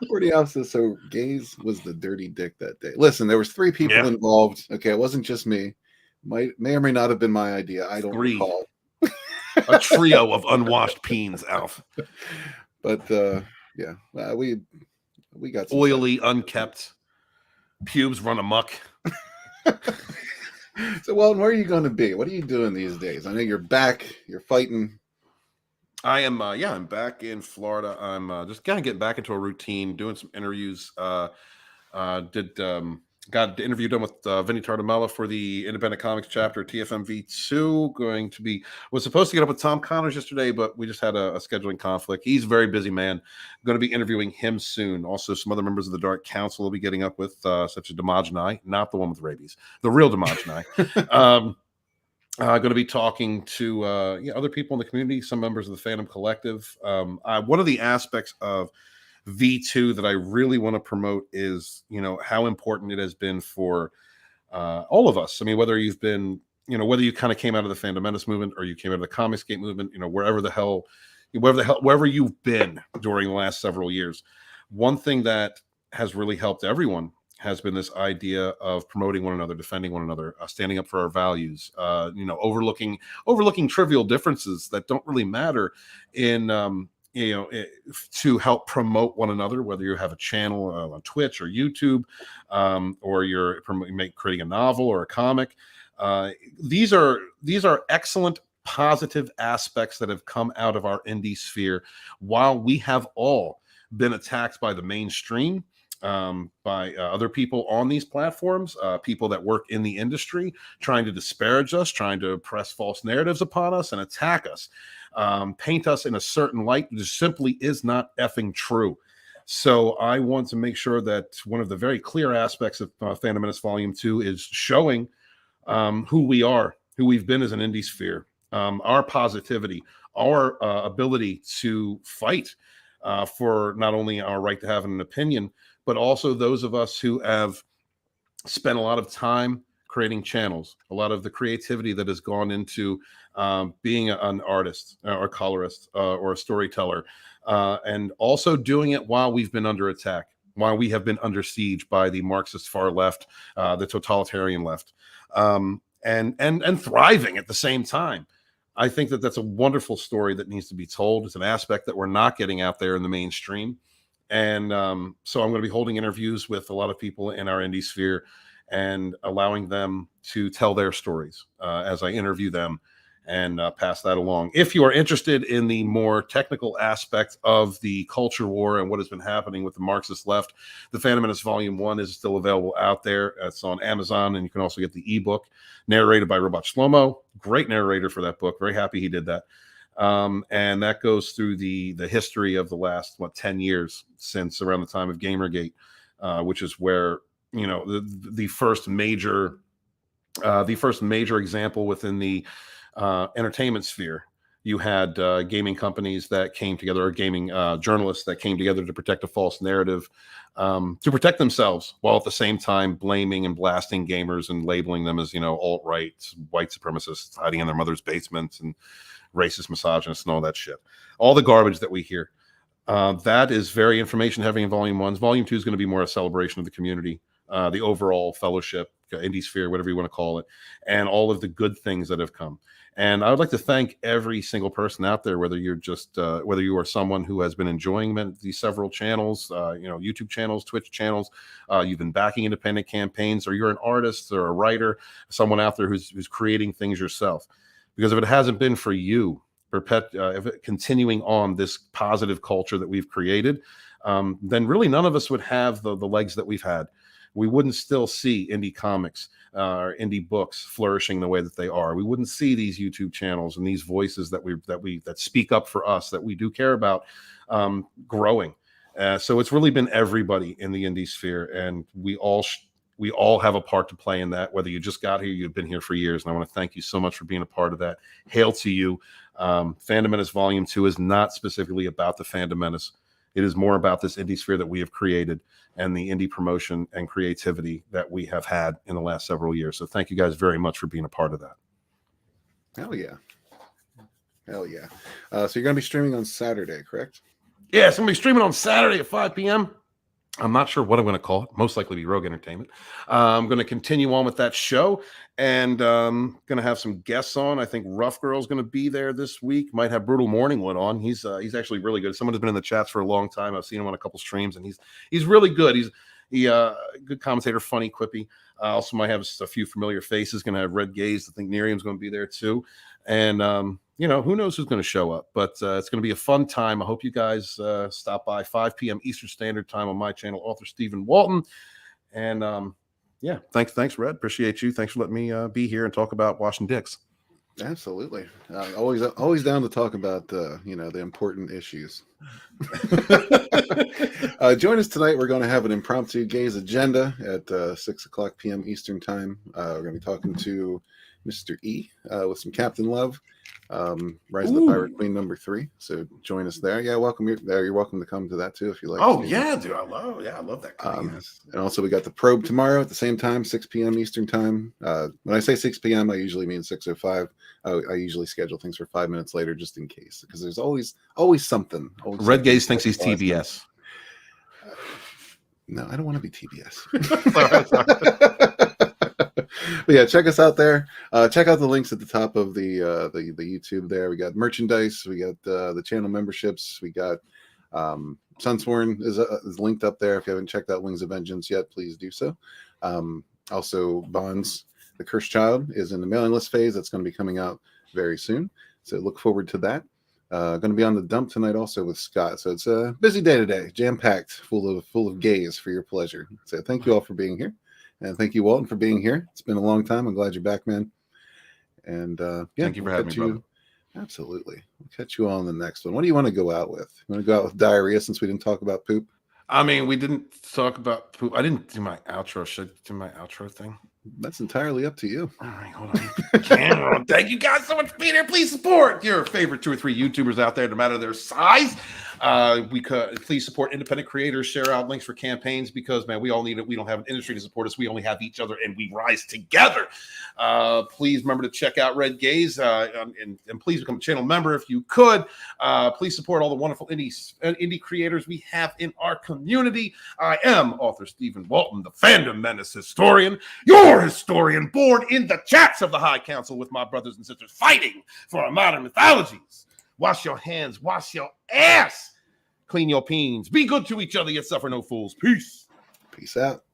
40 Alf says, so Gaze was the dirty dick that day. Listen, there was 3 people involved. Okay, it wasn't just me. May or may not have been my idea. I don't recall. A trio of unwashed peens, Alf. But we got some oily, unkept, pubes run amok. So, Weldon, where are you going to be? What are you doing these days? I know you're back. You're fighting. I am. I'm back in Florida. I'm just kind of getting back into a routine, doing some interviews. Got the interview done with Vinnieart for the Independent Comics chapter, TFMV2. Was supposed to get up with Tom Connors yesterday, but we just had a scheduling conflict. He's a very busy man. I'm going to be interviewing him soon. Also, some other members of the Dark Council will be getting up with, such as Damajnai, not the one with rabies, the real Damajnai. Going to be talking to other people in the community, some members of the Phantom Collective. One of the aspects of V2 that I really want to promote is, how important it has been for all of us. I mean, whether you've been, whether you kind of came out of the Phantom Menace movement or you came out of the Comicsgate movement, wherever you've been during the last several years, one thing that has really helped everyone has been this idea of promoting one another, defending one another, standing up for our values, overlooking trivial differences that don't really matter in, to help promote one another, whether you have a channel on Twitch or YouTube, or you're creating a novel or a comic. These are excellent positive aspects that have come out of our indie sphere while we have all been attacked by the mainstream, by other people on these platforms, people that work in the industry, trying to disparage us, trying to press false narratives upon us and attack us, paint us in a certain light that just simply is not effing true. So I want to make sure that one of the very clear aspects of Phantom Menace Volume 2 is showing who we are, who we've been as an indie sphere, our positivity, our ability to fight for not only our right to have an opinion, but also those of us who have spent a lot of time creating channels, a lot of the creativity that has gone into being an artist or a colorist or a storyteller, and also doing it while we've been under attack, while we have been under siege by the Marxist far left, the totalitarian left, and thriving at the same time. I think that that's a wonderful story that needs to be told. It's an aspect that we're not getting out there in the mainstream. And so I'm going to be holding interviews with a lot of people in our indie sphere and allowing them to tell their stories as I interview them and pass that along. If you are interested in the more technical aspect of the culture war and what has been happening with the Marxist left, the Phantom Menace Volume 1 is still available out there. It's on Amazon, and you can also get the ebook narrated by Robot Shlomo. Great narrator for that book. Very happy he did that. And that goes through the history of the last 10 years since around the time of Gamergate, which is where the first major example within the entertainment sphere. You had gaming companies that came together, or gaming journalists that came together to protect a false narrative, to protect themselves, while at the same time blaming and blasting gamers and labeling them as, alt-right, white supremacists hiding in their mother's basements and racist misogynists and all that shit. All the garbage that we hear. That is very information heavy in Volume 1. Volume 2 is going to be more a celebration of the community, the overall fellowship, indie sphere, whatever you want to call it, and all of the good things that have come. And I would like to thank every single person out there, whether you're just whether you are someone who has been enjoying these several channels, YouTube channels, Twitch channels, you've been backing independent campaigns, or you're an artist or a writer, someone out there who's creating things yourself. Because if it hasn't been for you, continuing on this positive culture that we've created, then really none of us would have the legs that we've had. We wouldn't still see indie comics or indie books flourishing the way that they are. We wouldn't see these YouTube channels and these voices that speak up for us, that we do care about, growing. So it's really been everybody in the indie sphere, and we all have a part to play in that. Whether you just got here, you've been here for years, and I want to thank you so much for being a part of that. Hail to you. Fandom Menace Volume 2 is not specifically about the Fandom Menace. It is more about this indie sphere that we have created and the indie promotion and creativity that we have had in the last several years. So thank you guys very much for being a part of that. Hell yeah. Hell yeah. So you're going to be streaming on Saturday, correct? Yeah, so I'm going to be streaming on Saturday at 5 p.m. I'm not sure what I'm going to call it. Most likely be Rogue Entertainment. I'm going to continue on with that show, and going to have some guests on. I think Rough Girl's going to be there this week. Might have Brutal Morningwood on. He's actually really good. Someone who's been in the chats for a long time. I've seen him on a couple streams, and he's really good. He's good commentator, funny, quippy. Also might have a few familiar faces. Going to have Red Gaze. I think NyRiam's going to be there too, and who knows who's going to show up, but it's going to be a fun time. I hope you guys stop by 5 p.m. Eastern Standard Time on my channel, Author Stephen Walton. And thanks, Red. Appreciate you. Thanks for letting me be here and talk about washing dicks. Absolutely. Always down to talk about the important issues. Join us tonight. We're going to have an impromptu gaze agenda at 6:00 p.m. Eastern Time. We're going to be talking to Mr. E with some Captain Love. Rise of the Pirate Queen #3. So join us there. Yeah, welcome. You're welcome to come to that too if you like. Oh yeah, dude, I love that. And also we got the Probe tomorrow at the same time, 6 p.m. Eastern Time. When I say 6 p.m., I usually mean 6:05. I usually schedule things for 5 minutes later just in case, because there's always something. Red Gaze thinks he's TBS. No, I don't want to be TBS. But yeah, check us out there. Check out the links at the top of the YouTube there. We got merchandise. We got the channel memberships. We got Sunsworn is linked up there. If you haven't checked out Wings of Vengeance yet, please do so. Also, Bonds, The Cursed Child is in the mailing list phase. That's going to be coming out very soon. So look forward to that. Going to be on the dump tonight also with Scott. So it's a busy day today, jam-packed, full of gaze for your pleasure. So thank you all for being here. And thank you, Walton, for being here. It's been a long time. I'm glad you're back, man. And thank you for having me, brother. Absolutely. We'll catch you all on the next one. What do you want to go out with? You want to go out with diarrhea since we didn't talk about poop? I mean, we didn't talk about poop. I didn't do my outro. Should I do my outro thing? That's entirely up to you. All right, hold on. Camera. Thank you guys so much for being here. Please support your favorite 2 or 3 YouTubers out there, no matter their size. Please support independent creators. Share out links for campaigns, because man, we all need it. We don't have an industry to support us. We only have each other, and we rise together. Please remember to check out Red Gaze, and please become a channel member if you could. Please support all the wonderful indie creators we have in our community. I am author Stephen Walton, the Fandom Menace historian, your historian, born in the chats of the High Council with my brothers and sisters, fighting for our modern mythologies. Wash your hands, wash your ass, clean your peens, be good to each other, yet suffer no fools. Peace. Peace out.